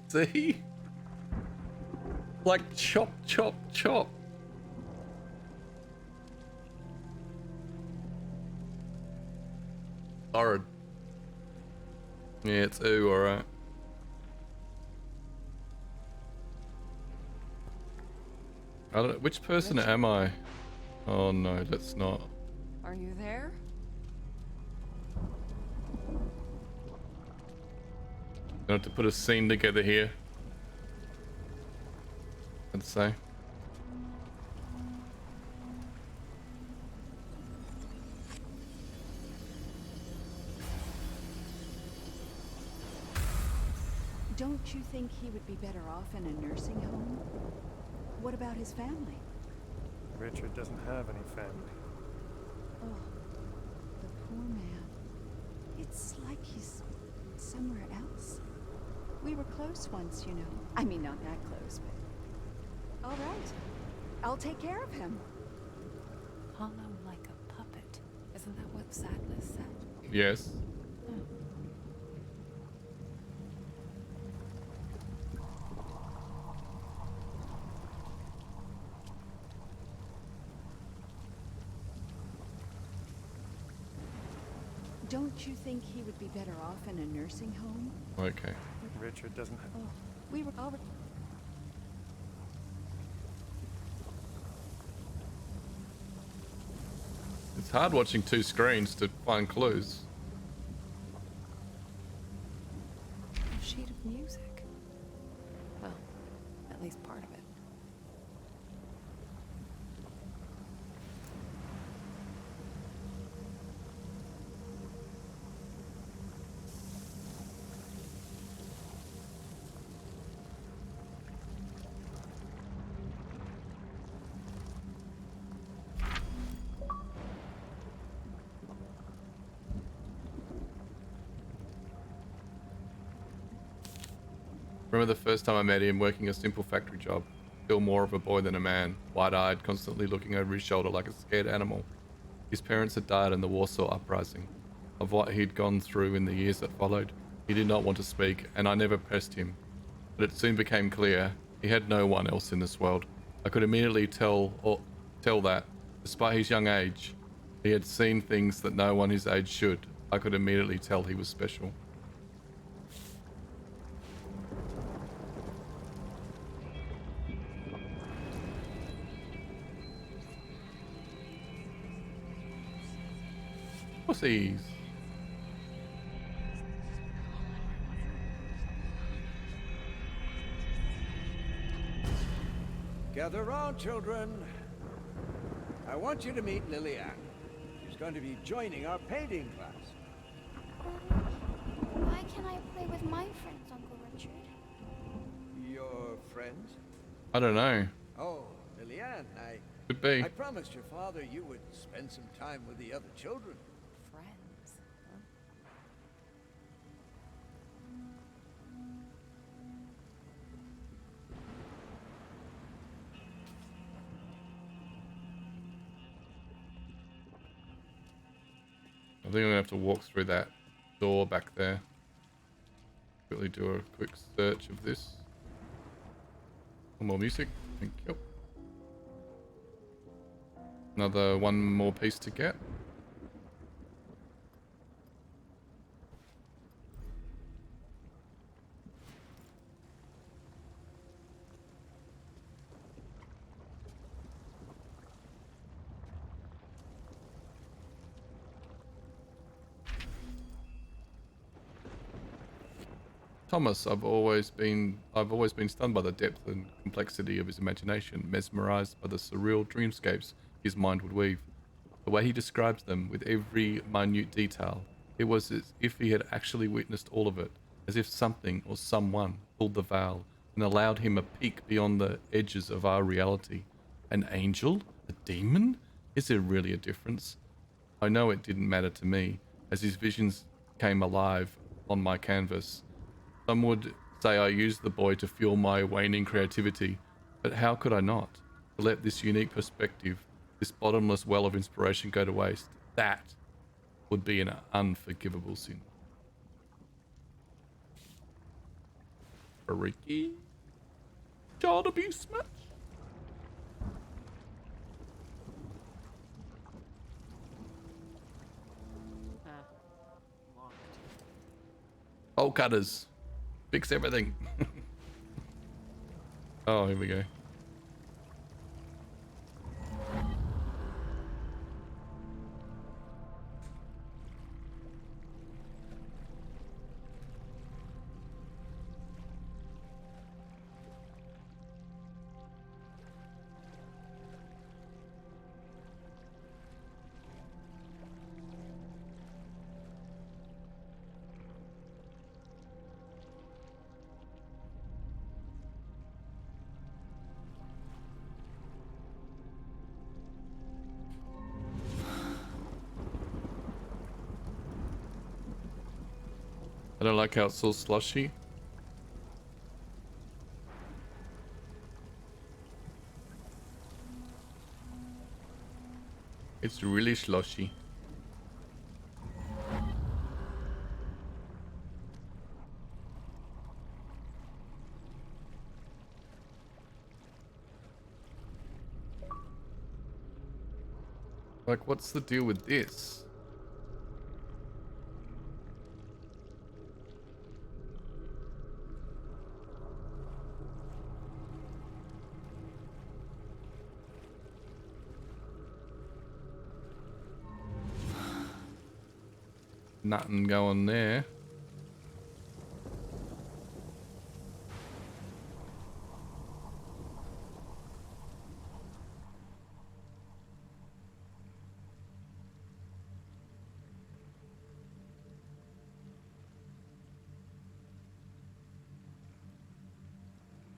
See? Like chop, chop, chop. Horrid. Yeah, it's ooh, alright. I don't know, which person am I? Oh no, let's not. Are you there? I have to put a scene together here. I'd say. Don't you think he would be better off in a nursing home? What about his family? Richard doesn't have any family. Oh, the poor man. It's like he's somewhere else. We were close once, you know. I mean, not that close, but... All right. I'll take care of him. Hollow like a puppet. Isn't that what Sadness said? Yes. Don't you think he would be better off in a nursing home? Okay. Richard doesn't have... Oh, we were already... It's hard watching two screens to find clues. A sheet of music. Well, at least part of it. Remember the first time I met him working a simple factory job. Still more of a boy than a man, wide-eyed, constantly looking over his shoulder like a scared animal. His parents had died in the Warsaw Uprising. of what he'd gone through in the years that followed. He did not want to speak, and I never pressed him. But it soon became clear he had no one else in this world. I could immediately tell that, despite his young age, he had seen things that no one his age should. I could immediately tell he was special. Pussies. Gather round, children. I want you to meet Lily-Ann. She's going to be joining our painting class. Why can't I play with my friends, Uncle Richard? Your friends? I don't know. Oh, Lily-Ann, Could be. I promised your father you would spend some time with the other children. Friends? Huh? I think I'm gonna have to walk through that door back there. Quickly do a quick search of this. Some more music. Thank you. Another one more piece to get. Thomas, I've always been stunned by the depth and complexity of his imagination, mesmerized by the surreal dreamscapes his mind would weave. The way he describes them with every minute detail, it was as if he had actually witnessed all of it, as if something or someone pulled the veil and allowed him a peek beyond the edges of our reality. An angel? A demon? Is there really a difference? I know it didn't matter to me, as his visions came alive on my canvas. Some would say I used the boy to fuel my waning creativity, but how could I not? To let this unique perspective, this bottomless well of inspiration go to waste, that would be an unforgivable sin. Freaky child abuse match. Locked. Hole cutters. Fix everything. Oh, here we go. I don't like how it's so slushy. It's really slushy. Like, what's the deal with this? Nothing going there.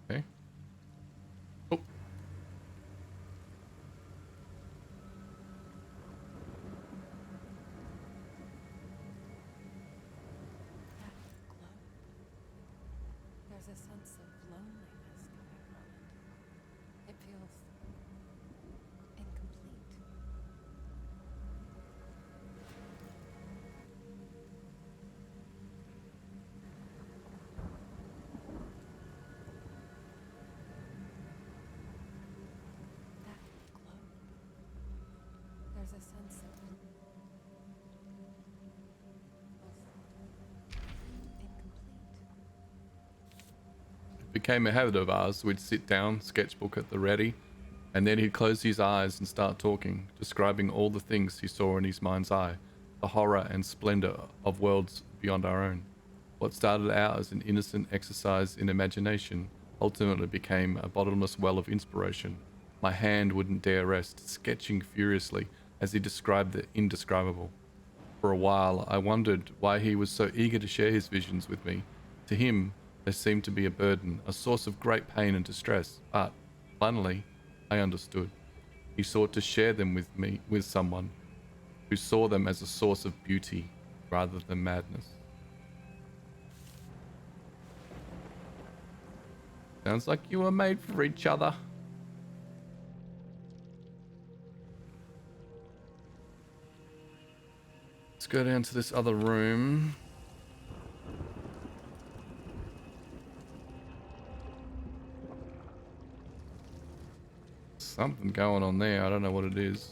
Okay. Oh. There's a sense of loneliness coming from it. It feels incomplete. a sense of It became a habit of ours. We'd sit down, sketchbook at the ready, and then he'd close his eyes and start talking, describing all the things he saw in his mind's eye, the horror and splendor of worlds beyond our own. What started out as an innocent exercise in imagination ultimately became a bottomless well of inspiration. My hand wouldn't dare rest, sketching furiously as he described the indescribable. For a while, I wondered why he was so eager to share his visions with me. To him, they seemed to be a burden, a source of great pain and distress, but finally, I understood. He sought to share them with me, with someone who saw them as a source of beauty rather than madness. Sounds like you were made for each other. Let's go down to this other room. Something going on there. I don't know what it is.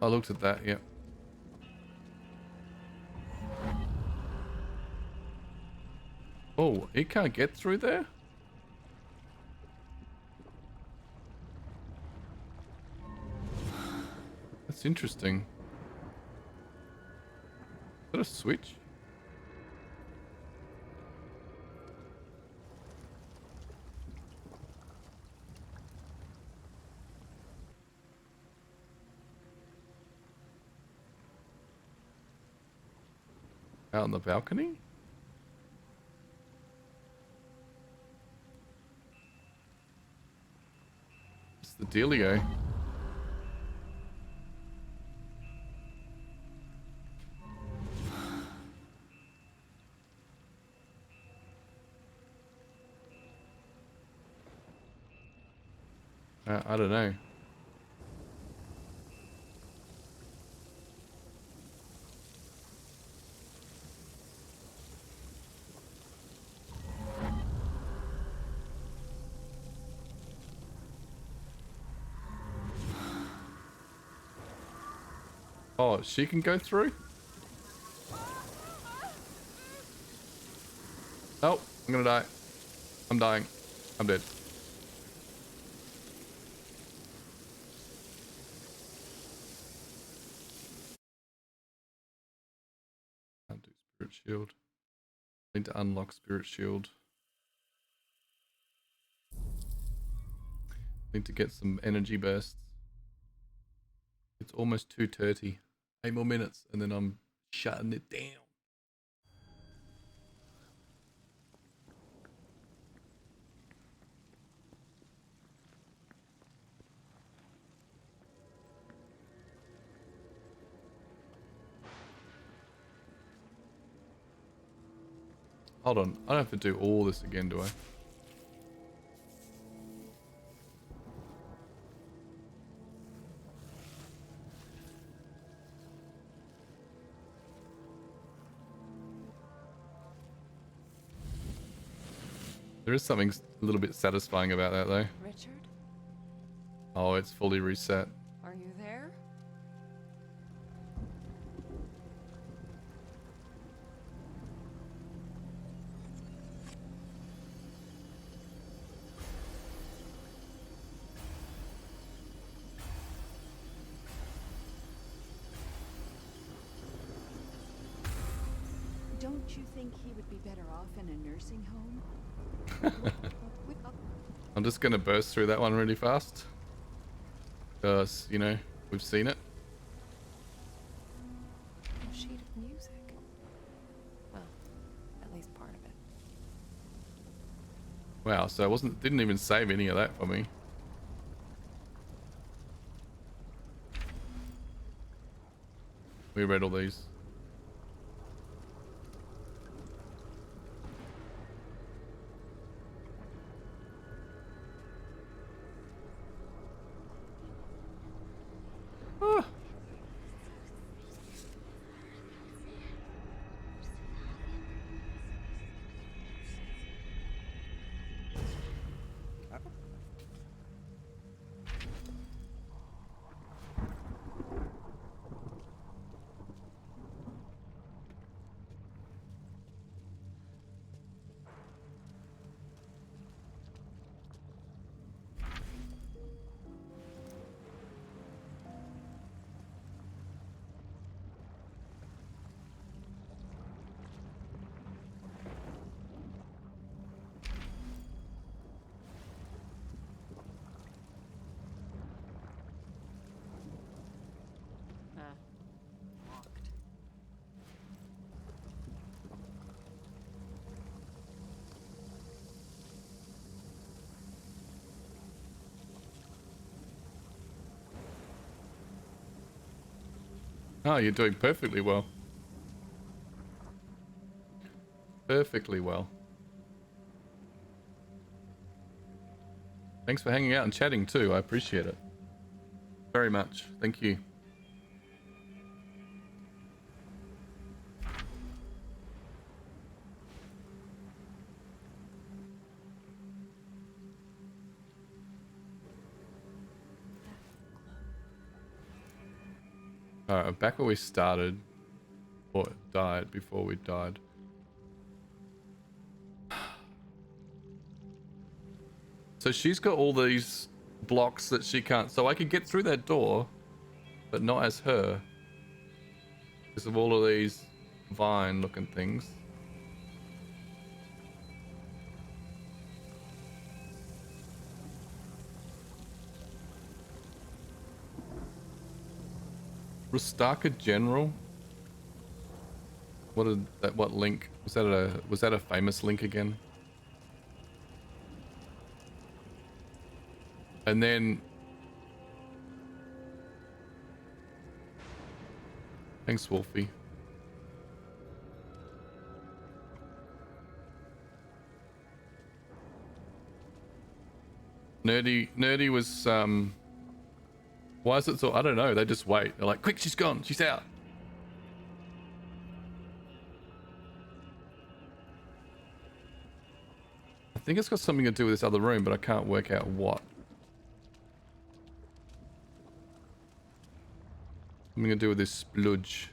I looked at that, yep. Oh, it can't get through there? That's interesting. Is that a switch? Out on the balcony? It's the dealio. I don't know. Oh, she can go through? Oh, I'm gonna die. I'm dying. I'm dead. Can't do Spirit Shield. Need to unlock Spirit Shield. Need to get some energy bursts. It's almost 2:30. 8 more minutes and then I'm shutting it down. Hold on, I don't have to do all this again, do I? There is something a little bit satisfying about that though. Richard? Oh, it's fully reset. Are you there? Don't you think he would be better off in a nursing home? I'm just gonna burst through that one really fast. Because, you know, we've seen it. A sheet of music. Well, at least part of it. Wow, so it didn't even save any of that for me. We read all these. Oh, you're doing perfectly well. Perfectly well. Thanks for hanging out and chatting too. I appreciate it. Very much. Thank you. Alright, back where we started. Or died before we died. So she's got all these blocks that she can't. So I could get through that door, but not as her. Because of all of these vine looking things. Rustaka General? What link? Was that a famous link again? And then thanks, Wolfie. Nerdy was why is it so? I don't know. They just wait. They're like, quick, she's gone. She's out. I think it's got something to do with this other room, but I can't work out what. Something to do with this spludge.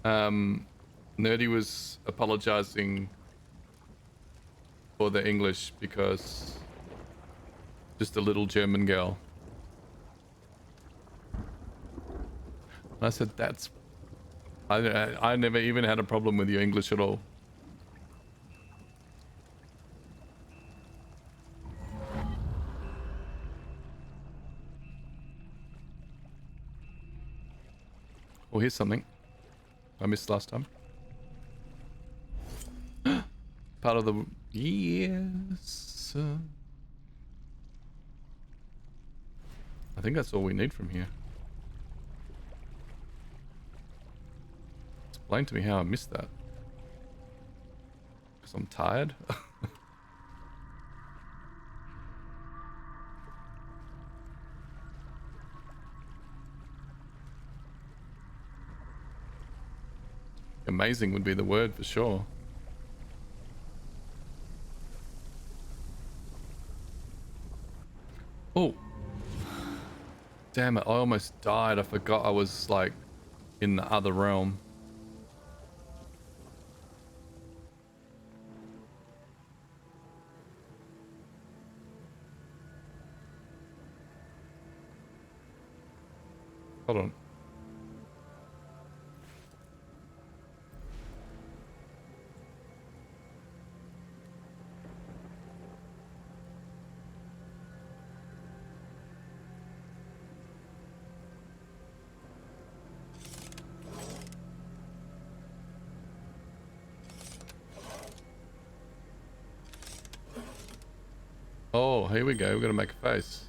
Nerdy was apologizing for the English because just a little German girl. I said, that's... I never even had a problem with your English at all. Oh, here's something I missed last time. Part of the... Yes. I think that's all we need from here. Explain to me how I missed that. Because I'm tired. Amazing would be the word for sure. Oh. Damn it, I almost died. I forgot I was like in the other realm. Hold on. Oh, here we go. We've got to make a face.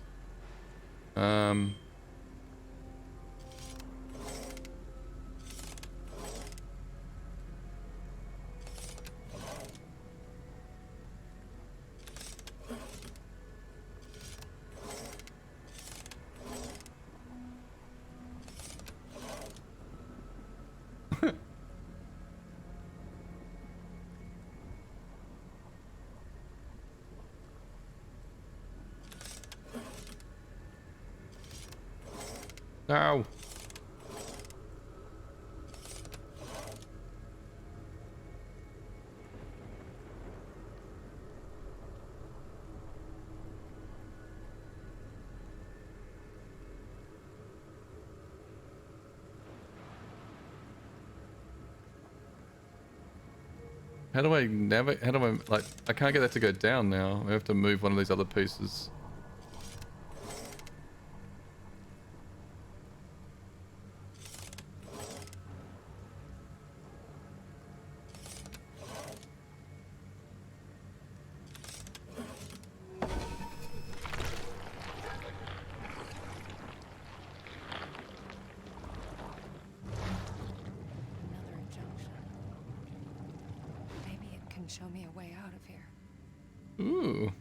Ow. How do I like, I can't get that to go down now. I have to move one of these other pieces. and show me a way out of here. Ooh.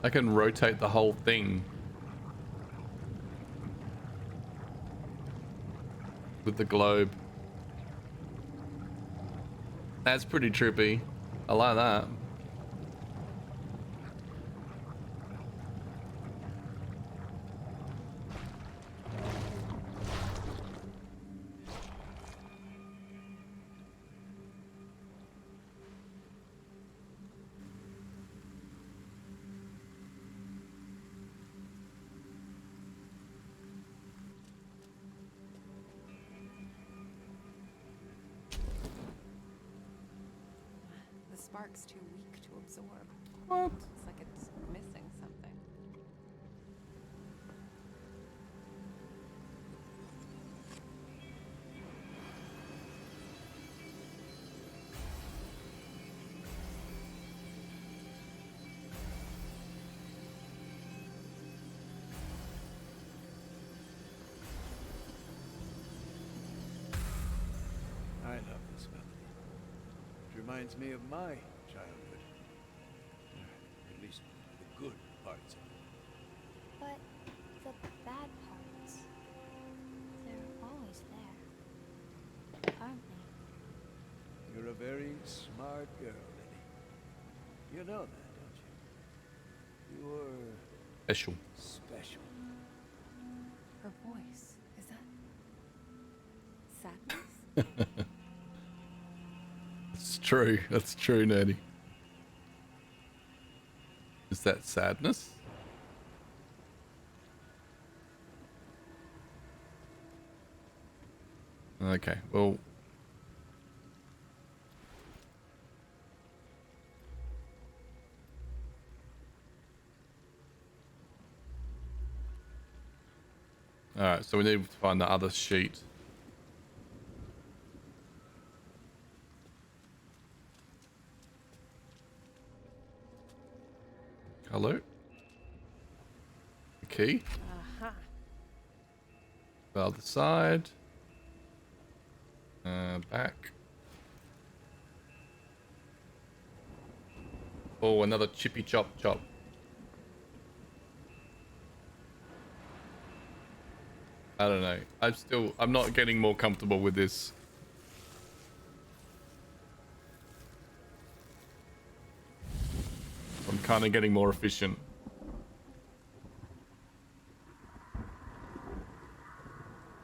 I can rotate the whole thing with the globe. That's pretty trippy. I like that. The spark's too weak to absorb. What? It's like it's missing something. I love this melody. It reminds me of my childhood. At least the good parts of it. But the bad parts, they're always there, aren't they? You're a very smart girl, Lily. You know that, don't you? You're Special. special. Her voice, is that sadness? It's true. That's true, Nerdy. Is that sadness? Okay, well. Alright, so we need to find the other sheet. Hello? Key? Uh-huh. The other side. Back. Oh, another chippy chop chop. I don't know. I'm not getting more comfortable with this. I'm kind of getting more efficient.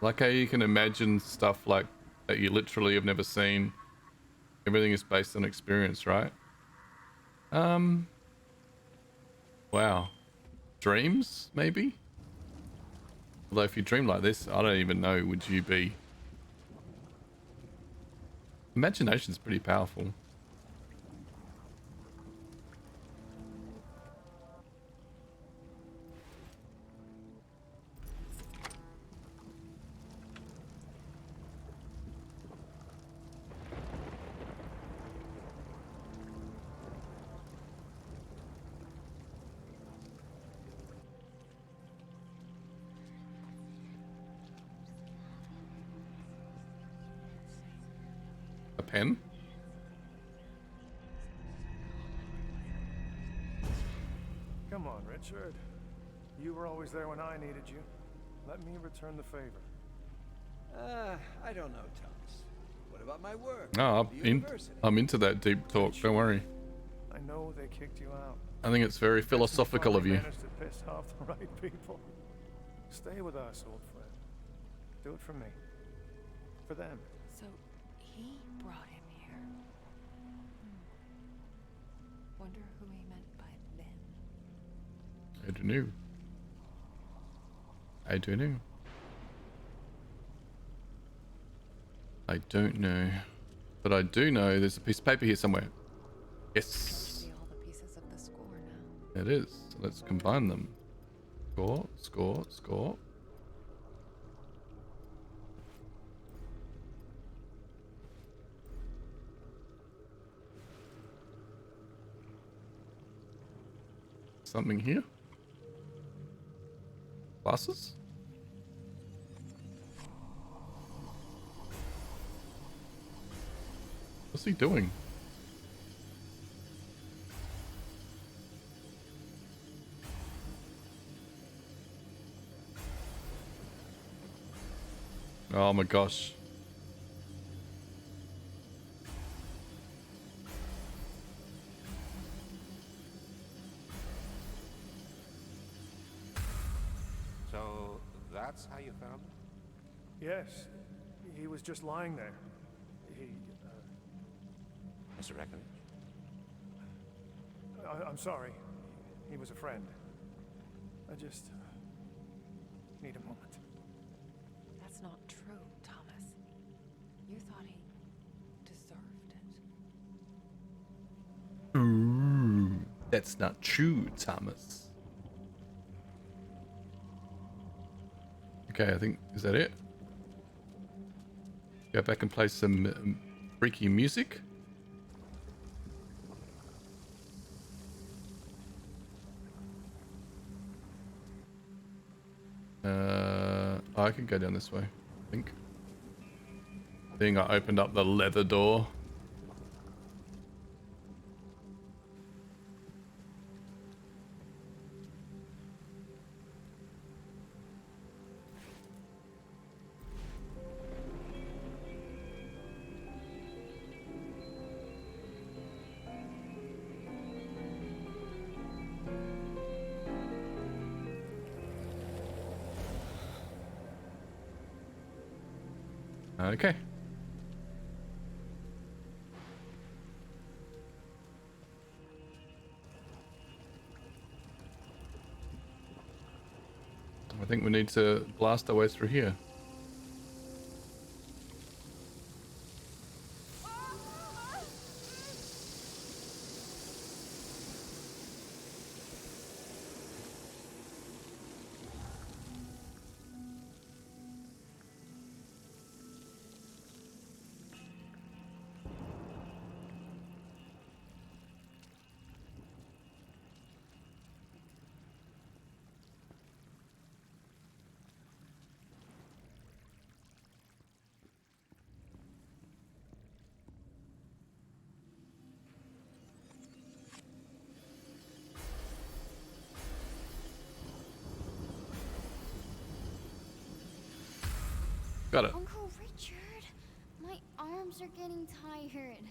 Like how you can imagine stuff like that you literally have never seen. Everything is based on experience, right? Wow. Dreams, maybe? Although if you dream like this, I don't even know, would you be... Imagination's pretty powerful. A pen? Come on, Richard. You were always there when I needed you. Let me return the favor. I don't know, Thomas. What about my work? Oh, The university? I'm into that deep talk, don't worry. I know they kicked you out. I think it's very philosophical of you. Managed to piss off the right people. Stay with us, old friend. Do it for me. For them. So he brought him here. Wonder who he meant by them. I don't know. I don't know. I don't know. But I do know there's a piece of paper here somewhere. Yes. See all the pieces of the score now. It is. Let's combine them. Score, score, score. Something here? Glasses? What's he doing? Oh my gosh. So that's how you found him? Yes. He was just lying there. He, Mr. Reckon? I'm sorry. He was a friend. I just need a moment. That's not true, Thomas. You thought he deserved it. Ooh, that's not true, Thomas. Okay, I think, is that it? Go back and play some freaky music. I can go down this way, I think. I think I opened up the leather door. Okay. I think we need to blast our way through here. Got it. Uncle Richard, my arms are getting tired.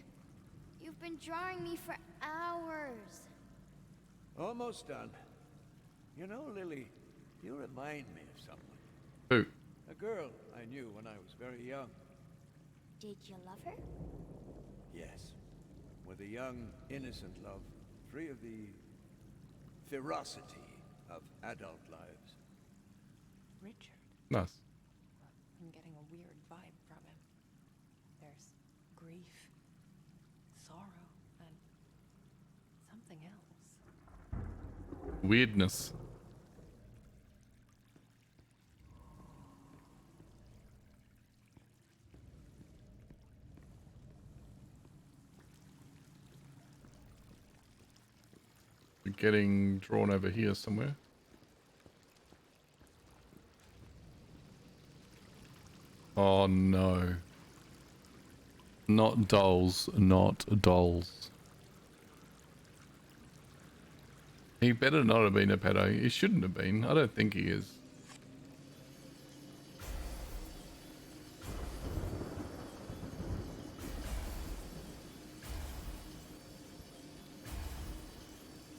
You've been drawing me for hours. Almost done. You know, Lily, you remind me of someone. Who? A girl I knew when I was very young. Did you love her? Yes. With a young, innocent love, free of the ferocity of adult lives. Richard. Nice. I'm getting a weird vibe from him. There's grief, sorrow, and something else. Weirdness. We're getting drawn over here somewhere. Oh no. Not dolls, not dolls. He better not have been a pedo. He shouldn't have been. I don't think he is.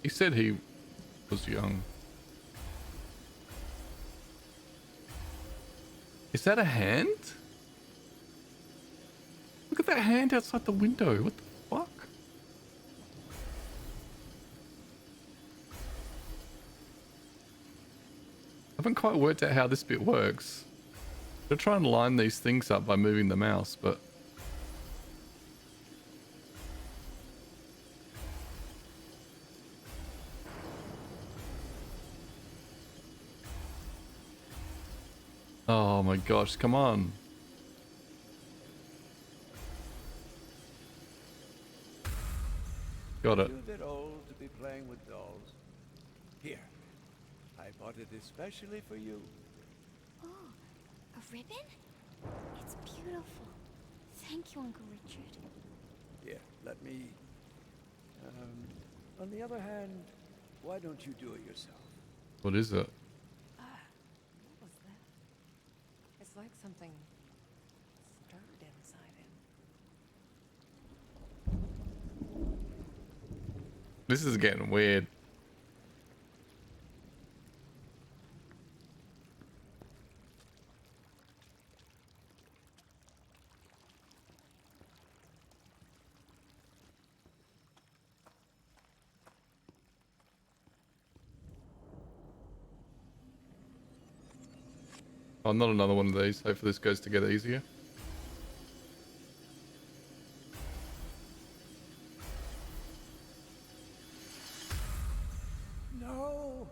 He said he was young. Is that a hand? Look at that hand outside the window. What the fuck? I haven't quite worked out how this bit works. I'll try and line these things up by moving the mouse, but... Oh my gosh, come on. Got it. You a bit old to be playing with dolls? Here, I bought it especially for you. Oh, a ribbon? It's beautiful. Thank you, Uncle Richard. Here, let me... on the other hand, why don't you do it yourself? What is it? What was that? It's like something stirred inside him. This is getting weird. Oh, not another one of these. Hopefully this goes together easier. No,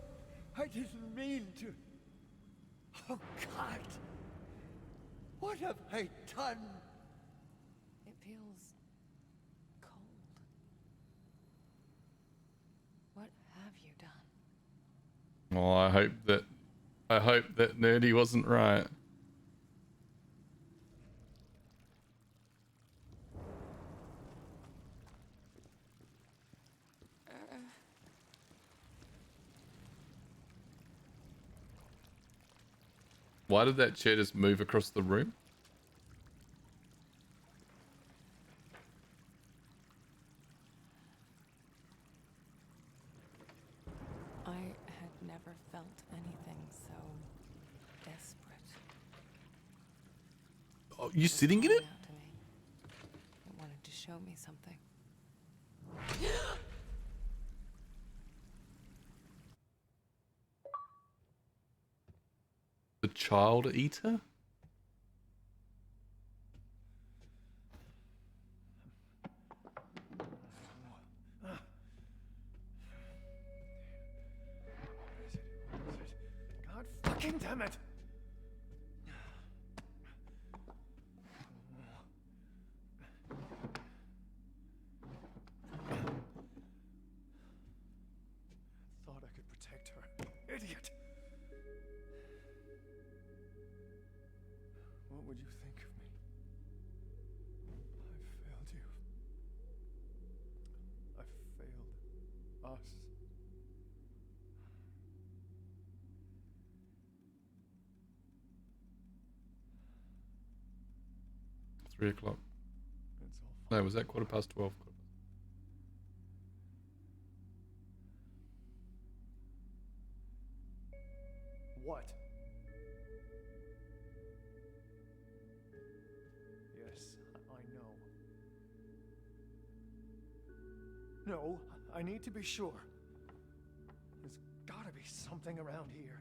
I didn't mean to. Oh, God. What have I done? It feels cold. What have you done? Oh, I hope that Nerdy wasn't right. Why did that chair just move across the room? I had never felt anything so desperate. Oh, you sitting in it? Out to me. It wanted to show me something. The child eater? God fucking damn it! Thought I could protect her. Idiot! What would you think of me? I failed you. I failed us. 3 o'clock. It's all No, was that 12:15? What? Yes, I know. No, I need to be sure. There's gotta be something around here.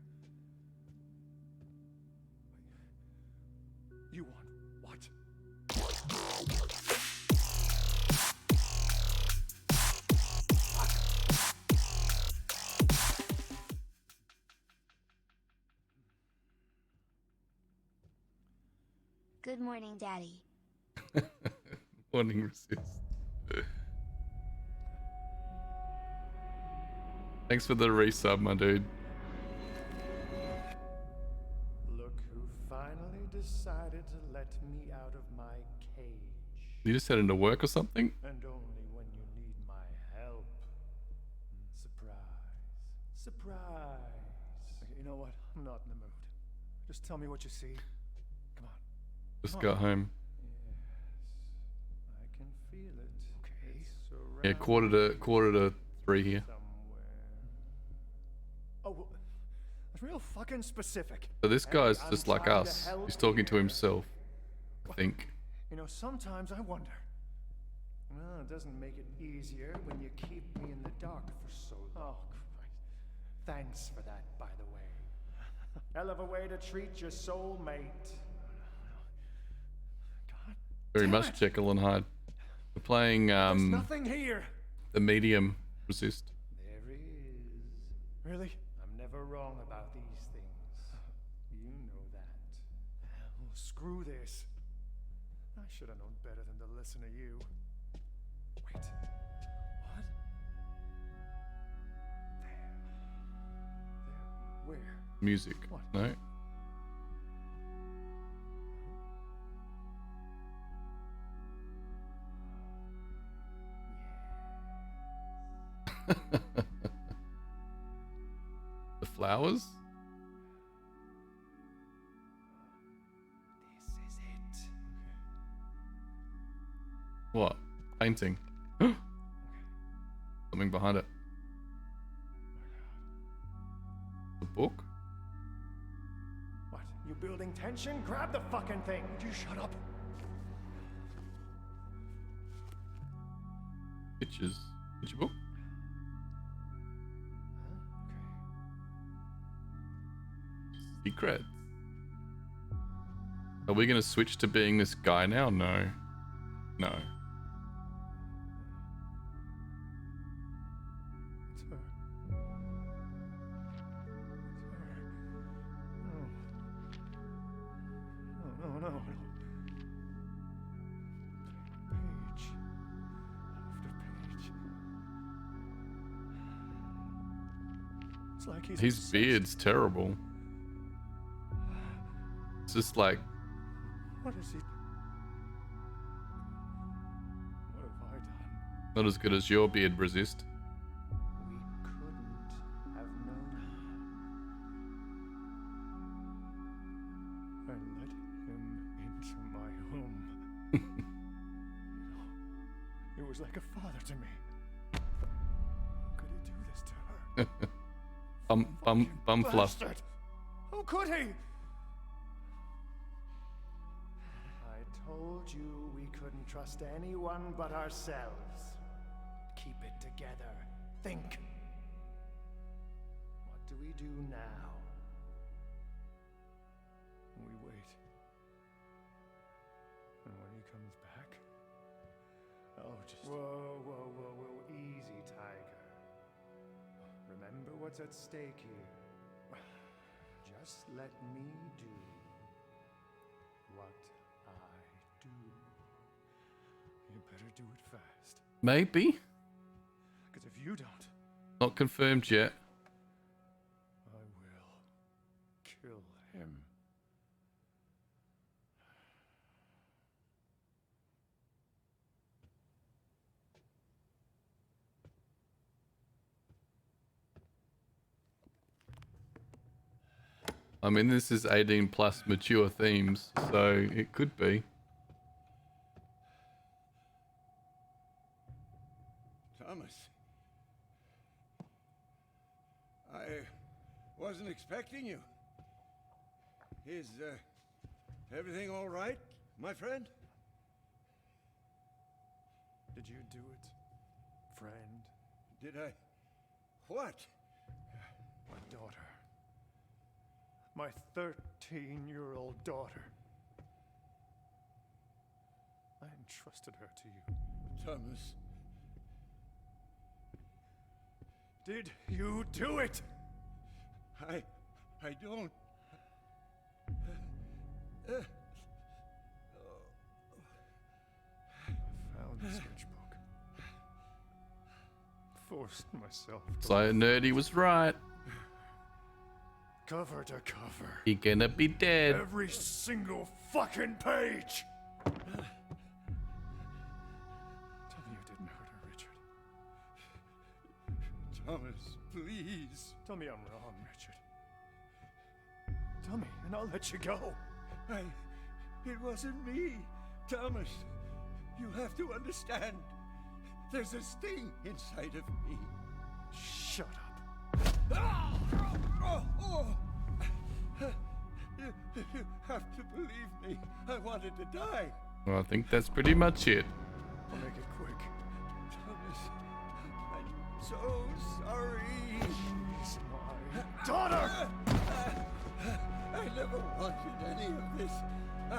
You want what? Good morning, Daddy. Morning resist. Thanks for the resub, my dude. Look who finally decided to let me out of my cage. You just heading to work or something? And only when you need my help. Surprise. Surprise. Okay, you know what? I'm not in the mood. Just tell me what you see. Come on. Just Come got on. home. Yes. I can feel it. Okay. Yeah, quarter to 3 here. Oh, well, that's real fucking specific. So this Hey, guy's I'm just like trying to us. help He's talking to here. himself, I think. You know, sometimes I wonder. Well, it doesn't make it easier when you keep me in the dark for so long. Oh, Christ. Thanks for that, by the way. Hell of a way to treat your soulmate. God Very damn much it. Jekyll and Hyde. We're playing There's nothing here. the medium resist. There is. Really? I'm never wrong about these things. You know that. Well, screw this. I should have known better than to listen to you. Wait. What? There Music. What? No. The flowers? This is it. What? Painting. Something behind it. The book? What? You building tension? Grab the fucking thing. Would you shut up? Pictures. Picture book? Secrets. Are we gonna switch to being this guy now? No. No. It's her. No, no, no. Page after page. It's like he's His obsessed. beard's terrible. It's just like, What is he? What have I done? not as good as your beard, resist. We couldn't have known. I let him into my home. He was like a father to me. How could he do this to her? Bum fluff. Bastard! How could he? I told you we couldn't trust anyone but ourselves. Keep it together. Think. What do we do now? We wait. And when he comes back, oh, just whoa, whoa, whoa, whoa, easy, Tiger. Remember what's at stake here. Just let me do what I do. You better do it fast. Maybe. Because if you don't, Not confirmed yet. I will kill him. I mean, this is 18 plus mature themes, so it could be. Thomas. I wasn't expecting you. Is everything all right, my friend? Did you do it, friend? Did I? What? My daughter. My 13-year-old daughter. I entrusted her to you. Thomas. Did you do it? I don't. I found the sketchbook. Forced myself to So Nerdy was right. cover to cover. He gonna be dead. Every single fucking page. Tell me you didn't hurt her, Richard. Thomas, please. Tell me I'm wrong, Richard. Tell me, and I'll let you go. It wasn't me, Thomas. You have to understand. There's a sting inside of me. Shut up. You have to believe me. I wanted to die. Well, I think that's pretty much it. I'll make it quick. Thomas, I'm so sorry. She's my daughter! I never wanted any of this. I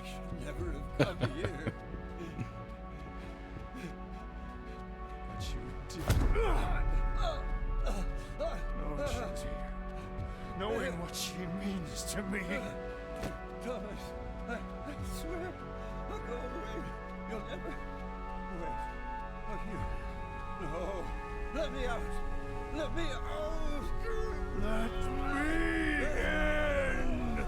should never have come here. But you did. Knowing she's here. Knowing what she means to me. Thomas, I swear I'll go away. You'll never... Wait. Oh, you... No. Let me out. Let me out. Let me in!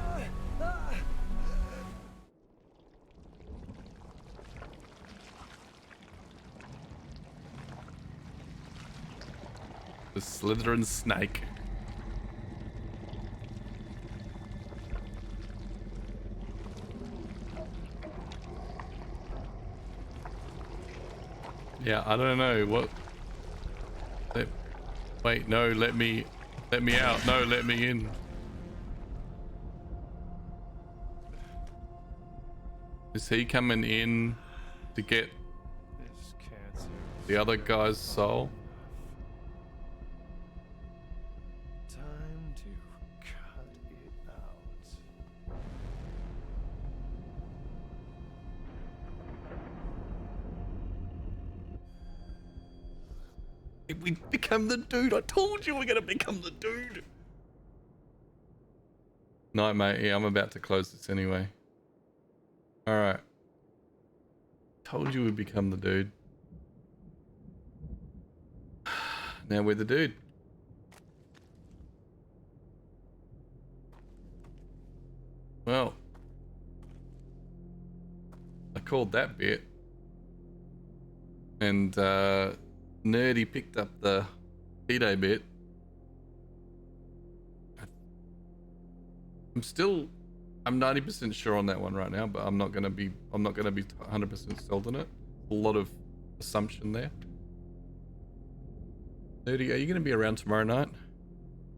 The Slytherin snake. Yeah, I don't know what. Wait, no, let me out. No, let me in. Is he coming in to get This cancer. the other guy's soul? Time to cut it out. We become the dude. I told you we're gonna become the dude. Night, mate. Yeah, I'm about to close this anyway. All right. Told you we'd become the dude. Now we're the dude. Well, I called that bit, and Nerdy picked up the keto bit. I'm 90% sure on that one right now, but I'm not gonna be 100% sold on it. A lot of assumption there. Nerdy, are you gonna be around tomorrow night?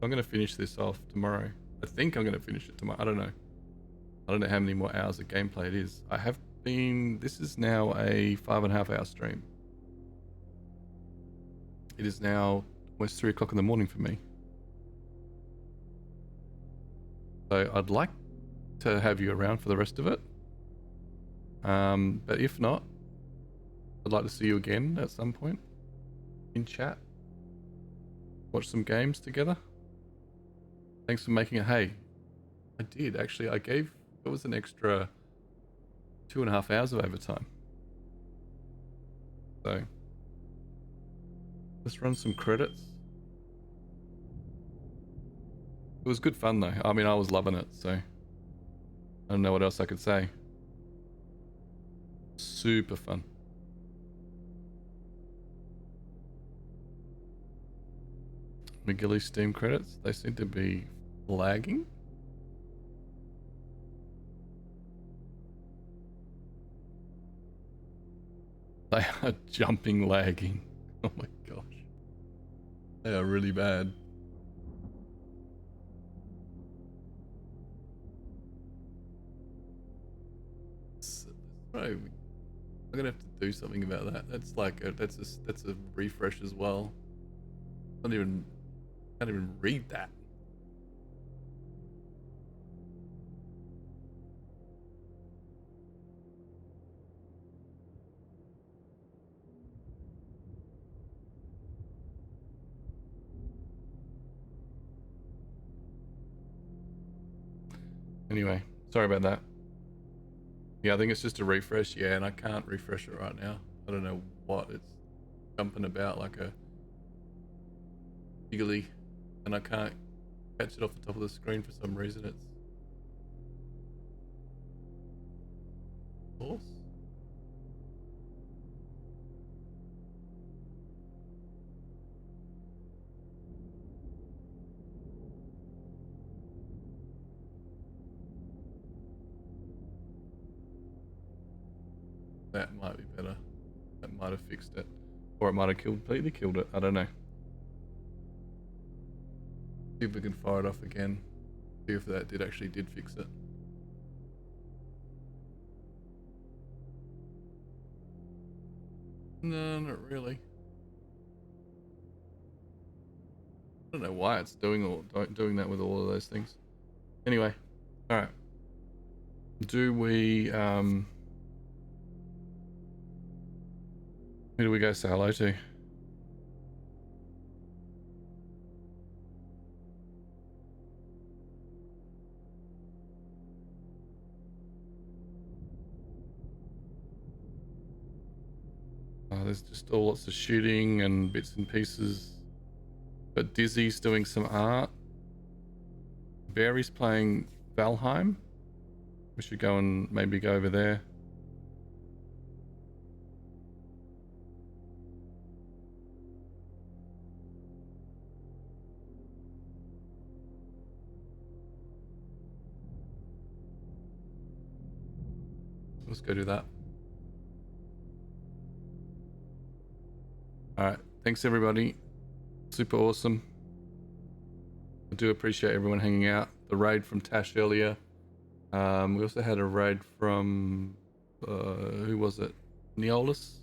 I'm gonna finish this off tomorrow. I think I'm gonna finish it tomorrow. I don't know. I don't know how many more hours of gameplay it is. This is now a 5.5 hour stream. It is now almost 3 o'clock in the morning for me. So I'd like to have you around for the rest of it. But if not, I'd like to see you again at some point in chat. Watch some games together. Thanks for making it. Hey, I did actually. It was an extra 2.5 hours of overtime. So let's run some credits. It was good fun though. I mean, I was loving it, so I don't know what else I could say. Super fun. McGilly Steam credits, they seem to be lagging. They are jumping lagging. Oh my gosh. They are really bad. Right, I'm gonna have to do something about that. That's like that's a refresh as well. Can't even read that. Anyway, sorry about that. Yeah, I think it's just a refresh. Yeah, and I can't refresh it right now. I don't know what it's jumping about like a giggly, and I can't catch it off the top of the screen for some reason. It's false. That might be better. That might have fixed it. Or it might have completely killed it. I don't know. See if we can fire it off again. See if that actually did fix it. No, not really. I don't know why it's doing that with all of those things. Anyway, all right. Do we who do we go say hello to? There's just lots of shooting and bits and pieces. But Dizzy's doing some art. Barry's playing Valheim. We should go and maybe go over there. Let's go do that. Alright, thanks everybody. Super awesome. I do appreciate everyone hanging out. The raid from Tash earlier. We also had a raid from who was it? Neolus?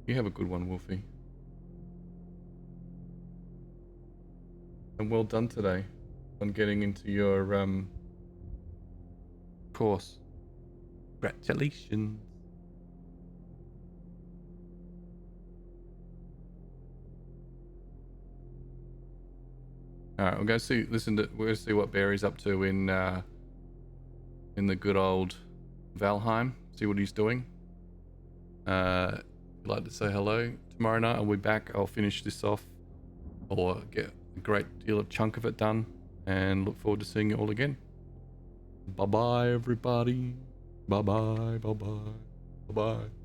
You have a good one, Wolfie. And well done today on getting into your course. Congratulations. All right, we'll go see. We're gonna see what Barry's up to in the good old Valheim. See what he's doing. If you'd like to say hello tomorrow night, I'll be back. I'll finish this off, or get a great deal of chunk of it done, and look forward to seeing you all again. Bye bye, everybody. Bye bye. Bye bye. Bye bye.